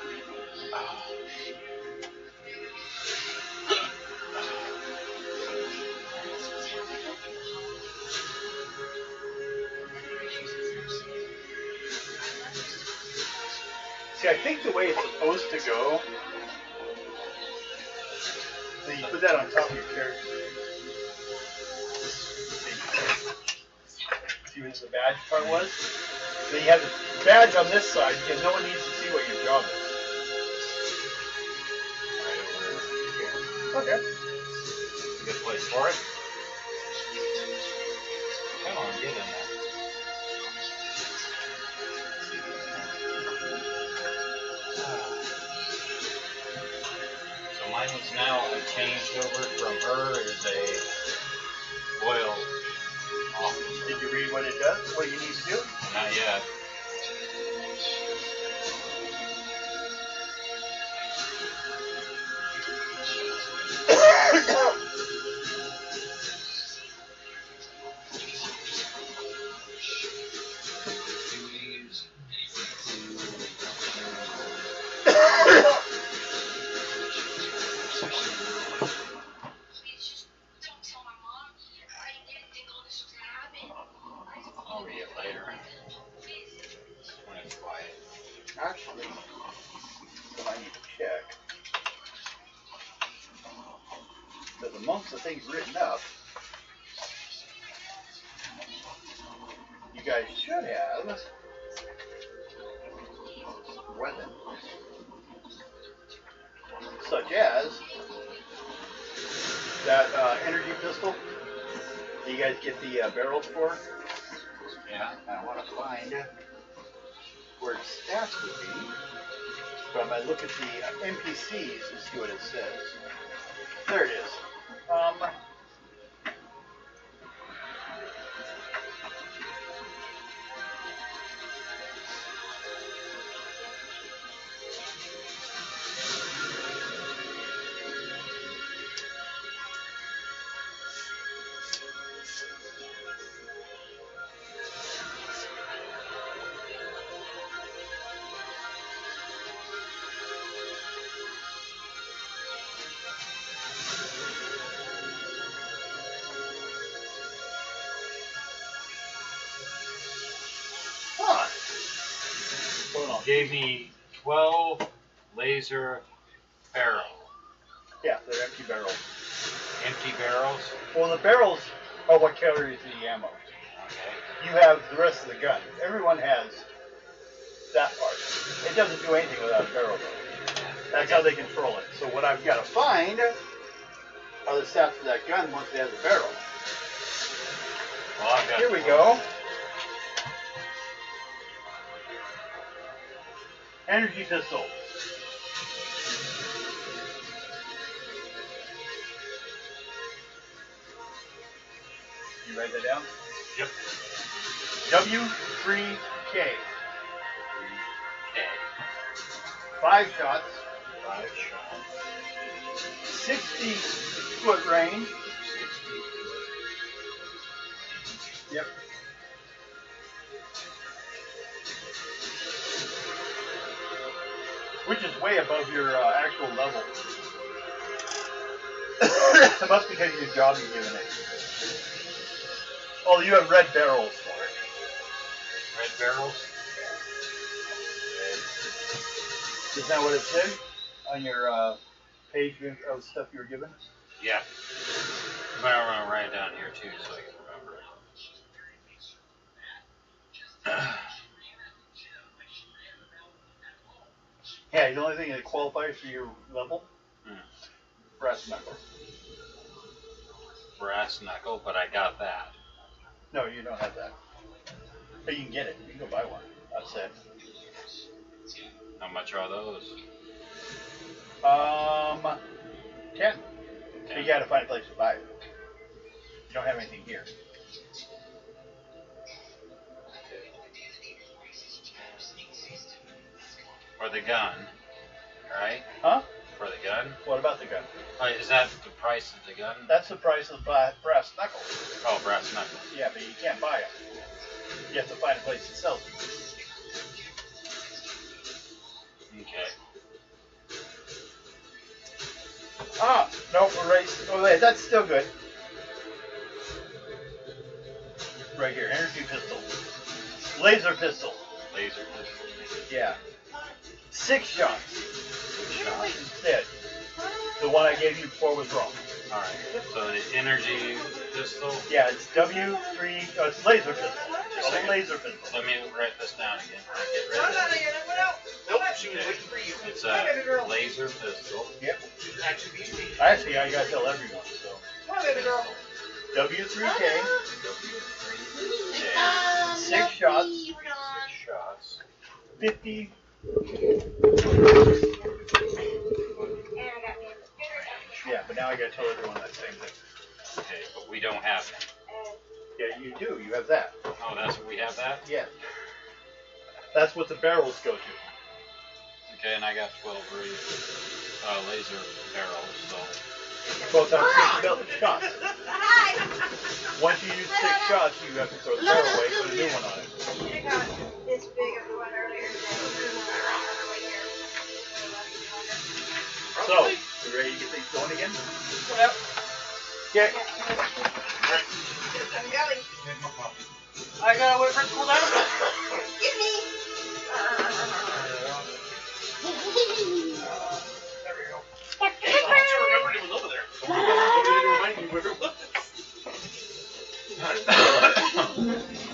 A: See, I think the way it's supposed to go, so you put that on top of your character. See what the badge part was? So you have the badge on this side because no one needs to see what your job is. Okay.
D: Good place for it. Come on, get in there. So mine is now changed over from her is a oil officer.
A: Did you read what it does? What you need to do?
D: Not yet. I'll read it later. When it's quiet.
A: Actually, what I need to check. Because amongst the things written up, you guys should have weapons. Such as that energy pistol that you guys get the barrels for.
D: Yeah.
A: I want to find where its stats would be. But I'm going to look at the NPCs and see what it says. There it is. Huh. Hold on.
D: Gave me 12 laser barrel.
A: Yeah, they're empty barrels.
D: Empty barrels.
A: Well, the barrels are what carries the ammo.
D: Okay.
A: You have the rest of the gun. Everyone has that part. It doesn't do anything without a barrel, though. That's how they control it. So what I've got to find are the stats for that gun once it has a barrel.
D: Well, I've got
A: Here we go. Energy pistol. You write that down?
D: Yep.
A: W3K.
D: Okay.
A: 5 shots.
D: 5 shots.
A: 60-foot range.
D: 60.
A: Yep. Which is way above your actual level. It must be because of your job you're given it. Oh, you have red barrels for it.
D: Red barrels?
A: Isn't that what it said on your page of stuff you were given?
D: Yeah. But I'm going to write it down here too so I can remember.
A: Yeah, the only thing that qualifies for your level, brass knuckle.
D: Brass knuckle, but I got that.
A: No, you don't have that. But you can get it. You can go buy one. That's it.
D: How much are those?
A: 10. But you got to find a place to buy it. You don't have anything here.
D: For the gun, right?
A: Huh?
D: For the gun?
A: What about the gun?
D: Is that the price of the gun?
A: That's the price of brass knuckle.
D: Oh, brass knuckle.
A: Yeah, but you can't buy them. You have to find a place that sells them.
D: Okay.
A: Ah, no, erase. Oh, wait, that's still good. Right here, energy pistol. Laser pistol.
D: Laser pistol.
A: Yeah. 6 shots.
D: Shot.
A: Instead. The one I gave you before was wrong.
D: Alright. So the energy pistol.
A: Yeah, it's W3. It's laser pistol. It's a laser pistol.
D: Let me write this down again. When I get ready.
E: Nope, she was waiting for you.
D: It's a laser pistol.
A: Yep. Actually, I gotta tell everyone. So.
B: baby girl.
A: W3K. 6 shots.
D: 6 shots.
A: 50. Yeah, but now I gotta tell everyone that same thing.
D: Okay, but we don't have that.
A: Yeah, you do. You have that.
D: Oh, that's what we have that?
A: Yeah. That's what the barrels go to.
D: Okay, and I got 12 laser barrels, so.
A: Both have 6 shots. Once you use 6 shots, you have to throw the barrel away and put a new one on it.
C: Should have got this big of one earlier today.
A: So, you ready to get things going again?
B: Yep.
A: Okay.
C: I'm going.
B: I gotta wait for it to cool down.
C: Give me.
A: Remembered it was over there. Remind me where it was.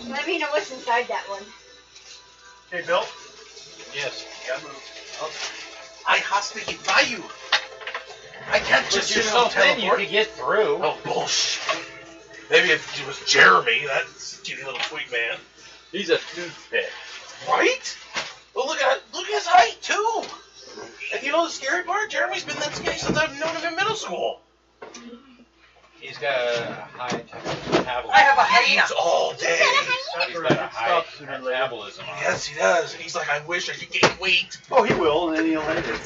C: Let me know what's inside that one.
A: Hey, Bill.
D: Yes.
A: You gotta move.
E: I has to get by you. I can't
D: But
E: just
D: you're
E: sit
D: so
E: on
D: thin you
E: teleport.
D: could get through.
E: Oh, bullshit. Maybe if it was Jeremy, that skinny little sweet man.
D: He's a toothpick.
E: Right? Well, look at his height, too. And you know the scary part? Jeremy's been that skinny since I've known him in middle school.
D: He's got a high metabolism.
B: I have a hyena.
E: Eats all day.
D: He's got a high
A: Stops sooner or later.
D: metabolism on
E: Yes, he does. He's like, I wish I could gain weight.
A: Oh, he will, and then he'll end it.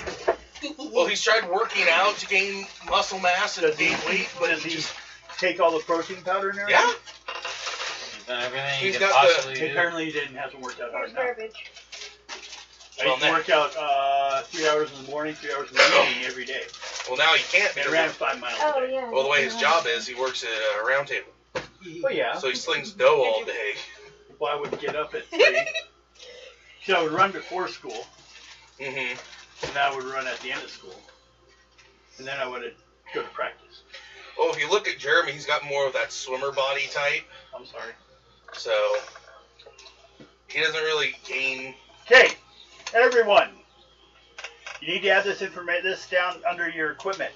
E: Well, he's tried working out to gain muscle mass and gain weight, but
A: Does
E: he
A: he
E: just...
A: take all the protein powder and everything?
E: Yeah.
D: He's done everything he
E: He's
D: can
E: got the-
D: possibly do.
A: Apparently he didn't. Hasn't worked out hard
C: There's
A: enough.
C: garbage.
A: I used to work out 3 hours in the morning, 3 hours in the evening every day.
E: Well, now he can't
A: And I
E: because
A: ran
E: of,
A: 5 miles
C: Oh,
A: a day.
C: yeah.
E: well, the way his job is, he works at a round table.
A: Oh, yeah.
E: So he slings dough all day.
A: Well, I would get up at 3. So I would run before school,
E: Mm-hmm.
A: and then I would run at the end of school. And then I would go to practice.
E: Well, if you look at Jeremy, he's got more of that swimmer body type.
A: I'm sorry.
E: So he doesn't really gain.
A: Okay, everyone. You need to add this down under your equipment.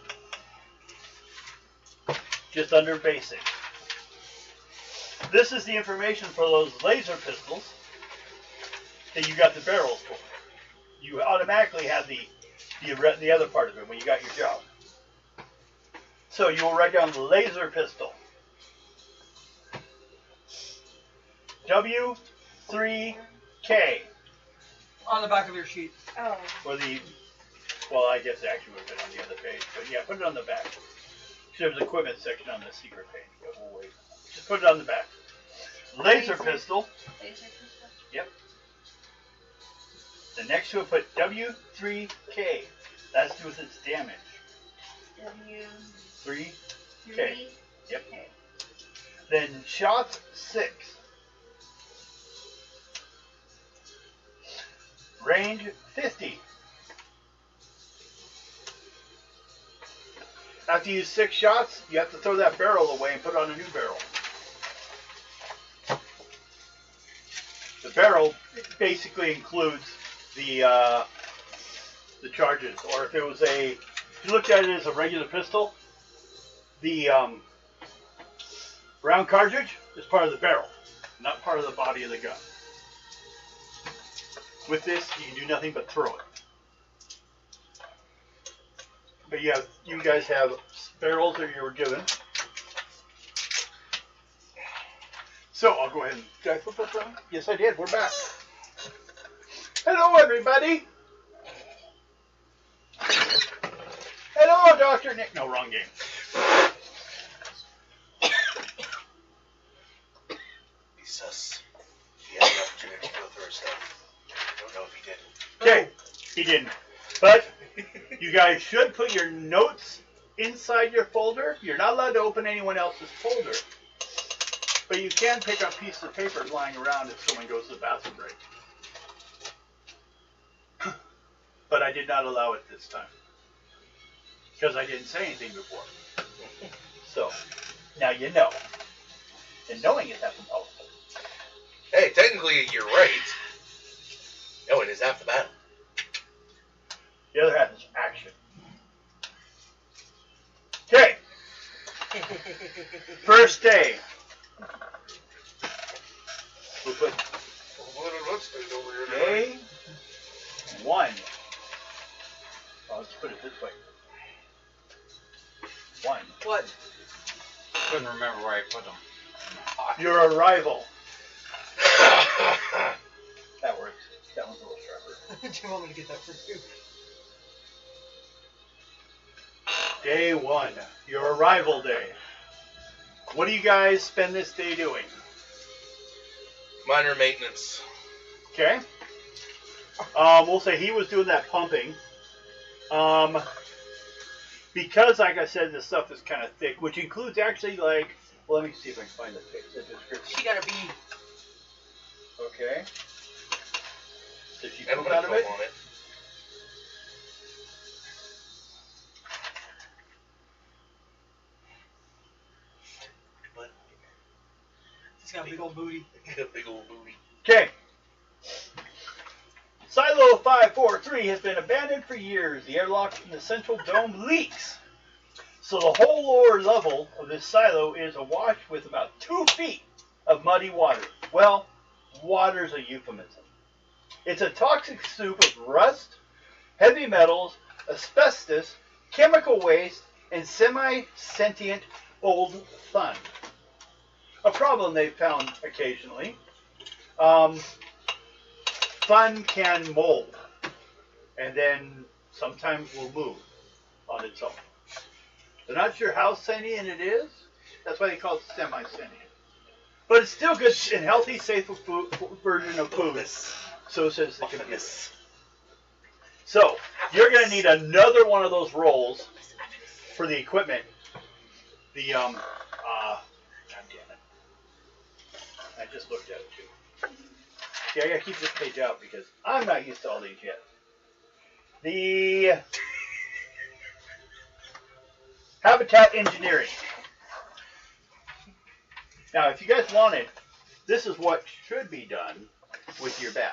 A: Just under basic. This is the information for those laser pistols that you got the barrels for. You automatically have the other part of it when you got your job. So you will write down the laser pistol. W3K.
B: On the back of your sheet.
C: Oh.
A: Or well, I guess it actually would have been on the other page. But yeah, put it on the back. There's an equipment section on the secret page. But we'll wait. Just put it on the back. Laser pistol. Yep. The next to it, put W3K. That's to do with its damage.
C: W3.
A: 3K. Yep. Then shot 6. Range 50. After you use 6 shots, you have to throw that barrel away and put on a new barrel. The barrel basically includes the charges, or if it was if you looked at it as a regular pistol, the round cartridge is part of the barrel, not part of the body of the gun. With this, you can do nothing but throw it. But you guys have barrels that you were given. So I'll go ahead and did I flip that down? Yes, I did. We're back. Hello, everybody. Hello, Dr. Nick. No, wrong game.
E: Jesus. He had the opportunity to go through his stuff. I don't know if he did.
A: Okay, he didn't. But you guys should put your notes inside your folder. You're not allowed to open anyone else's folder. But you can pick up pieces of paper lying around if someone goes to the bathroom break. But I did not allow it this time. Because I didn't say anything before. So, now you know. And knowing is half the battle.
E: Hey, technically you're right. No, it is half the battle.
A: The other half is action. Okay. First day. We'll put
E: What's this over here?
A: day 1. I'll just put it this way. 1.
B: What?
D: Couldn't remember where I put them.
A: Your arrival. That works. That one's a little sharper.
B: Do you want me to get that for you?
A: Day 1. Your arrival day. What do you guys spend this day doing?
E: Minor maintenance.
A: Okay. We'll say he was doing that pumping. Because, like I said, this stuff is kind of thick, which includes actually, like, well, let me see if I can find the description.
B: She got a B.
A: Okay. Did she
E: And
A: poop out of it?
E: on it.
B: She's got a big old booty.
E: Big old booty.
A: Okay. Silo 543 has been abandoned for years. The airlock in the central dome leaks. So the whole lower level of this silo is awash with about 2 feet of muddy water. Well, water's a euphemism. It's a toxic soup of rust, heavy metals, asbestos, chemical waste, and semi-sentient old fun. A problem they've found occasionally. Fun can mold, and then sometimes will move on its own. They're not sure how sentient it is. That's why they call it semi-sentient. But it's still good and healthy, safe version of food. So says the computer. So you're going to need another one of those rolls for the equipment. The God damn it! I just looked at it too. Okay, I gotta keep this page out because I'm not used to all these yet. The habitat engineering. Now, if you guys wanted, this is what should be done with your badge.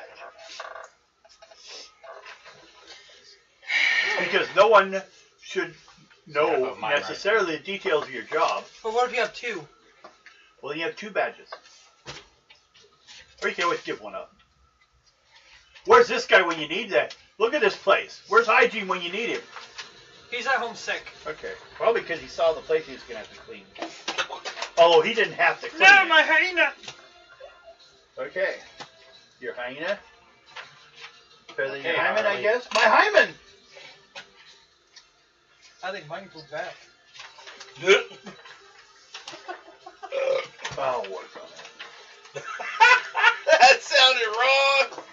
A: Because no one should know necessarily the details of your job.
B: But what if you have 2?
A: Well, you have 2 badges. Or you can always give one up. Where's this guy when you need that? Look at this place. Where's hygiene when you need him?
B: He's at home sick.
A: Okay. Probably because he saw the place he was going to have to clean. Although he didn't have to clean
B: No,
A: it.
B: my hyena!
A: Okay. Your hyena? Better than your
D: Okay,
A: hymen, I
D: Harley.
A: guess? My hymen!
B: I think mine goes back.
A: I'll work on it.
E: That sounded wrong.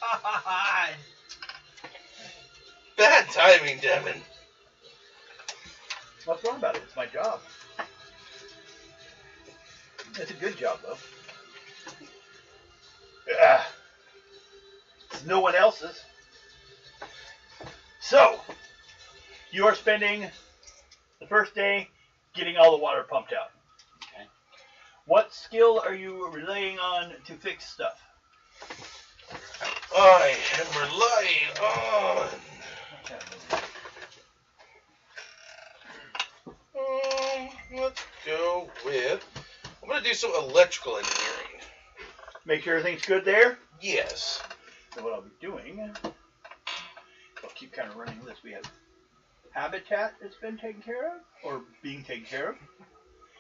B: God.
E: Bad timing, Devin.
A: What's wrong about it? It's my job. It's a good job, though. It's no one else's. So, you are spending the first day getting all the water pumped out.
D: Okay.
A: What skill are you relying on to fix stuff?
E: I am relying on. Let's go with. I'm gonna do some electrical engineering.
A: Make sure everything's good there.
E: Yes.
A: So what I'll be doing, I'll keep kind of running this. We have habitat that's been taken care of, or being taken care of.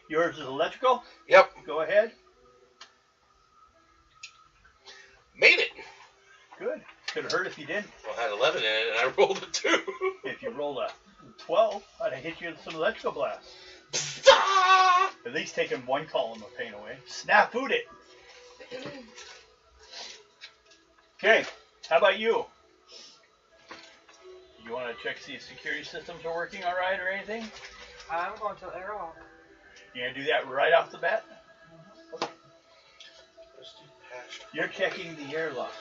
A: Yours is electrical.
E: Yep.
A: Go ahead.
E: Made it.
A: Good. Could have hurt if you didn't.
E: Well, I had 11 in it, and I rolled a 2.
A: If you rolled a 12, I'd have hit you with some electrical blast. At least taking one column of pain away. Snafu'd it. Okay. How about you? You want to check see if security systems are working all right or anything?
B: I'm going to airlock.
A: You gonna do that right off the bat? You're checking the airlock.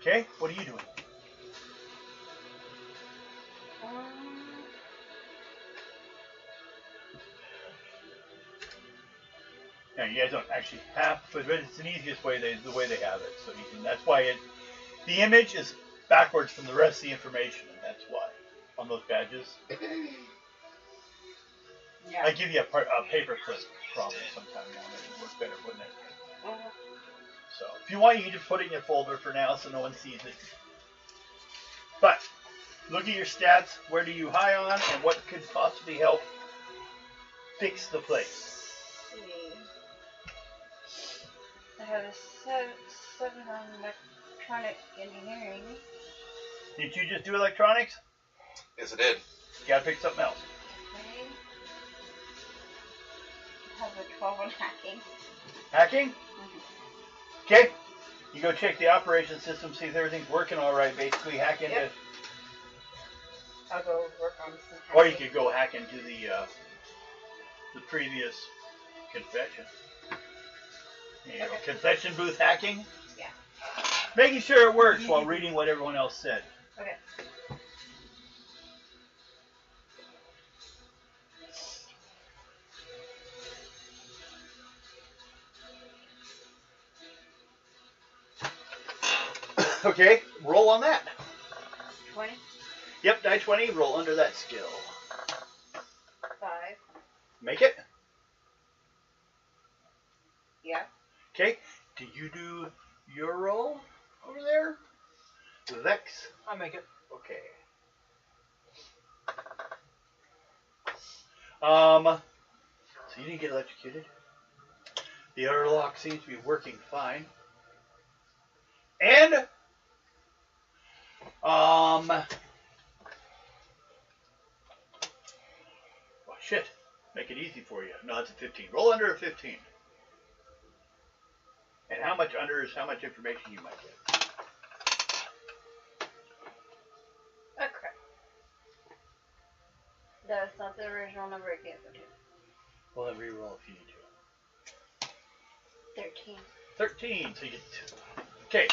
A: Okay, what are you doing? Now you guys don't actually have, but it's an easiest way the way they have it. So you can. That's why the image is backwards from the rest of the information, and that's why on those badges.
B: Yeah.
A: I give you a paperclip problem sometime now. That would work better, wouldn't it? So if you want, you can just put it in your folder for now so no one sees it. But look at your stats. Where do you high on, and what could possibly help fix the place?
C: I have a 7 on electronic engineering.
A: Did you just do electronics?
E: Yes, I did.
A: You gotta pick something else.
C: Okay. I have a 12 on hacking.
A: Hacking? Okay. You go check the operation system, see if everything's working all right. Basically, hack into.
C: Yep. I'll go work on some hacking.
A: Or you could go hack into the previous confession. There you go.
C: Okay.
A: Confession booth hacking.
C: Yeah.
A: Making sure it works while reading what everyone else said.
C: Okay.
A: Okay, roll on that.
C: 20.
A: Yep, die 20, roll under that skill.
C: 5.
A: Make it.
C: Yeah.
A: Okay, do you do your roll over there? Vex.
B: I'll make it.
A: Okay. So you didn't get electrocuted. The other lock seems to be working fine. And oh shit. Make it easy for you. No, it's a 15. Roll under a 15. And how much under is how much information you might get.
C: Oh crap. That's not the original number I gave it to.
A: Well, then reroll if you need to.
C: 13.
A: 13. So you get 2. Okay.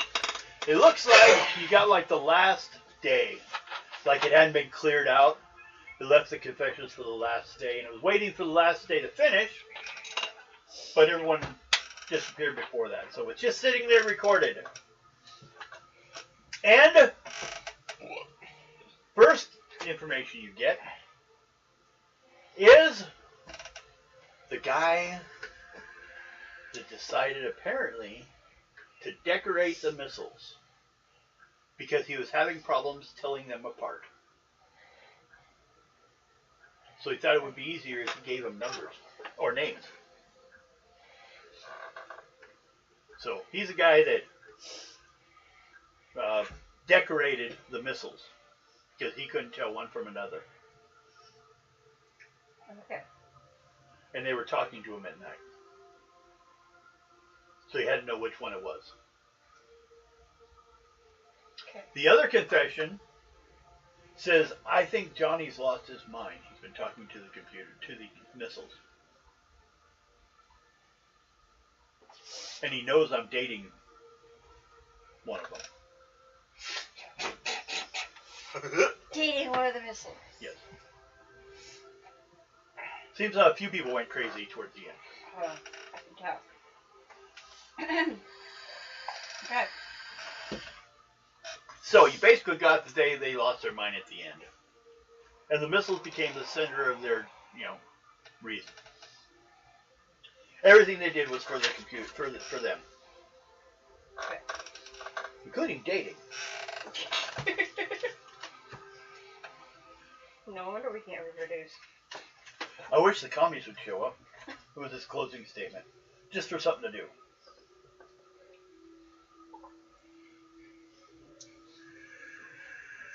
A: It looks like you got like the last day. Like it hadn't been cleared out. It left the confessions for the last day, and it was waiting for the last day to finish. But everyone disappeared before that, so it's just sitting there recorded. And first information you get is the guy that decided apparently to decorate the missiles because he was having problems telling them apart. So he thought it would be easier if he gave them numbers or names. So he's a guy that decorated the missiles because he couldn't tell one from another.
C: Okay.
A: And they were talking to him at night. So he had to know which one it was.
C: Okay.
A: The other confession says, I think Johnny's lost his mind. He's been talking to the computer, to the missiles. And he knows I'm dating one of them.
C: Dating one of the missiles.
A: Yes. Seems a few people went crazy towards the end.
C: Hold on. I can tell. Okay.
A: So you basically got the day they lost their mind at the end. And the missiles became the center of their, reason. Everything they did was for the computer, for them.
C: Okay.
A: Including dating.
C: No wonder we can't reproduce.
A: I wish the commies would show up with his closing statement. Just for something to do.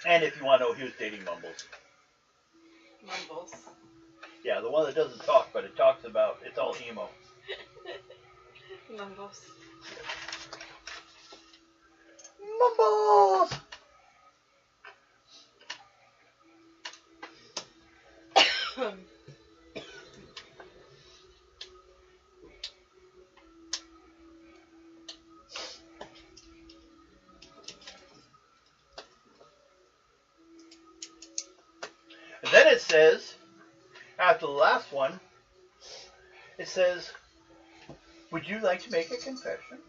A: And if you want to know, he was dating Mumbles.
C: Mumbles.
A: Yeah, the one that doesn't talk, but it talks about, it's all emo.
C: Mumbles.
A: Mumbles! And then it says, after the last one, it says, would you like to make a confession?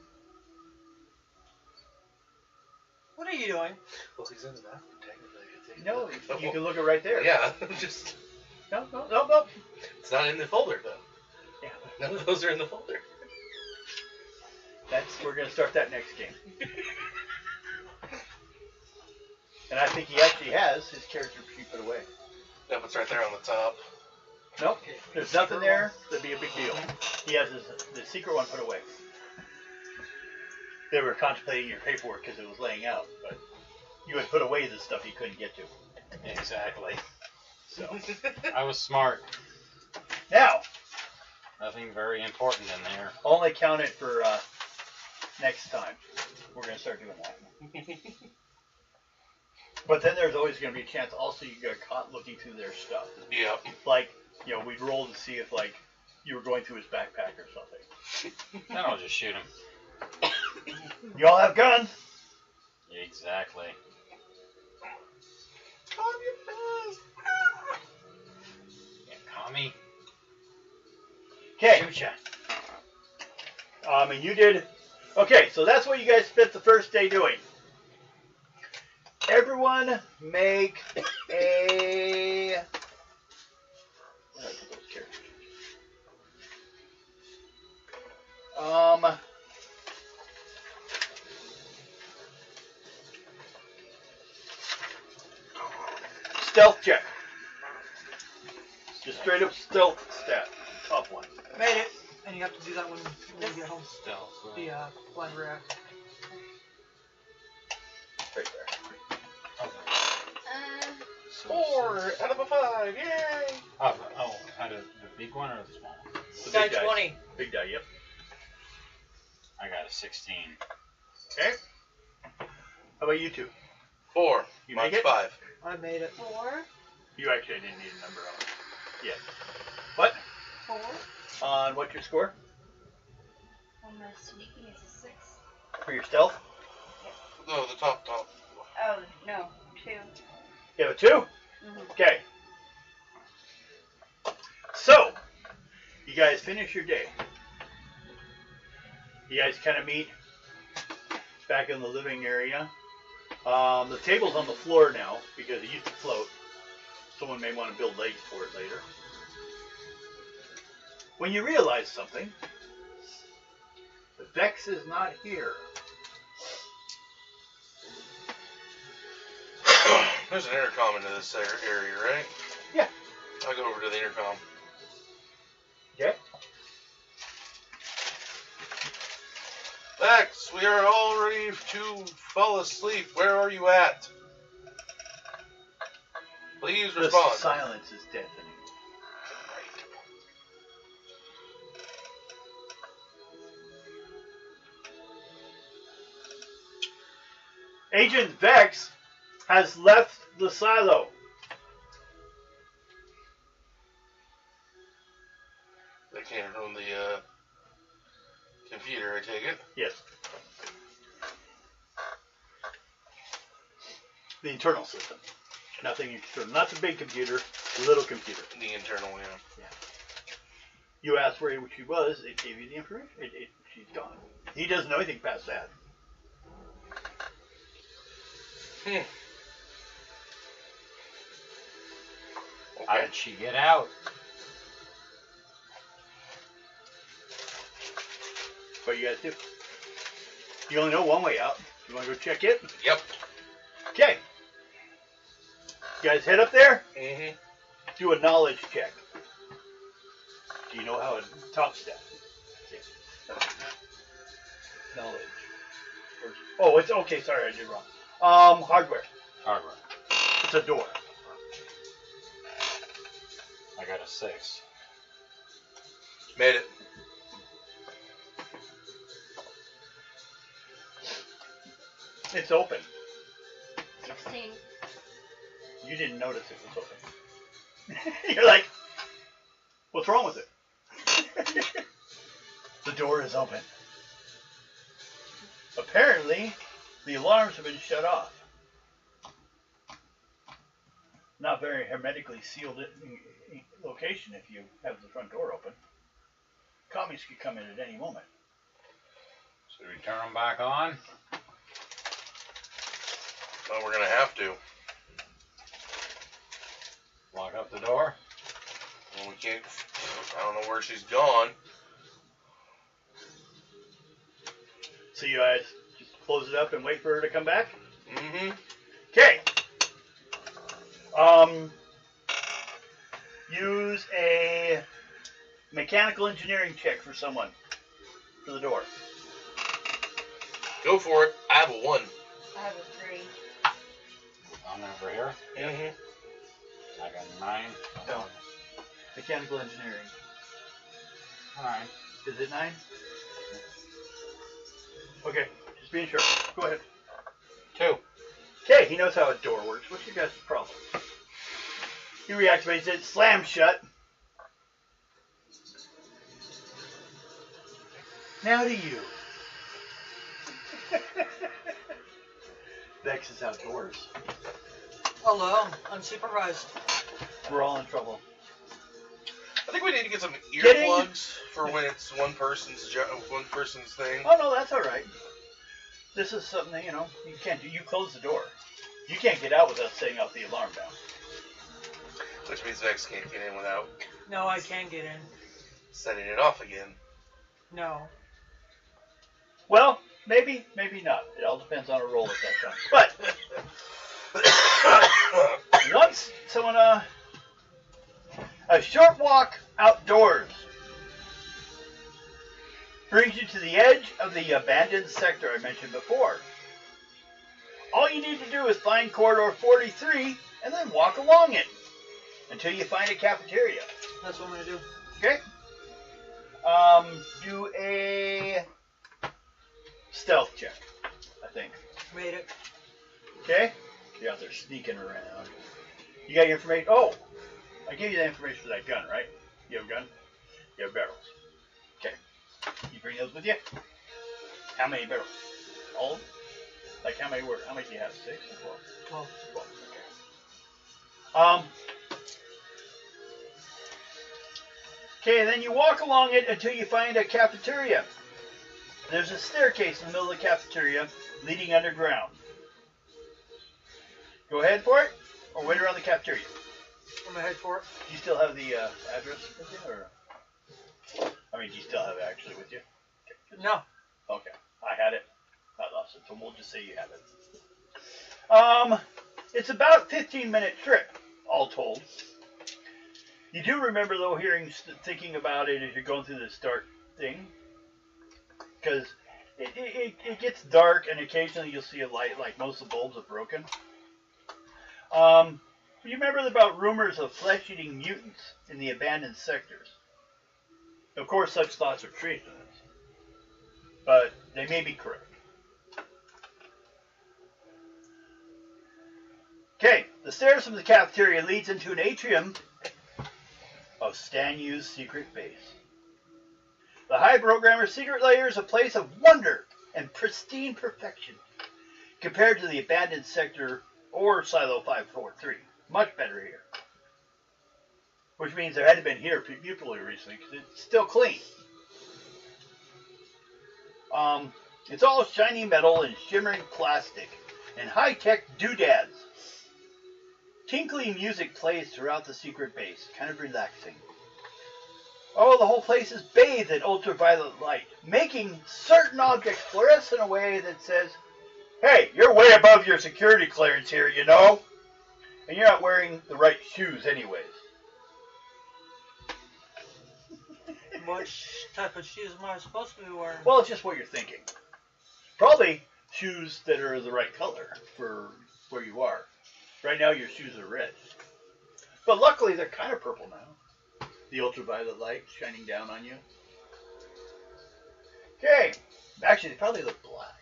B: What are you doing?
F: Well, he's in the bathroom, technically.
A: No, you can look it right there.
E: Yeah, just
A: No, no, no, no.
E: it's not in the folder though.
A: Yeah.
E: None of those are in the folder.
A: We're gonna start that next game. And I think he actually has his character sheet put away.
E: Nope, it's right there on the top.
A: Nope, there's nothing there that'd be a big deal. He has the secret one put away. They were contemplating your paperwork because it was laying out, but you had put away the stuff you couldn't get to.
F: Exactly.
A: So
F: I was smart.
A: now,
F: Nothing very important in there.
A: only count it for next time. We're gonna start doing that. But then there's always gonna be a chance. Also, you got caught looking through their stuff.
E: Yep.
A: Like, we'd roll to see if you were going through his backpack or something.
F: Then I'll just shoot him.
A: You all have guns.
F: Exactly. Yeah, commie.
A: Okay.
F: Shoot ya.
A: And you did. Okay, so that's what you guys spent the first day doing. Everyone make a. Where did I put those characters? Stealth check. Just straight up stealth stat. Top one.
B: Made it. And you have to do that when you get home.
F: Stealth.
B: The blind react.
A: Right there.
F: So
E: 4 out of a 5, yay!
F: out of the big one or the small one?
A: The
B: Die
A: big die.
B: 20.
A: Big die, yep.
F: I got a 16.
A: Okay. How about you two?
E: 4.
A: You
E: Mine's
A: make it?
E: 5.
B: I made it.
C: 4.
A: You actually didn't need a number on it. Yes. What?
C: 4.
A: On what's your score?
C: On my sneaking is a 6.
A: For your stealth?
E: No, the top.
C: Oh, no. 2.
A: You have a 2?
C: Mm-hmm.
A: Okay. So, you guys finish your day. You guys kind of meet back in the living area. The table's on the floor now because it used to float. Someone may want to build legs for it later. When you realize something, Vex is not here.
E: There's an intercom into this area, right?
A: Yeah.
E: I'll go over to the intercom.
A: Okay.
E: Vex, we are all ready to fall asleep. Where are you at? Please
A: The
E: respond.
A: silence is deafening. Agent Vex has left the silo.
E: They can't run the computer, I take it.
A: Yes. The internal system. Nothing external. Not the big computer, the little computer.
E: The internal, yeah.
A: You asked where she was, it gave you the information. She's gone. He doesn't know anything past that.
E: Okay.
F: How did she get out?
A: What do you guys do? You only know one way out. You want to go check it?
E: Yep.
A: Okay. You guys head up there?
E: Mm-hmm.
A: Do a knowledge check. Do you know how a top step? Yeah. Knowledge. Oh, it's okay. Sorry, I did wrong. Hardware.
F: Hardware.
A: It's a door.
F: I got a 6.
E: Made it.
A: It's open.
C: 16.
A: You didn't notice it was open. You're like, what's wrong with it? The door is open. Apparently, the alarms have been shut off. Not very hermetically sealed location if you have the front door open. Commies could come in at any moment.
F: So we turn them back on?
E: Well, we're gonna have to.
F: Lock up the door.
E: Well, we can't. I don't know where she's gone.
A: So you guys just close it up and wait for her to come back?
E: Mm-hmm.
A: Okay. Use a mechanical engineering check for someone. For the door.
E: Go for it. I have a 1.
C: I have a 3.
F: I'm over here.
E: Mm-hmm.
F: I got a 9.
A: No. Mechanical engineering.
F: 9.
A: Is it 9? Okay, just being sure. Go ahead.
F: 2.
A: Okay, he knows how a door works. What's your guys' problem? He reactivates it, slams shut. Now to you. Vex is outdoors.
B: Alone, unsupervised.
A: We're all in trouble.
E: I think we need to get some
A: Getting-
E: earplugs for when it's one person's thing.
A: Oh no, that's all right. This is something that, you know, you can't do. You close the door. You can't get out without setting off the alarm down.
E: Which means Vex can't get in without
B: No, I can get in.
E: setting it off again.
B: No.
A: Well, maybe, maybe not. It all depends on a roll at that time. But once someone, a short walk outdoors brings you to the edge of the abandoned sector I mentioned before. All you need to do is find corridor 43 and then walk along it until you find a cafeteria.
B: That's what I'm gonna do.
A: Okay? Do a stealth check, I think.
B: Made it.
A: Okay? You're out there sneaking around. You got your information? Oh! I gave you the information for that gun, right? You have a gun? You have barrels. Okay. You bring those with you? How many barrels? All of them? Like how many do you have? 6 or 12?
B: 12.
A: 12. Okay. Okay, then you walk along it until you find a cafeteria. There's a staircase in the middle of the cafeteria leading underground. Go ahead for it, or wait around the cafeteria.
B: I'm gonna head for it.
A: Do you still have the address with you, or? I mean, do you still have it actually with you? Okay.
B: No.
A: Okay, I had it. I lost it, so we'll just say you have it. It's about a 15-minute trip, all told. You do remember, though, thinking about it as you're going through this dark thing, because it gets dark, and occasionally you'll see a light, like most of the bulbs are broken. You remember about rumors of flesh-eating mutants in the abandoned sectors. Of course, such thoughts are treasonous, but they may be correct. Okay, the stairs from the cafeteria leads into an atrium of Stan Yu's secret base. The High Programmer's secret lair is a place of wonder and pristine perfection compared to the abandoned sector or Silo 543. Much better here. Which means there hadn't been here people recently because it's still clean. It's all shiny metal and shimmering plastic and high-tech doodads. Tinkly music plays throughout the secret base, kind of relaxing. Oh, the whole place is bathed in ultraviolet light, making certain objects fluoresce in a way that says, hey, you're way above your security clearance here, you know? And you're not wearing the right shoes anyways.
B: What type of shoes am I supposed to be wearing?
A: Well, it's just what you're thinking. Probably shoes that are the right color for where you are. Right now your shoes are red. But luckily they're kind of purple now. The ultraviolet light shining down on you. Okay. Actually, they probably look black,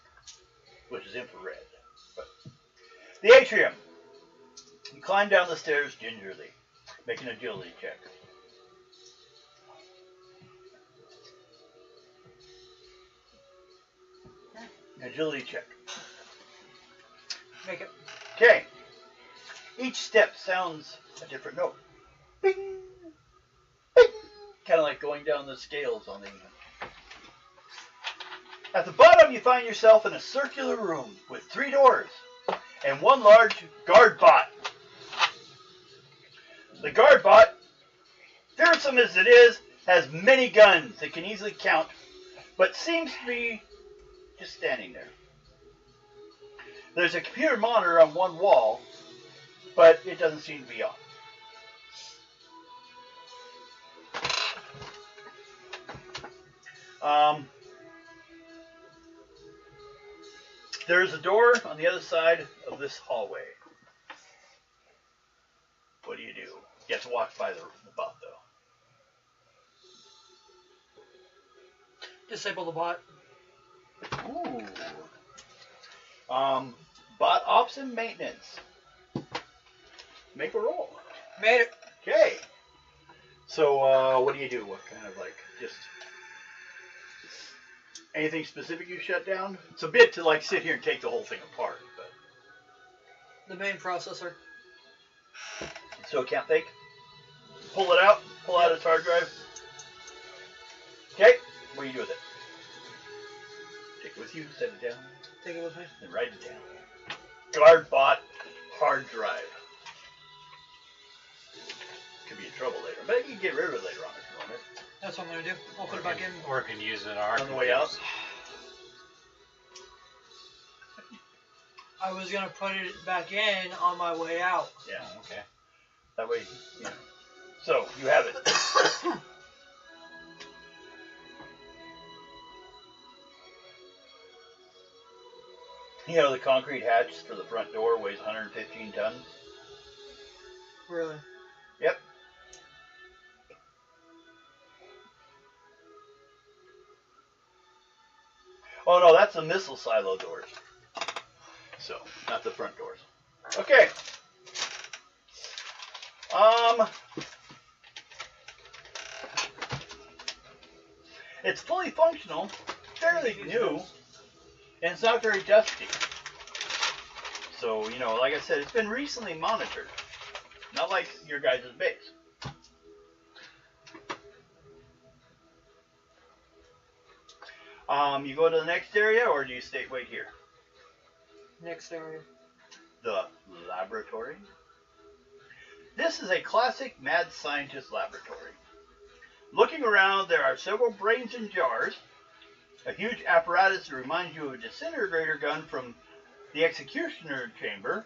A: which is infrared. But the atrium. You climb down the stairs gingerly, make an agility check. Agility check.
B: Make it.
A: Okay. Each step sounds a different note. Bing, bing. Kind of like going down the scales on the... At the bottom, you find yourself in a circular room with 3 doors. and one large guard bot. The guard bot, fearsome as it is, has many guns it can easily count, but seems to be just standing there. There's a computer monitor on one wall, but it doesn't seem to be on. There's a door on the other side of this hallway. What do? You have to walk by the bot, though.
B: Disable the bot.
A: Ooh. Bot ops and maintenance. Make a roll.
B: Made it.
A: Okay. So, what do you do? What kind of, just... Anything specific you shut down? It's a bit to, sit here and take the whole thing apart, but...
B: The main processor.
A: So it can't think? Pull it out. Pull out its hard drive. Okay. What do you do with it? Take it with you. Set it down.
B: Take it with me.
A: And write it down. Guard bot hard drive. Could be in trouble later, but you can get rid of it later on if you want it.
B: That's what I'm gonna do. I'll put it back in.
D: Or can use it on
A: the way out.
B: I was gonna put it back in on my way out.
A: Yeah.
D: Okay.
A: That way, So, you have it. The concrete hatch for the front door weighs 115 tons.
B: Really?
A: Yep. Oh no, that's the missile silo doors. So, not the front doors. Okay. It's fully functional, fairly new, and it's not very dusty. So, like I said, it's been recently monitored. Not like your guys' base. You go to the next area, or do you wait here?
B: Next area.
A: The laboratory. This is a classic mad scientist laboratory. Looking around, there are several brains in jars, a huge apparatus that reminds you of a disintegrator gun from the executioner chamber,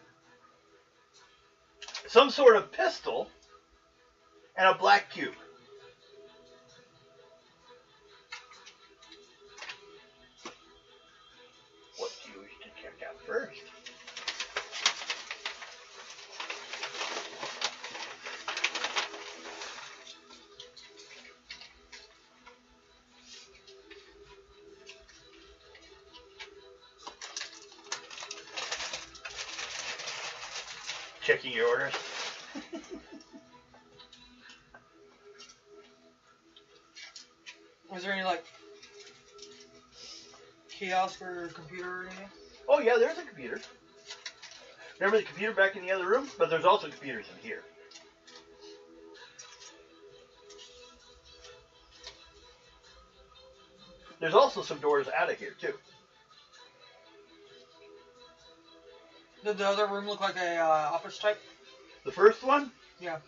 A: some sort of pistol, and a black cube. What do you wish to check out first? Checking your orders.
B: Was there any kiosk or computer or anything?
A: Oh yeah, there's a computer. Remember the computer back in the other room? But there's also computers in here. There's also some doors out of here too.
B: Did the other room look like a office type?
A: The first one?
B: Yeah.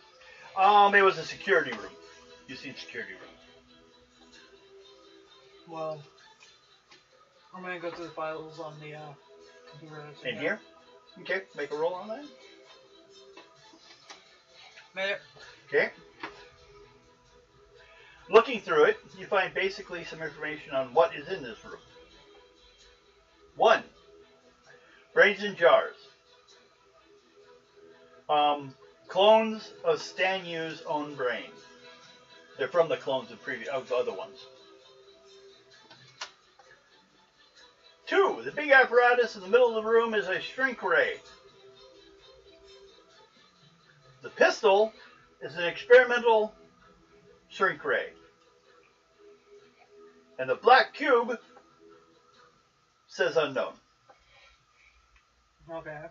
A: It was a security room. You've seen security rooms.
B: Well, I'm gonna go through the files on the computer.
A: In here? Okay, make a roll on that.
B: Made it.
A: Okay. Looking through it, you find basically some information on what is in this room. 1. Brains in jars. Clones of Stan Yu's own brain. They're from the clones of the other ones. 2. The big apparatus in the middle of the room is a shrink ray. The pistol is an experimental shrink ray. And the black cube says unknown.
B: Okay.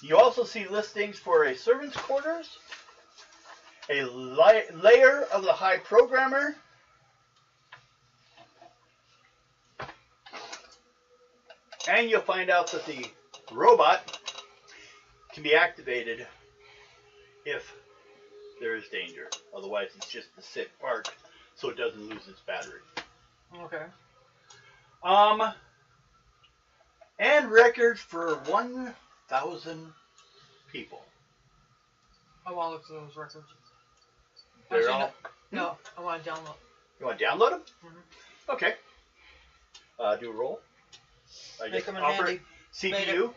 A: You also see listings for a servant's quarters, a layer of the high programmer, And you'll find out that the robot can be activated if there is danger. Otherwise, it's just to sit parked so it doesn't lose its battery.
B: Okay.
A: And records for 1,000 people.
B: I want to look through those records.
A: They're
B: Actually,
A: all.
B: no, I want to download.
A: You want to download them?
B: Mhm.
A: Okay. Do a roll. I
B: Make
A: just
B: them in
A: offer
B: handy.
A: CPU.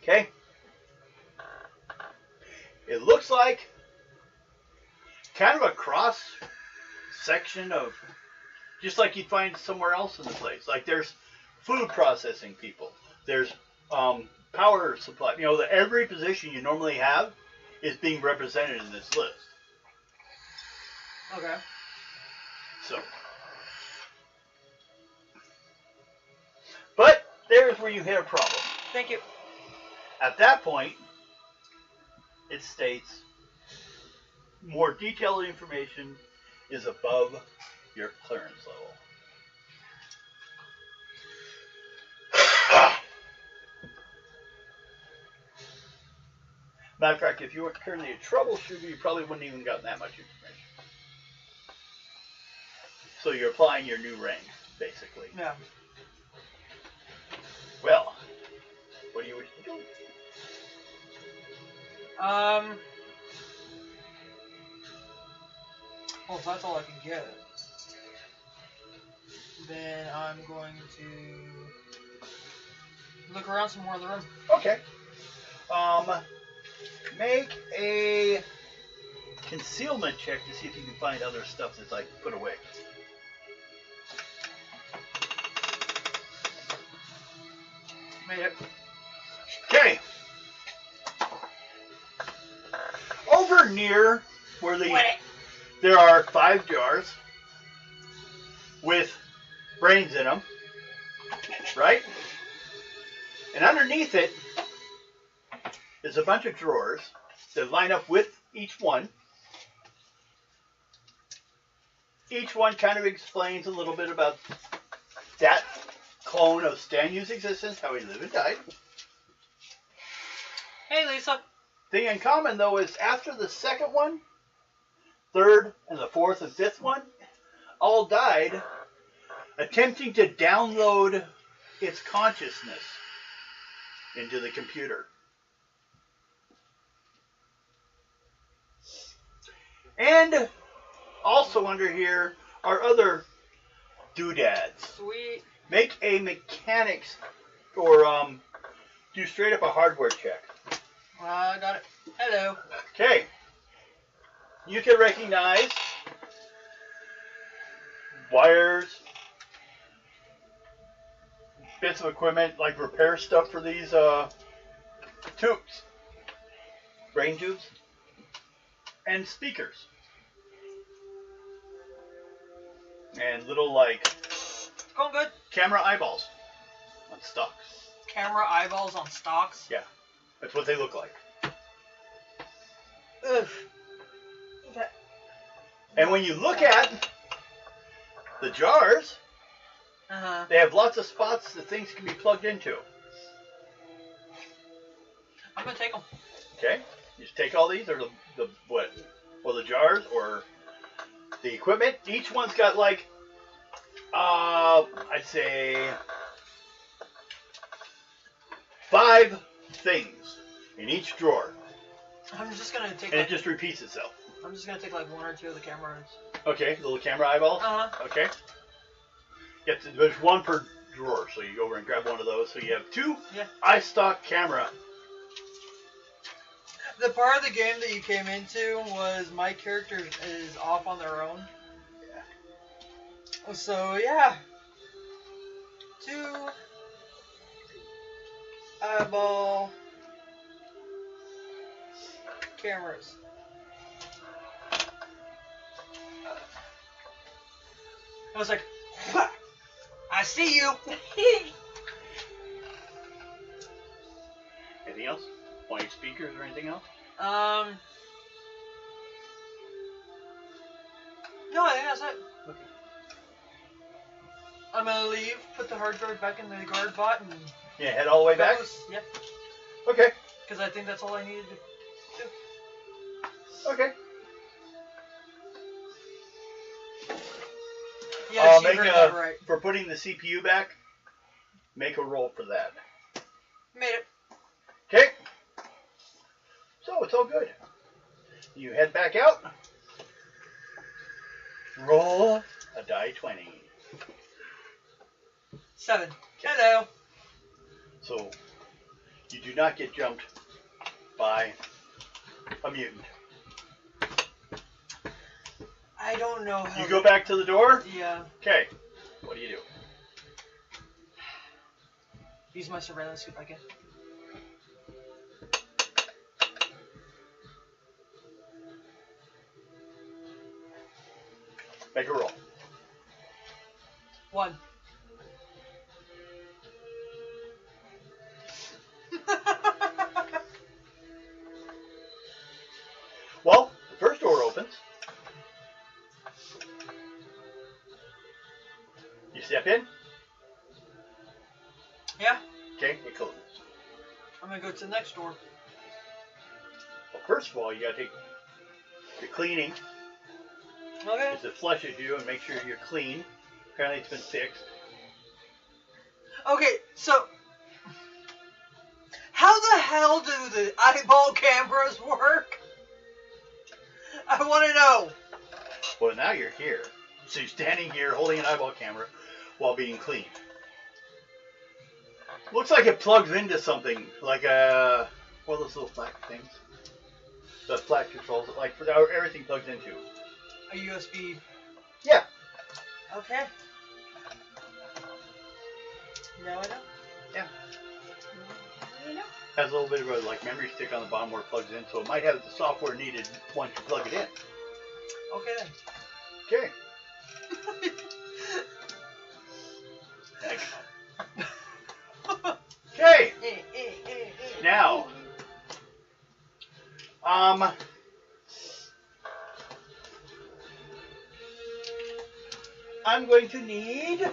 A: Okay. It looks like kind of a cross section of just like you'd find somewhere else in the place. Like there's food processing people. There's power supply. You know, every position you normally have is being represented in this list.
B: Okay.
A: So, but there's where you hit a problem.
B: Thank you.
A: At that point, it states more detailed information is above your clearance level. Matter of fact, if you weren't currently a troubleshooter, you probably wouldn't even gotten that much information. So you're applying your new rank, basically.
B: Yeah.
A: Well, what do you wish to do?
B: Well, if that's all I can get, then I'm going to look around some more in the room.
A: Okay. Make a concealment check to see if you can find other stuff that's like put away.
B: Made it.
A: Okay. Over near where there are 5 jars with brains in them, right? And underneath it is a bunch of drawers that line up with each one. Each one kind of explains a little bit about that clone of Stan Yu's existence, how he lived and died.
B: Hey, Lisa.
A: Thing in common, though, is after the second one, third, and the fourth and fifth one all died attempting to download its consciousness into the computer. And also under here are other doodads.
B: Sweet.
A: Make a mechanics or do straight up a hardware check.
B: Got it. Hello.
A: Okay. You can recognize wires, bits of equipment like repair stuff for these tubes, brain tubes, and speakers. And little like
B: Going good.
A: camera eyeballs on stocks.
B: Camera eyeballs on stocks.
A: Yeah, that's what they look like.
B: Ugh.
A: And when you look at the jars, they have lots of spots that things can be plugged into.
B: I'm gonna take them.
A: Okay, you just take all these, or the what? Or the jars, or the equipment. Each one's got like, I'd say 5 things in each drawer,
B: I'm just gonna take.
A: and it just repeats itself.
B: I'm just gonna take like 1 or 2 of the cameras.
A: Okay, little camera eyeballs. Okay. Yeah, there's 1 per drawer, so you go over and grab one of those. So you have 2 iStock camera.
B: The part of the game that you came into was my character is off on their own. Yeah. So yeah. 2 eyeball cameras. I was like, I see you.
A: Anything else? Want any speakers or anything else?
B: No, I think that's it.
A: Okay.
B: I'm gonna leave, put the hard drive back in the guard bot, and
A: Yeah, head all the way back?
B: Yep.
A: Okay.
B: Because I think that's all I needed to do.
A: Okay.
B: Yeah, she heard that right.
A: For putting the CPU back, make a roll for that.
B: Made it.
A: Okay. So it's all good. You head back out. Roll a die 20.
B: 7. Hello.
A: So you do not get jumped by a mutant.
B: I don't know how.
A: You go back to the door?
B: Yeah.
A: Okay. What do you do?
B: Use my surveillance scoop again.
A: Make a roll.
B: 1.
A: Well, the first door opens. You step in.
B: Yeah.
A: Okay, it closes.
B: I'm gonna go to the next door.
A: Well, first of all, you gotta take the cleaning.
B: Okay.
A: As it flushes you and make sure you're clean. Apparently it's been fixed.
B: Okay, so how the hell do the eyeball cameras work? I want to know.
A: Well, now you're here. So you're standing here holding an eyeball camera while being cleaned. Looks like it plugs into something, like one of those little flat things. The flat controls, like everything plugs into.
B: A USB.
A: Yeah.
B: Okay. Now I know.
A: Yeah.
C: You know?
A: Has a little bit of a memory stick on the bottom where it plugs in, so it might have the software needed once you plug it in.
B: Okay then.
A: Okay. Okay. Now, I'm going to need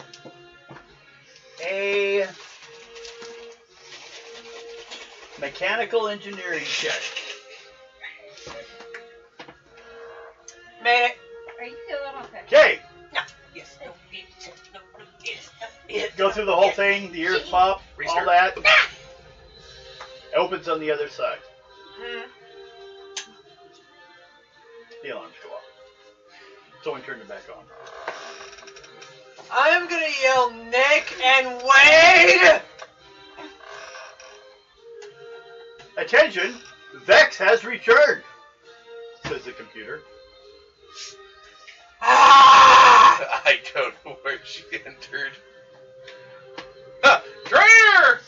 A: a mechanical engineering check.
B: Made it.
C: Are you feeling okay?
A: Okay.
B: No. Yes. No. Yes. No. Yes. Yes.
A: Go through the whole thing, the ears pop, all that. It opens on the other side. The alarms go off. Someone turned it back on.
B: I'm gonna yell Nick and Wade!
A: Attention! Vex has returned, says the computer.
B: Ah!
E: I don't know where she entered. Traitor!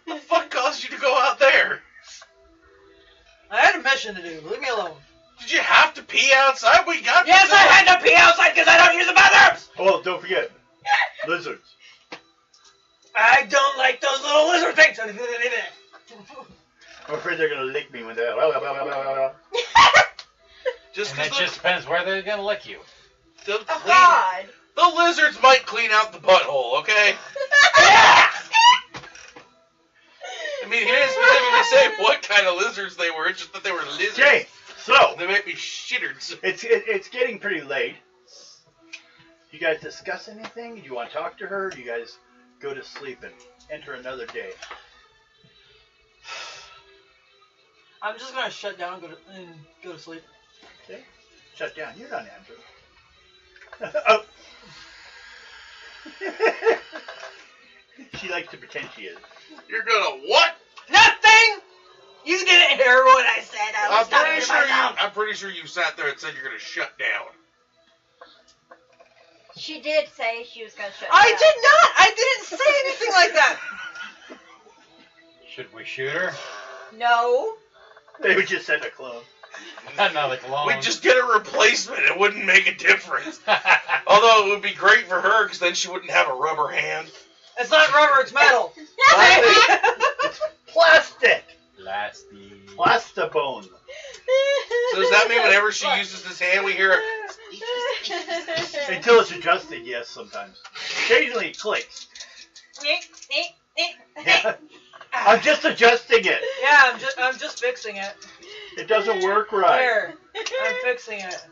E: The fuck caused you to go out there?
B: I had a mission to do. Leave me alone.
E: Did you have to pee outside? We got
B: Yes, I had to pee outside because I don't use the bathrooms!
A: Oh, don't forget. Lizards.
B: I don't like those little lizard things!
A: I'm afraid they're going to lick me when they're...
E: Just
F: And it
E: because
F: just depends where they're gonna lick you.
E: the,
C: Oh, God.
E: the lizards might clean out the butthole, okay? I mean, he didn't specifically say what kind of lizards they were, just that they were lizards.
A: Okay, so
E: They might be shittards.
A: it's getting pretty late. You guys discuss anything? Do you want to talk to her? Do you guys go to sleep and enter another day?
B: I'm just gonna shut down and go to sleep.
A: Okay, shut down. You're not Andrew. Oh. She likes to pretend she is.
E: You're gonna what?
B: Nothing! You didn't hear what I said. I was talking to myself.
E: I'm pretty sure you sat there and said you're gonna shut down.
C: She did say she was going to shut
B: I
C: down.
B: did not! I didn't say anything like that!
F: Should we shoot her?
C: No.
A: They would just send a clone.
F: Another clone.
E: We'd just get a replacement. It wouldn't make a difference. Although it would be great for her, because then she wouldn't have a rubber hand.
B: It's not rubber, it's metal.
A: Plastic.
F: Plastic.
A: Plastibone.
E: So does that mean whenever she uses this hand, we hear her?
A: Until it's adjusted, yes, sometimes. Occasionally it clicks. Yeah. I'm just adjusting it.
B: Yeah, I'm just fixing it.
A: It doesn't work right.
B: Here, I'm fixing it.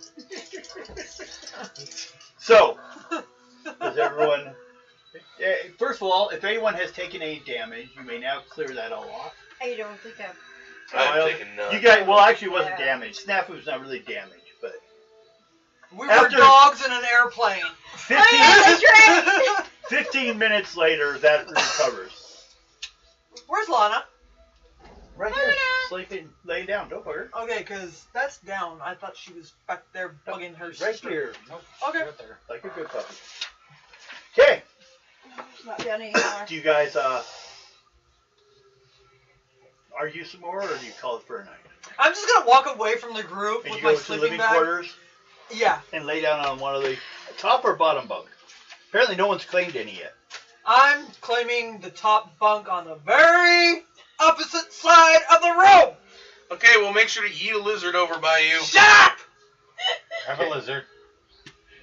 A: So, does everyone... First of all, if anyone has taken any damage, you may now clear that all off.
C: I don't think I've.
E: I'm taking none.
A: You guys, well, actually, it wasn't
C: Yeah.
A: damaged. Snafu's not really damaged, but
B: We
A: After-
B: were dogs in an airplane.
A: 15,
C: Oh, yeah, that's right.
A: 15 minutes later, that recovers.
B: Where's Lana?
A: Right here, sleeping, laying down. Don't hurt.
B: Okay, because that's down. I thought she was back there bugging her
A: Right
B: sister.
A: here,
F: Nope.
B: Okay.
F: Right there.
A: like a good puppy. Okay,
C: It's not done anymore.
A: do you guys argue some more, or do you call it for a night?
B: I'm just gonna walk away from the group
A: And
B: with
A: you
B: my
A: go to
B: sleeping
A: living
B: bag.
A: quarters
B: Yeah,
A: and lay down on one of the top or bottom bunk. Apparently, no one's claimed any yet.
B: I'm claiming the top bunk on the very opposite side of the room.
E: Okay, well, make sure to eat a lizard over by you.
B: Shut up!
F: Have a lizard.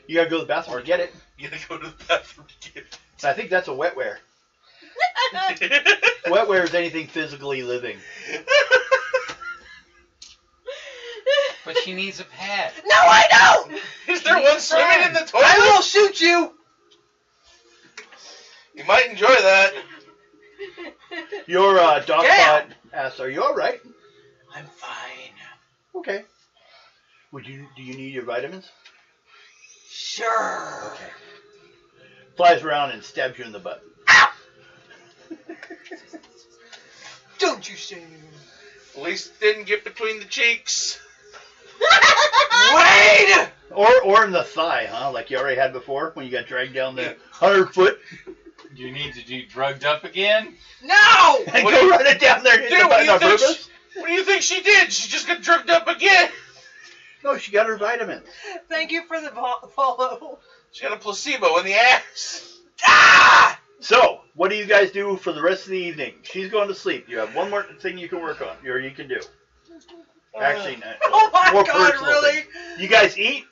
A: You gotta go to the bathroom to get it.
E: You gotta go to the bathroom to get
A: I think that's a wetware.
E: it.
A: Wetware is anything physically living.
F: But she needs a pet.
B: No, I don't!
E: Is there one swimming in the toilet?
B: I will shoot you!
E: You might enjoy that.
A: Your dog
B: Yeah.
A: pot asks, "Are you all right?"
B: I'm fine.
A: Okay. Do you need your vitamins?
B: Sure.
A: Okay. Flies around and stabs you in the butt.
B: Don't you say.
E: At least it didn't get between the cheeks.
B: Wait!
A: Or in the thigh, huh? Like you already had before when you got dragged down the 100-foot
F: Do you need to be drugged up again?
B: No!
A: and
E: What
A: go
E: do you-
A: running down there and hit
E: Dude,
A: the
E: what do
A: button
E: you
A: on
E: think?
A: purpose?
E: What do you think she did? She just got drugged up again.
A: No, she got her vitamins.
B: Thank you for the follow.
E: She got a placebo in the ass.
B: Ah!
A: So, what do you guys do for the rest of the evening? She's going to sleep. You have one more thing you can work on, or you can do. Actually, not.
B: Oh my
A: more
B: god,
A: personal
B: really?
A: thing. You guys eat?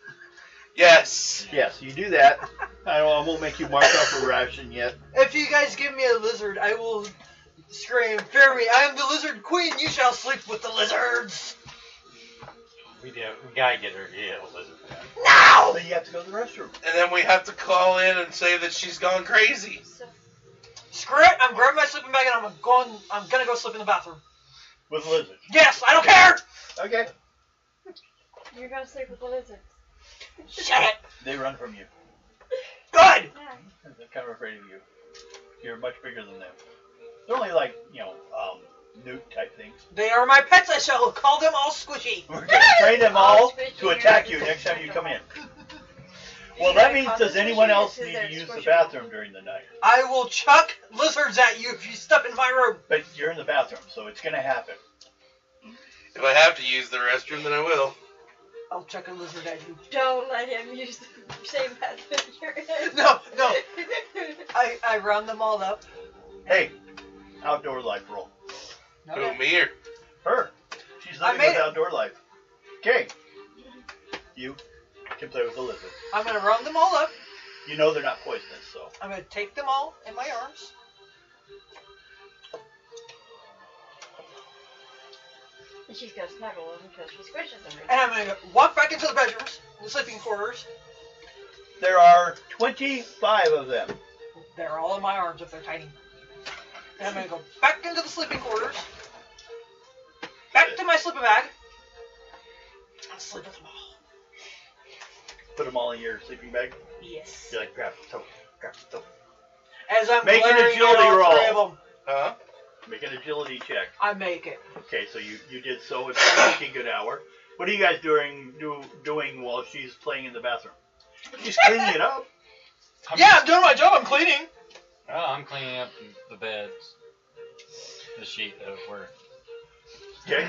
E: Yes.
A: Yes, you do that. I won't make you mark off a ration yet.
B: If you guys give me a lizard, I will scream, "Fear me, I am the lizard queen, you shall sleep with the lizards!"
F: We gotta get her to get a lizard pet.
B: No!
A: Then you have to go to the restroom.
E: And then we have to call in and say that she's gone crazy.
B: Screw it, I'm grabbing my sleeping bag and I'm gonna go sleep in the bathroom.
A: With a lizard.
B: Yes, I don't care!
A: Okay.
C: You're gonna sleep with the lizards.
B: Shut it!
A: They run from you.
B: Good!
C: Yeah.
A: They're kind of afraid of you. You're much bigger than them. They're only like, newt type things.
B: They are my pets, I shall call them all squishy.
A: We're going to train them all to attack you next time you come in. Well, that means, does anyone else need to use the bathroom during the night?
B: I will chuck lizards at you if you step in my room.
A: But you're in the bathroom, so it's going to happen.
E: If I have to use the restroom, then I will.
B: I'll chuck a lizard at you.
C: Don't let him use the same bathroom you're in.
B: No. I round them all up.
A: Hey, outdoor life roll.
E: Who, me or?
A: Her. She's
B: I
A: living
B: made
A: with
B: it.
A: outdoor life. Okay. You can play with the lizard.
B: I'm gonna round them all up.
A: You know they're not poisonous, so.
B: I'm gonna take them all in my arms.
C: And she's gonna snuggle them because she squishes them.
B: And I'm gonna walk back into the bedrooms, the sleeping quarters.
A: There are 25 of them.
B: They're all in my arms if they're tiny. And I'm gonna go back into the sleeping quarters. Back to my sleeping bag. And sleep with them all.
A: Put them all in your sleeping bag.
B: Yes.
A: You're like, grab the toe, grab the toe.
B: As I'm
A: Make an
B: glaring at
A: agility
B: all
A: roll.
B: three of them,
E: Huh?
A: Make an agility check.
B: I make it.
A: Okay, so you did so. It's taking a good hour. What are you guys doing while she's playing in the bathroom? She's cleaning it up.
B: Yeah, I'm doing my job. I'm cleaning.
F: Oh, I'm cleaning up the beds. The sheet that we're.
A: Okay.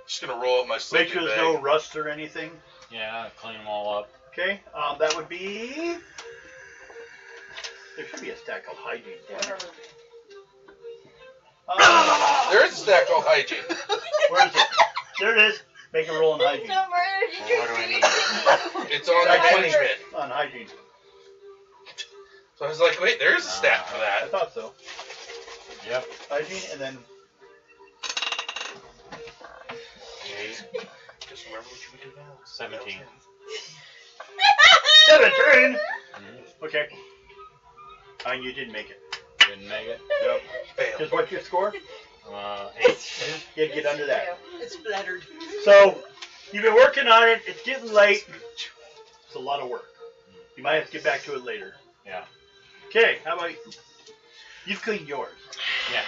E: Just gonna roll up my
A: Make
E: sleeping
A: sure there's
E: bag.
A: no rust or anything.
F: Yeah, clean them all up.
A: Okay. That would be. There should be a stack called hygiene.
E: There is a stack called hygiene.
A: Where is it? There it is. Make a roll on hygiene.
C: No more energy
F: Well, what do I
C: drinks.
E: It's on
A: Hygiene.
E: punishment.
A: On hygiene.
E: So I was like, wait, there's a stat for
A: I
E: that.
A: thought so.
F: Yep.
A: Hygiene, and then
E: Just remember what you would do now.
F: 17.
A: 17. Okay. And you didn't make it.
F: Didn't make it.
A: Nope.
E: Fail.
A: Because what's your score?
F: 8.
A: You get under that.
B: It's splattered.
A: So, you've been working on it. It's getting late. It's a lot of work. You might have to get back to it later.
F: Yeah.
A: Okay, how about you? You've cleaned yours.
F: Yeah.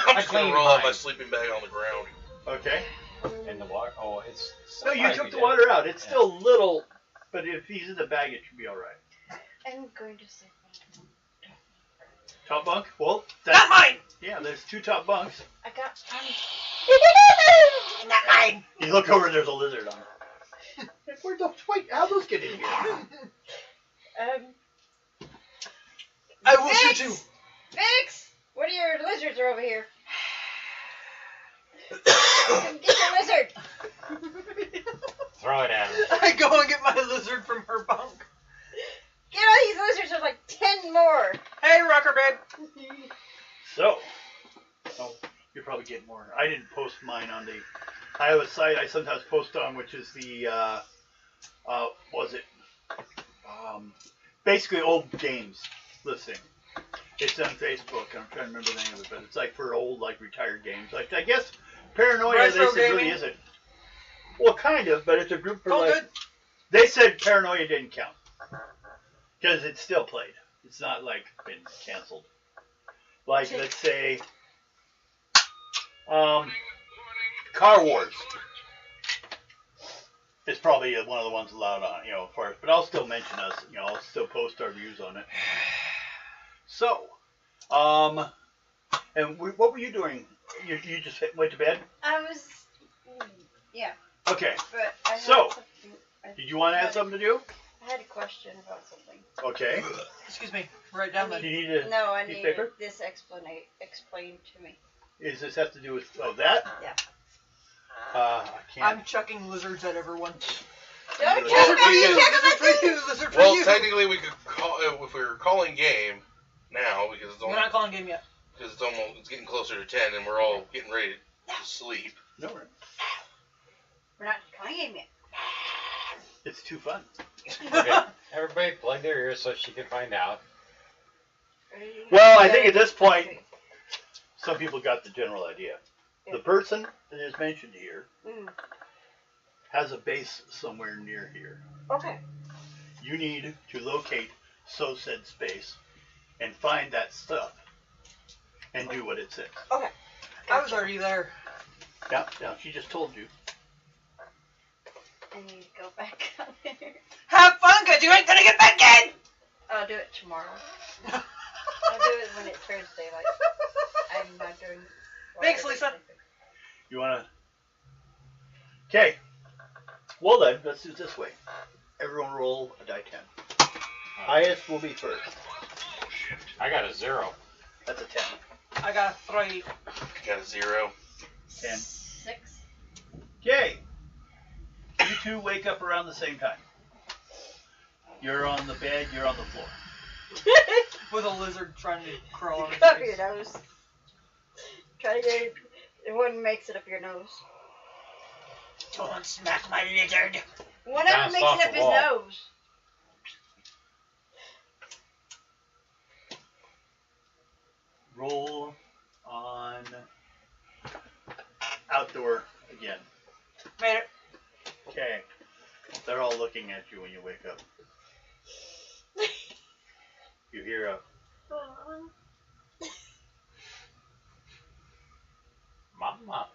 E: I'm just going
F: cleaned
E: to roll out my
F: mine.
E: sleeping bag on the ground.
A: Okay.
F: In the water. Oh, it's.
A: No, you
F: might
A: took
F: be
A: the
F: dead.
A: water out. It's
F: Yeah.
A: still little, but if he's in the bag, it should be all right.
C: I'm going to sleep.
A: Top bunk? Well,
B: Not
A: that's,
B: mine.
A: yeah, there's 2 top bunks.
C: I got
B: Not mine.
A: You look over, there's a lizard on it. Where the wait? How'd those get in here?
B: I will
C: Vix!
B: shoot you.
C: Vix! What are your lizards are over here? Come get the lizard!
F: Throw it at him.
B: I go and get my lizard from her bunk.
C: Get all these lizards, there's like 10 more!
B: Hey, Rocker Babe.
A: So, oh, you're probably getting more. I didn't post mine on the. I have a site I sometimes post on, which is the, basically old games listing. It's on Facebook. I'm trying to remember the name of it, but it's like for old, like retired games. Like I guess Paranoia,
B: Retro
A: they said really
B: gaming?
A: isn't. Well, kind of, but it's a group for
B: Oh,
A: like.
B: good.
A: They said Paranoia didn't count because it's still played. It's not like been canceled. Like let's say, Car Wars. It's probably one of the ones allowed on, as far as, but I'll still mention us. I'll still post our views on it. So, and what were you doing? You just went to bed?
C: I was. Yeah,
A: Okay.
C: but I had
A: So,
C: something.
A: Did you want to have something to do?
C: I had a question about something.
A: Okay.
B: Excuse me. Write down
A: Do
B: the.
A: you need a
C: No, I
A: piece
C: need
A: of paper?
C: this explained to me.
A: Is this have to do with that?
C: Yeah.
A: I can't.
B: I'm chucking lizards at everyone.
C: Don't
A: Well,
C: tell
B: Lizard
C: me
B: for you.
C: you
B: Lizard
C: talk
B: for
C: about
B: you. Lizard for
E: Well,
B: you.
E: technically, we could call if we were calling game now because it's
B: We're
E: only
B: not calling game yet.
E: because it's getting closer to 10 and we're all getting ready to sleep.
A: No,
C: We're not calling him yet.
A: it's too fun.
F: Okay. Everybody plug their ears so she can find out.
A: Well, I think at this point, some people got the general idea. The person that is mentioned here
C: Mm.
A: has a base somewhere near here.
C: Okay.
A: You need to locate so said space and find that stuff and do what it says.
C: Okay.
B: I was already there.
A: Yeah, she just told you.
C: I need to go back out there.
B: Have fun, cause you ain't gonna get back in.
C: I'll do it tomorrow. I'll do it when it turns daylight. I'm not doing.
B: Thanks, Lisa.
A: You want to? Okay. Well then, let's do it this way. Everyone roll a die 10. Highest will be first.
F: I got a 0.
A: That's a 10.
B: I got a 3.
E: Got a 0.
A: 10.
C: 6.
A: Okay. You two wake up around the same time. You're on the bed, you're on the floor.
B: With a lizard trying to crawl on his
C: Up your
B: face.
C: nose. Try to get it. One makes it up your nose.
B: Don't smack my lizard.
C: One of them
F: Bounced
C: makes
F: off
C: it up
F: the
C: his
F: wall.
C: nose.
A: Roll on outdoor again.
B: Made it.
A: Okay. They're all looking at you when you wake up. You hear a
F: Mama.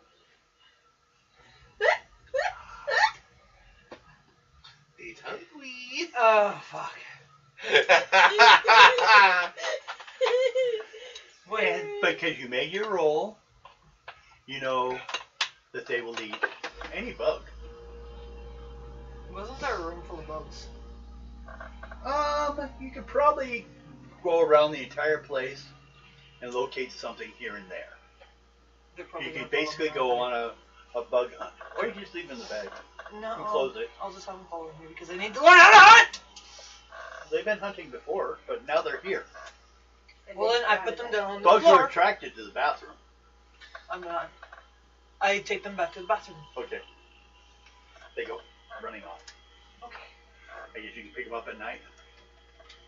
E: It's hungry.
B: Oh, fuck. Wait.
A: because you made your roll, you know that they will eat any bug.
B: Wasn't there a room full of bugs?
A: You could probably go around the entire place and locate something here and there.
B: They're probably
A: You
B: gonna
A: could basically
B: follow me
A: go
B: around.
A: on A bug hunt. Why don't you just leave them in the bag?
B: No.
A: And close it.
B: I'll just have them follow me because they need to learn how to hunt!
A: They've been hunting before, but now they're here.
B: Well, then I put them down on the
A: Bugs are
B: floor.
A: attracted to the bathroom.
B: I'm not. I take them back to the bathroom.
A: Okay. They go running off.
B: Okay.
A: I guess you can pick them up at night.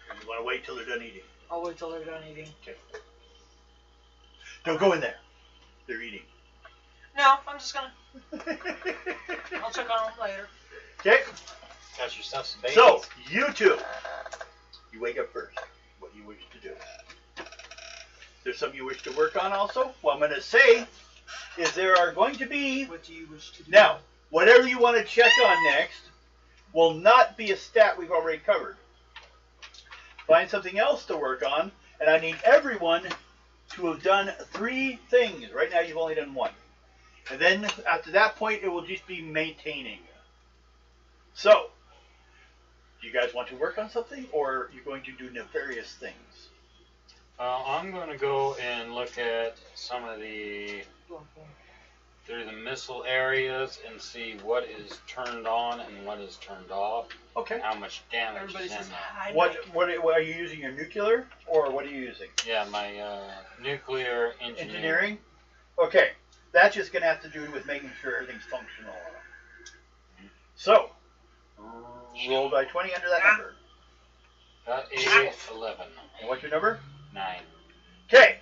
A: Or you want to wait till they're done eating.
B: I'll wait till they're done eating.
A: Okay. Don't go in there. They're eating.
B: No, I'm just gonna. I'll check on them later.
A: Okay.
F: Got your stuff, babies.
A: So, you two. You wake up first. What do you wish to do? There's something you wish to work on also? What I'm going to say is there are going to be...
B: What do you wish to do?
A: Now, whatever you want to check on next will not be a stat we've already covered. Find something else to work on, and I need everyone to have done 3 things. Right now you've only done 1. And then after that point it will just be maintaining. So, do you guys want to work on something, or are you going to do nefarious things?
F: I'm going to go and look at some of through the missile areas and see what is turned on and what is turned off.
A: Okay.
F: How much damage
B: Everybody
F: is in
B: says
F: there.
B: hi.
A: What
B: Mike.
A: are you using, your nuclear, or what are you using?
F: Yeah, my nuclear
A: Engineering? Okay. That's just going to have to do with making sure everything's functional. So, roll by 20 under that number.
F: Got a 11.
A: And what's your number?
F: 9.
A: Okay.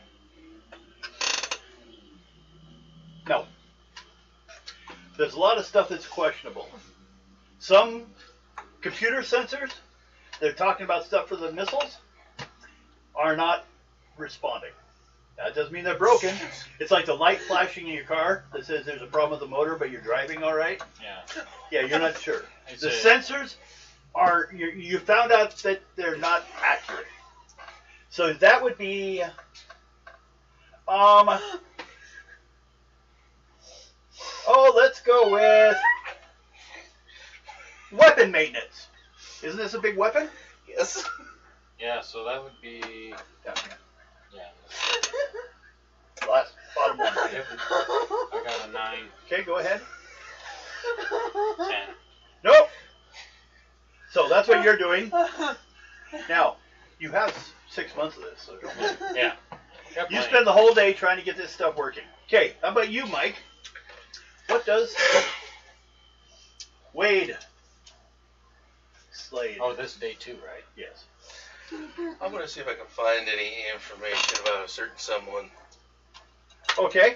A: No. There's a lot of stuff that's questionable. Some computer sensors, they're talking about stuff for the missiles, are not responding. That doesn't mean they're broken. It's like the light flashing in your car that says there's a problem with the motor, but you're driving all right.
F: Yeah.
A: Yeah, you're not sure.
F: It's
A: The
F: a-
A: sensors are, you found out that they're not accurate. So that would be, let's go with weapon maintenance. Isn't this a big weapon?
E: Yes.
F: Yeah, so that would be.
A: Yeah.
F: Yeah.
A: Last, bottom one.
F: Yep. I got a 9.
A: Okay, go ahead.
F: 10.
A: Nope. So that's what you're doing. Now, you have 6 months of this, so don't
F: Yeah. Got
A: you
F: plenty.
A: spend the whole day trying to get this stuff working. Okay, how about you, Mike? What does Wade Slade?
F: Oh, this is day 2, right?
A: Yes.
E: I'm going to see if I can find any information about a certain someone.
A: Okay.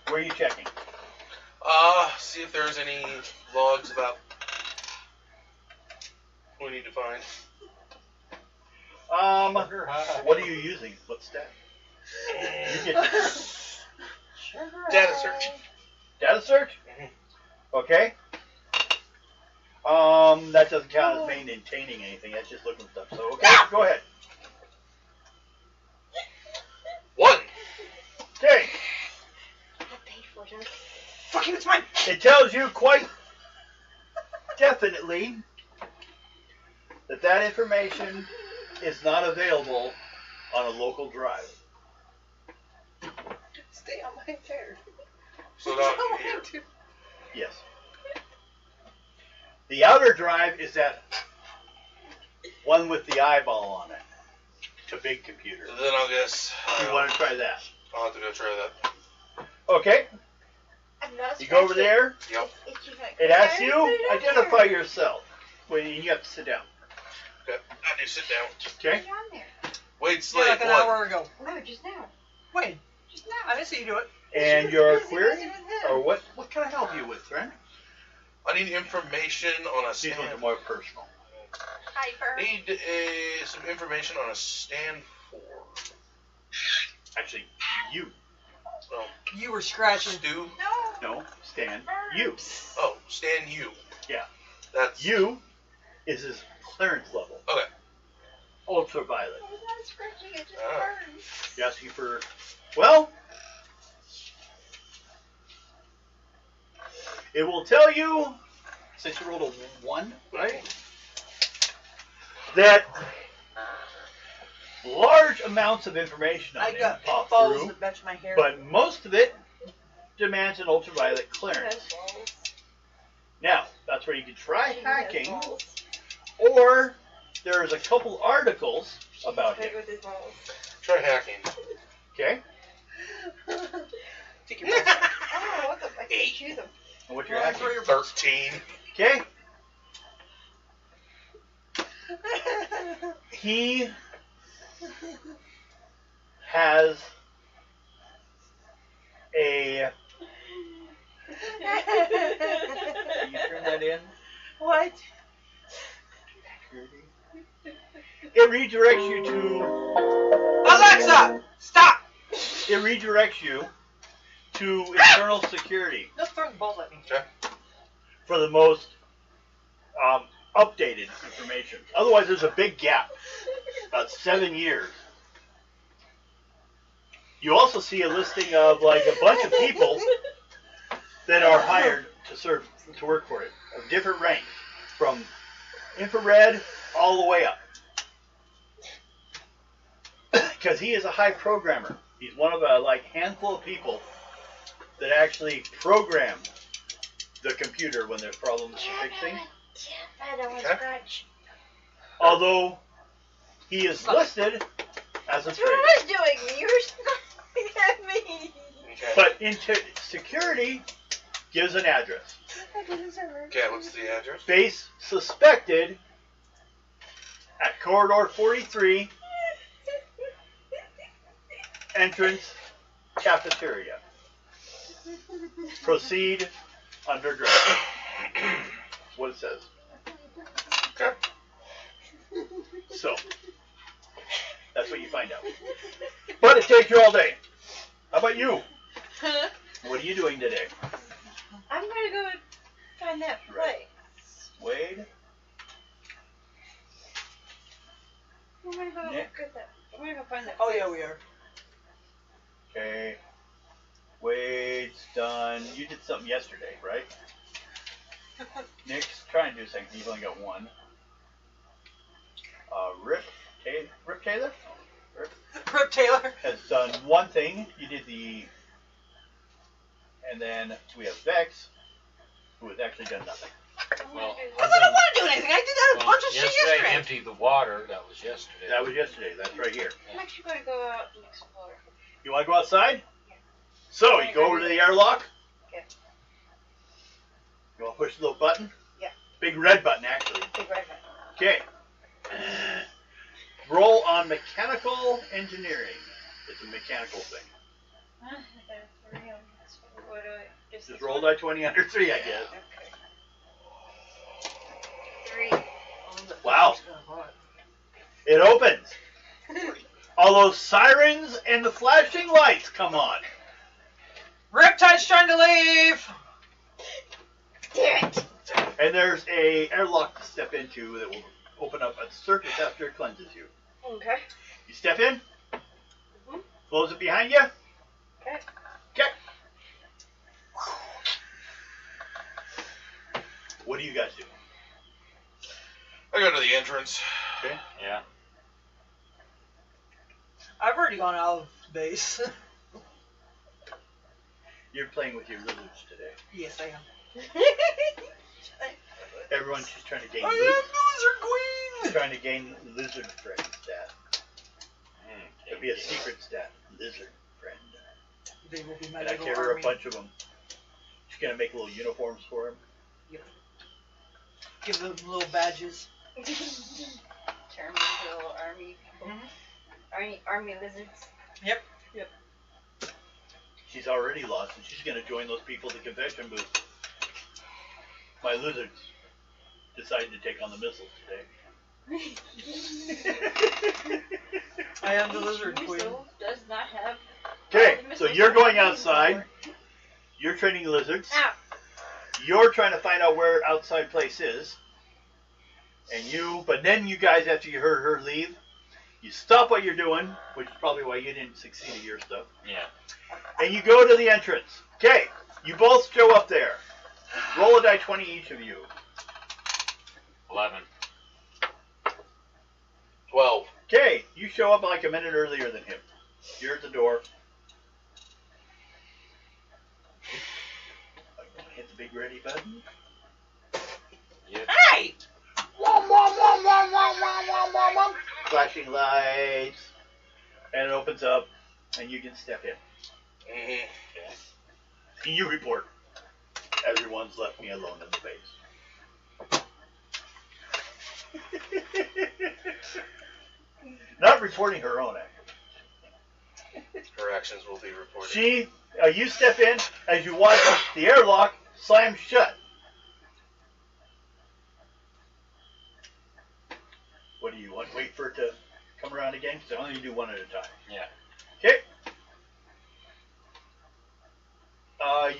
A: Where are you checking?
E: See if there's any logs about we need to find.
A: What are you using? What's that? You get
E: Data search.
A: data search?
E: Mhm.
A: Okay. That doesn't count as maintaining anything. That's just looking stuff. So okay, go ahead.
E: 1.
A: Okay.
C: I paid for it.
B: Fuck you, it's mine.
A: It tells you quite definitely that information is not available on a local drive.
C: Stay on my chair.
E: So not here.
A: Yes. The outer drive is that one with the eyeball on it. It's a big computer.
E: Then I'll guess
A: You want to try that?
E: I'll have to go try that.
A: Okay.
C: I'm not
A: You go over there.
E: Yep.
A: It asks you, identify yourself. Well, you have to sit down.
E: Okay. I do sit down.
A: Okay?
C: You're on there.
E: Wade
B: Yeah,
E: Slade.
B: like an
E: 1.
B: hour ago.
C: No, just now.
B: Wait,
C: Just now.
B: I didn't see you do it.
A: And your
C: Busy
A: query?
C: with him.
A: Or what can I help you with, friend?
E: I need information on a
A: These ones are
E: stand.
A: more personal.
C: Hyper.
E: Need some information on a stand 4.
A: Actually, you.
E: Oh,
B: You were scratching.
E: Stu.
C: No.
A: No, Stan. You.
E: Oh, stand U.
A: Yeah.
E: That's
A: You is his clearance level.
E: Okay.
A: Ultraviolet.
C: I was not scratching. It just
E: Ah.
C: burns.
A: You're asking for, well, it will tell you, since you rolled a 1, right, that large amounts of information on
B: I
A: it
B: got
A: pop
B: balls
A: through,
B: that match my hair.
A: but most of it demands an ultraviolet
C: He
A: clearance.
C: has balls.
A: Now, that's where you can try
C: He has
A: hacking,
C: balls.
A: or there's a couple articles about
C: He's
A: him.
C: big with his balls.
E: Try hacking.
A: Okay?
B: Take your balls out.
C: Oh, what the? I can't choose them.
A: And what you're
B: Well,
A: hacking.
B: throw your balls.
E: 13.
A: Okay? He has a. Can you turn that in?
B: What?
A: It redirects you to.
B: Alexa, stop!
A: It redirects you to internal security
B: Don't throw the balls at me.
A: for the most updated information. Otherwise, there's a big gap, about 7 years. You also see a listing of like a bunch of people that are hired to work for it, of different ranks, from infrared all the way up. Because he is a high programmer. He's one of a handful of people that actually program the computer when there's problems to fix things.
C: I don't want to
E: Okay.
C: scratch.
A: Although he is listed as a
C: That's what
A: trade.
C: I was doing. You were snapping at me.
E: Okay.
A: But into security gives an address.
E: Okay, what's the address?
A: Base suspected at corridor 43, entrance cafeteria. Proceed underground. That's what it says.
E: Okay.
A: So, that's what you find out. But it takes you all day. How about you? What are you doing today?
C: I'm gonna go find that
A: Right.
C: place.
A: Wade?
C: I'm gonna go
A: Nick?
C: get that. I'm gonna go find that.
B: Oh
C: place.
B: yeah, we are.
A: Okay. Wade's done. You did something yesterday, right? Nick's trying to do something. You've only got one. Rip Taylor
B: Rip Taylor.
A: has done one thing. You did the. And then we have Vex, who has actually done nothing.
F: Well,
B: Because I don't want to do anything. I did that a
F: well,
B: bunch of shit yesterday.
F: emptied the water. That was yesterday.
A: That was yesterday. That's right here.
C: I'm actually gonna go out and explore.
A: You want to go outside? So, you go over to the airlock.
C: Okay.
A: You want to push the little button?
C: Yeah.
A: Big red button, actually.
C: Big red one.
A: Okay. Roll on mechanical engineering. It's a mechanical thing.
C: What do I
A: Just roll die 20 under 3, I guess.
C: Okay. 3.
A: Wow. It opens. All those sirens and the flashing lights come on.
B: Riptide's trying to leave.
C: Damn it!
A: And there's a airlock to step into that will open up at the surface after it cleanses you.
C: Okay.
A: You step in.
C: Mhm.
A: Close it behind you.
C: Okay.
A: Okay. What do you guys do?
E: I go to the entrance.
A: Okay.
F: Yeah.
B: I've already gone out of base.
A: You're playing with your lizards today.
B: Yes, I am.
A: Everyone's just trying to gain
B: I am
A: lizard,
B: Queen.
A: trying to gain lizard friend stat. It'll be a secret stat. Lizard friend.
B: They will be my
A: And I
B: little
A: gave her
B: army.
A: a bunch of them. She's gonna make little uniforms for him.
B: Give them little badges.
C: Terminate little army people. Army lizards.
B: Yep.
A: She's already lost, and she's gonna join those people at the convention booth. My lizards decided to take on the missiles today.
B: I am the lizard queen.
C: Missile does not have.
A: Okay,
C: all the
A: so
C: missiles
A: you're
C: that
A: going
C: have
A: outside.
C: anymore.
A: You're training lizards.
C: Ow.
A: You're trying to find out where outside place is. But then you guys, after you heard her leave, you stop what you're doing, which is probably why you didn't succeed at your stuff.
F: Yeah.
A: And you go to the entrance. Okay, you both show up there. Roll a die 20 each of you.
F: 11.
E: 12.
A: Okay, you show up like a minute earlier than him. You're at the door. hit the big ready button.
F: Yep.
B: Hey!
A: Flashing lights. And it opens up, and you can step in.
E: Mm-hmm.
A: You report. Everyone's left me alone in the base. Not reporting her own act.
E: Her actions will be reported.
A: You step in as you watch the airlock slam shut. What do you want? Wait for it to come around again? Because I only do one at a time.
F: Yeah.
A: Okay.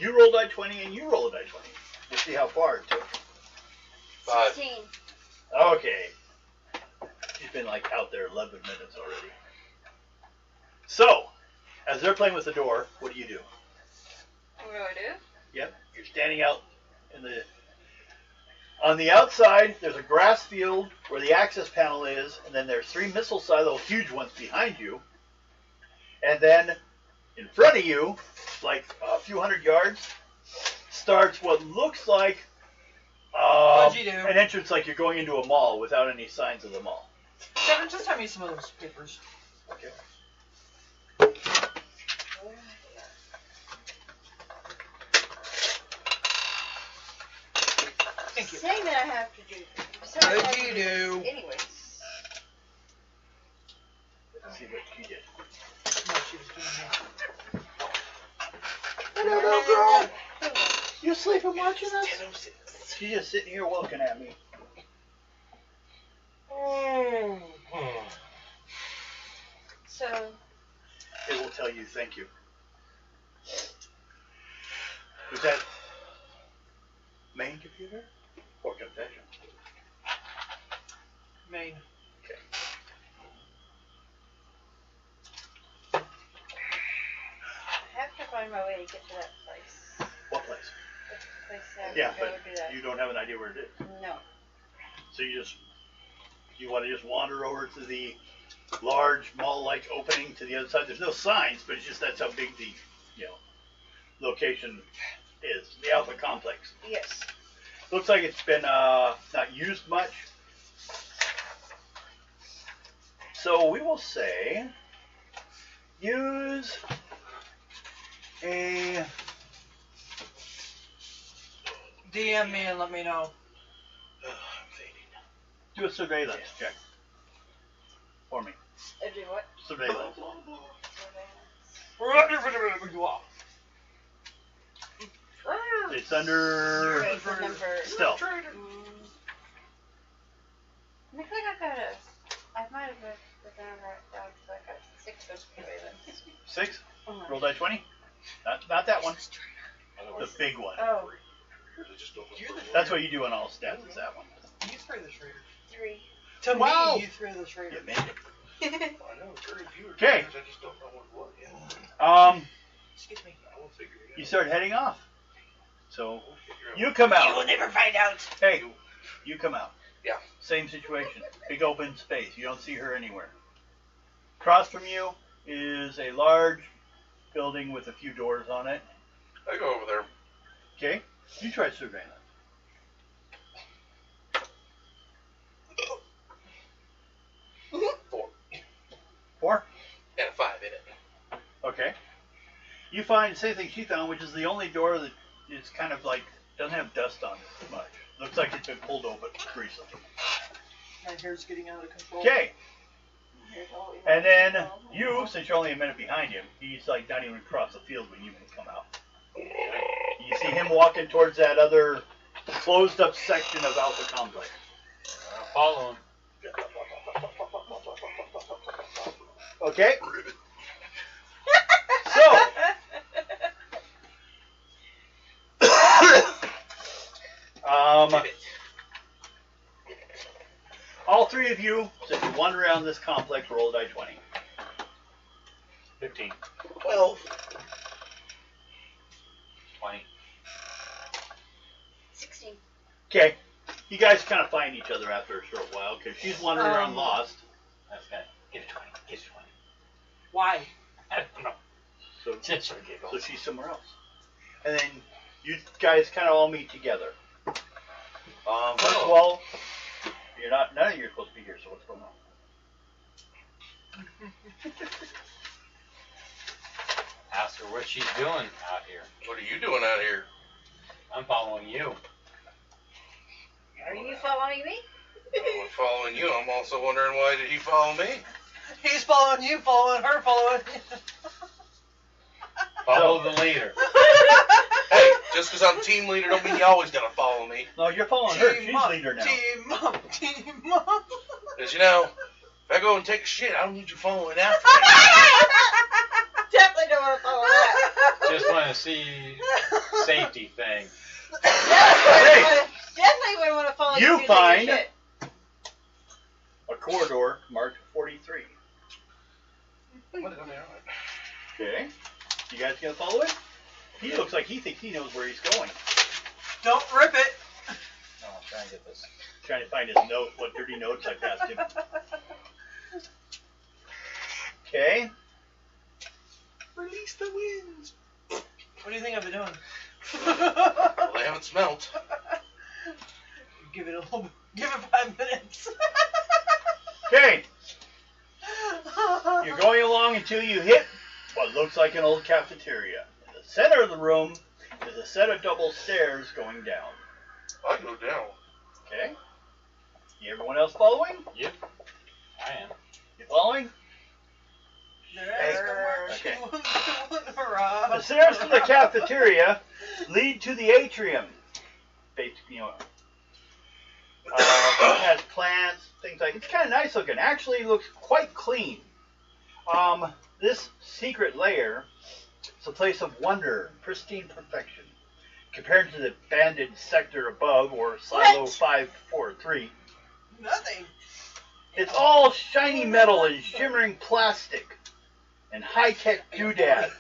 A: You roll die 20 and you roll a die 20. We'll see how far it took.
E: 5.
C: 16.
A: Okay. She's been like out there 11 minutes already. So, as they're playing with the door, what do you do?
C: What do I do?
A: Yep. You're standing out in the... On the outside, there's a grass field where the access panel is, and then there's 3 missile silos, huge ones behind you. And then in front of you, like a few hundred yards, starts what looks like
B: What'd you do?
A: an entrance like you're going into a mall without any signs of the mall.
B: Devin, just hand me some of those papers.
A: Okay.
B: Thank you.
C: Saying that I have to do. Besides, I
B: What'd
C: have
B: you
C: to
B: do?
C: Anyways.
A: Let's see what she did.
B: No, she was doing that.
A: Hello, girl. You sleeping watching us? She's just sitting here looking at me.
C: So,
A: It will tell you thank you. Was that main computer or confession?
B: Main.
A: Okay.
C: I have to find my way to get to that place.
A: What place?
C: The place that
A: Yeah,
C: I go
A: but
C: do that.
A: you don't have an idea where it is.
C: No.
A: So you want to just wander over to the large mall-like opening to the other side. There's no signs, but it's just that's how big the location is. The Alpha Complex.
C: Yes.
A: Looks like it's been not used much. So we will say use a
B: DM me and let me know.
E: I'm fading.
A: do a surveillance check for me.
C: Do what?
A: Surveillance. It's under
C: Right, the number.
A: stealth.
C: I think I got I might have written it down because I got 6 for surveillance.
A: 6.
C: Uh-huh.
A: Roll die 20. Not that one. The big one.
C: Oh,
A: That's what you do on all stats. Is that one?
B: You threw the traitor.
C: 3.
B: To
A: Wow.
B: me, you threw the traitor.
A: You made it.
E: I know very few.
A: Okay.
E: I just don't know what yet.
B: Excuse me.
E: I will figure it out.
A: You start heading off. So you come out.
B: never find out.
A: Hey, you come out.
E: Yeah.
A: Same situation. Big open space. You don't see her anywhere. Across from you is a large building with a few doors on it.
E: I go over there.
A: Okay. You try surveillance.
E: 4
A: 4.
E: and a 5 in it.
A: Okay. You find the same thing she found, which is the only door that is kind of like doesn't have dust on it much. Looks like it's been pulled open recently.
B: My hair's getting out of control.
A: Okay. And then you, since you're only a minute behind him, he's like not even across the field when you can come out. You see him walking towards that other closed up section of Alpha Complex.
F: Follow him.
A: Okay? So, all 3 of you, since you wander around this complex, roll die 20.
F: 15.
E: 12.
F: 20.
C: 16.
A: Okay. You guys kind of find each other after a short while because she's wandering around lost.
F: That's good. Give it 20. Give it 20.
B: Why?
F: I don't know.
A: So
F: Just for giggles.
A: she's somewhere else. And then you guys kind of all meet together. First of all, none of you are supposed to be here, so what's going on?
F: Ask her what she's doing out here.
E: What are you doing out here?
F: I'm following you.
C: Are you following me?
E: I'm following you. I'm also wondering why did he follow me?
B: He's following you, following her, following you.
F: Follow the leader.
E: Hey, just because I'm team leader don't mean you always gotta follow me.
A: No, you're following her. She's
B: up,
A: leader now.
B: Team up, team up.
E: Because, you know, if I go and take a shit, I don't need you following after me.
C: Definitely don't want to follow that.
F: Just want to see safety thing.
C: Definitely wouldn't want to follow
A: You
C: you
A: find-
C: shit.
A: A corridor marked 43.
E: What is on there?
A: Okay. You guys gonna follow it? He looks like he thinks he knows where he's going.
B: Don't rip it.
F: No, I'm trying to get this.
A: Trying to find his note, what dirty notes I passed him. Okay.
E: Release the winds.
B: What do you think I've been doing?
E: Well, they haven't smelt.
B: Give it 5 minutes.
A: Okay. You're going along until you hit what looks like an old cafeteria. In the center of the room is a set of double stairs going down.
E: I go down.
A: Okay. Everyone else following?
F: Yep, I am.
A: You following?
B: Okay.
A: The stairs to the cafeteria lead to the atrium. Basically, it has plants, things like. It's kind of nice looking. Actually, it looks quite clean. This secret lair is a place of wonder, pristine perfection, compared to the abandoned sector above or silo
B: What?
A: 543.
B: Nothing.
A: It's all shiny metal and shimmering plastic and high-tech doodads,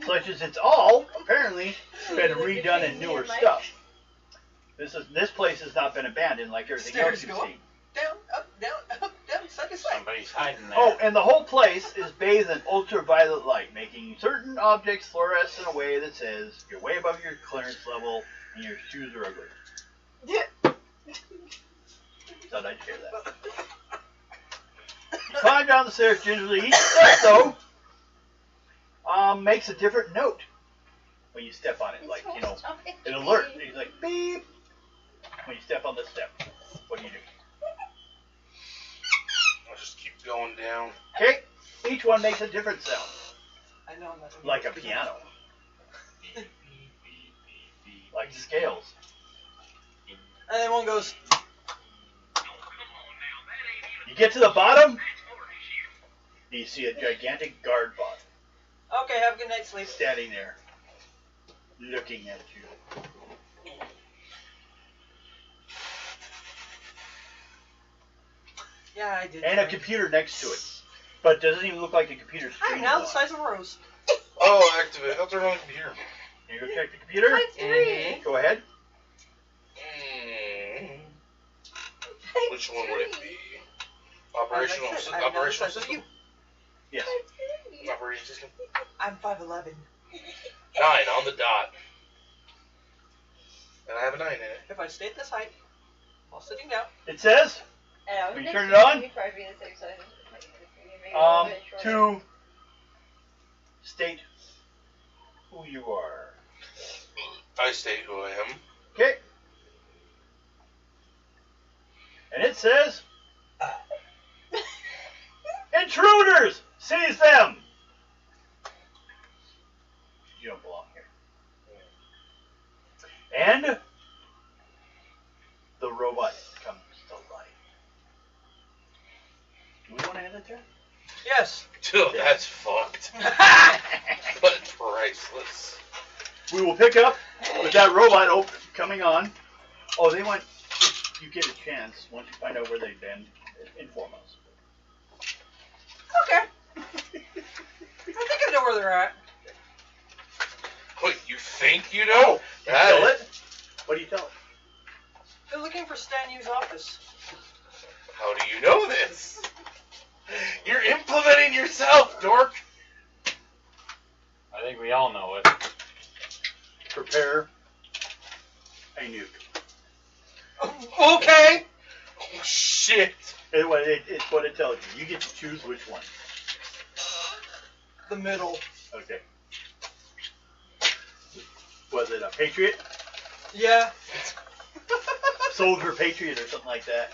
A: such as it's all apparently been redone in newer stuff. This place has not been abandoned like everything
B: Stairs
A: else you've
B: go up.
A: seen.
B: Down, up, down, side to side.
F: Somebody's hiding there.
A: Oh, and the whole place is bathed in ultraviolet light, making certain objects fluoresce in a way that says you're way above your clearance level and your shoes are ugly. Thought I'd share that. You climb down the stairs gingerly. Each step, though, makes a different note when you step on it. Like, you know, an alert. It's like, beep, when you step on the step. What do you do?
E: I'll just keep going down.
A: Okay, each one makes a different sound,
B: I know I'm not
A: like a piano, like scales.
B: And then one goes.
A: You get to the bottom, you see a gigantic guard bot
B: Okay, have a good night's sleep.
A: standing there, looking at you.
B: Yeah, I did.
A: And a computer next to it, but it doesn't even look like the computer's
B: Hi,
A: screen.
B: now
A: is
B: the
A: on.
B: size of a rose.
E: Oh, activate. I'll turn on the computer.
A: Can you go check the computer?
C: Three.
A: Go ahead.
E: Which one would it be? Operational
B: Like I said, I'm
E: operational
B: not the size of
E: system?
B: you.
A: Yes.
E: Operating system?
B: I'm 5'11".
E: 9 on the dot. And I have a 9 in it.
B: If I stay at this height while sitting down,
A: It says,
C: Yeah,
A: Will you turn it on?
C: You'd probably be the same size. Maybe a little bit shorter.
A: to state who you are.
E: I state who I am.
A: Okay. And it says, intruders! Seize them! You don't belong here. And the robot comes to life. Do we want to end it there?
B: yes.
E: Dude, that's fucked. But it's priceless.
A: We will pick up with that robot coming on. Oh, they want, if you get a chance, once you find out where they've been, inform us.
B: Okay. I think I know where they're at.
E: Wait, you think you know?
A: Oh, you tell it? What do you tell it?
B: They're looking for Stan Yu's office.
E: How do you know this? You're implementing yourself, dork.
F: I think we all know it.
A: Prepare a nuke.
B: Okay.
E: Oh, shit.
A: It's what it tells you. You get to choose which one.
B: The middle.
A: Okay. Was it a Patriot?
B: Yeah.
A: Soldier Patriot or something like that.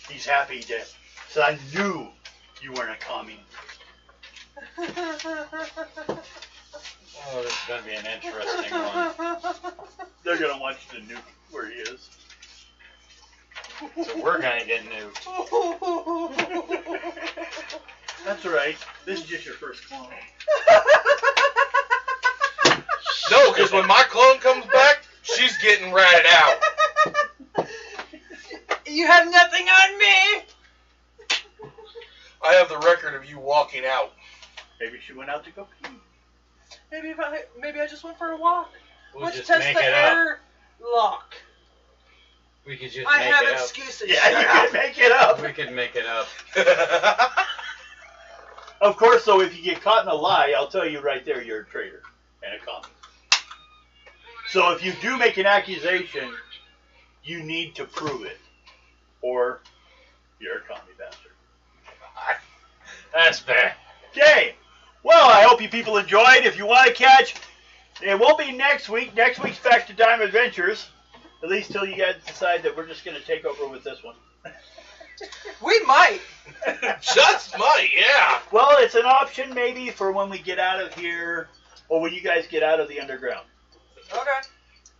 A: He's happy to. So I knew you weren't a commie.
F: Oh, this is going to be an interesting one.
A: They're gonna want you to nuke where he is.
F: So we're going to get nuked.
A: That's right. This is just your first clone.
E: No, because when my clone comes back, she's getting ratted out.
B: You have nothing on me.
E: I have the record of you walking out.
A: Maybe she went out to go pee.
B: Maybe I just went for a walk.
F: We'll
B: Let's
F: just
B: test
F: make
B: the
F: it up.
B: air lock.
F: We could just
B: I
F: make
B: have
F: it up.
B: excuses.
A: Yeah, you can make it up.
F: We could make it up.
A: Of course, though, if you get caught in a lie, I'll tell you right there you're a traitor and a commie. So if you do make an accusation, you need to prove it. Or you're a commie bastard.
F: That's fair.
A: Okay. Well, I hope you people enjoyed. If you want to catch, it won't be next week. Next week's Back to Dime Adventures. At least till you guys decide that we're just going to take over with this one.
B: We might.
E: Just might, yeah.
A: Well, it's an option maybe for when we get out of here, or when you guys get out of the underground.
B: Okay.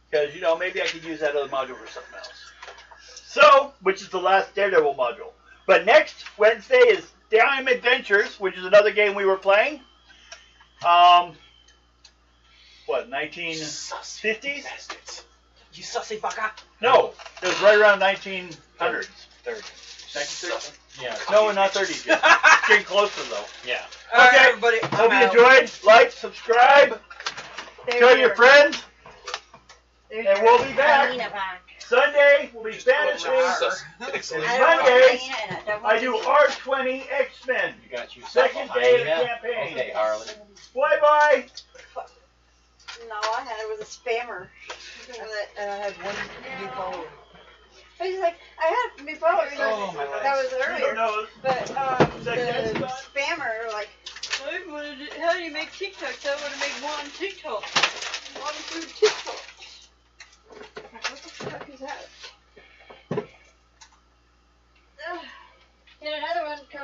A: Because, you know, maybe I could use that other module for something else. So, which is the last Daredevil module. But next Wednesday is Dime Adventures, which is another game we were playing. What, 1950s?
B: You sussy bugger.
A: No, it was right around 1900s.
F: 30.
A: 1930s.
F: Yeah.
A: No, not 30s yet. Getting closer, though.
F: Yeah.
B: All right,
A: Okay.
B: everybody.
A: Hope
B: I'm
A: you
B: out.
A: enjoyed. Like, subscribe, tell your friends.
C: There's
A: and
C: your
A: we'll be back.
C: Carmina back.
A: Sunday will be Spanish
B: Rawr.
A: Week.
E: Excellent.
C: I don't want
A: Mondays,
C: Carmina in it. Don't
A: I
C: want
A: do
C: to be-
A: R20 X-Men.
F: You got you
A: Second
F: something,
A: day of the
F: hyena?
A: campaign.
F: Okay, Harley.
A: Bye-bye.
C: No, I had it was a spammer.
B: And I had one new follower.
C: He's like, I had new followers.
F: Oh, my
C: that was
A: Who
C: earlier.
A: knows?
C: But the
A: Second.
C: spammer like, how do you make TikToks? I want to make one TikTok.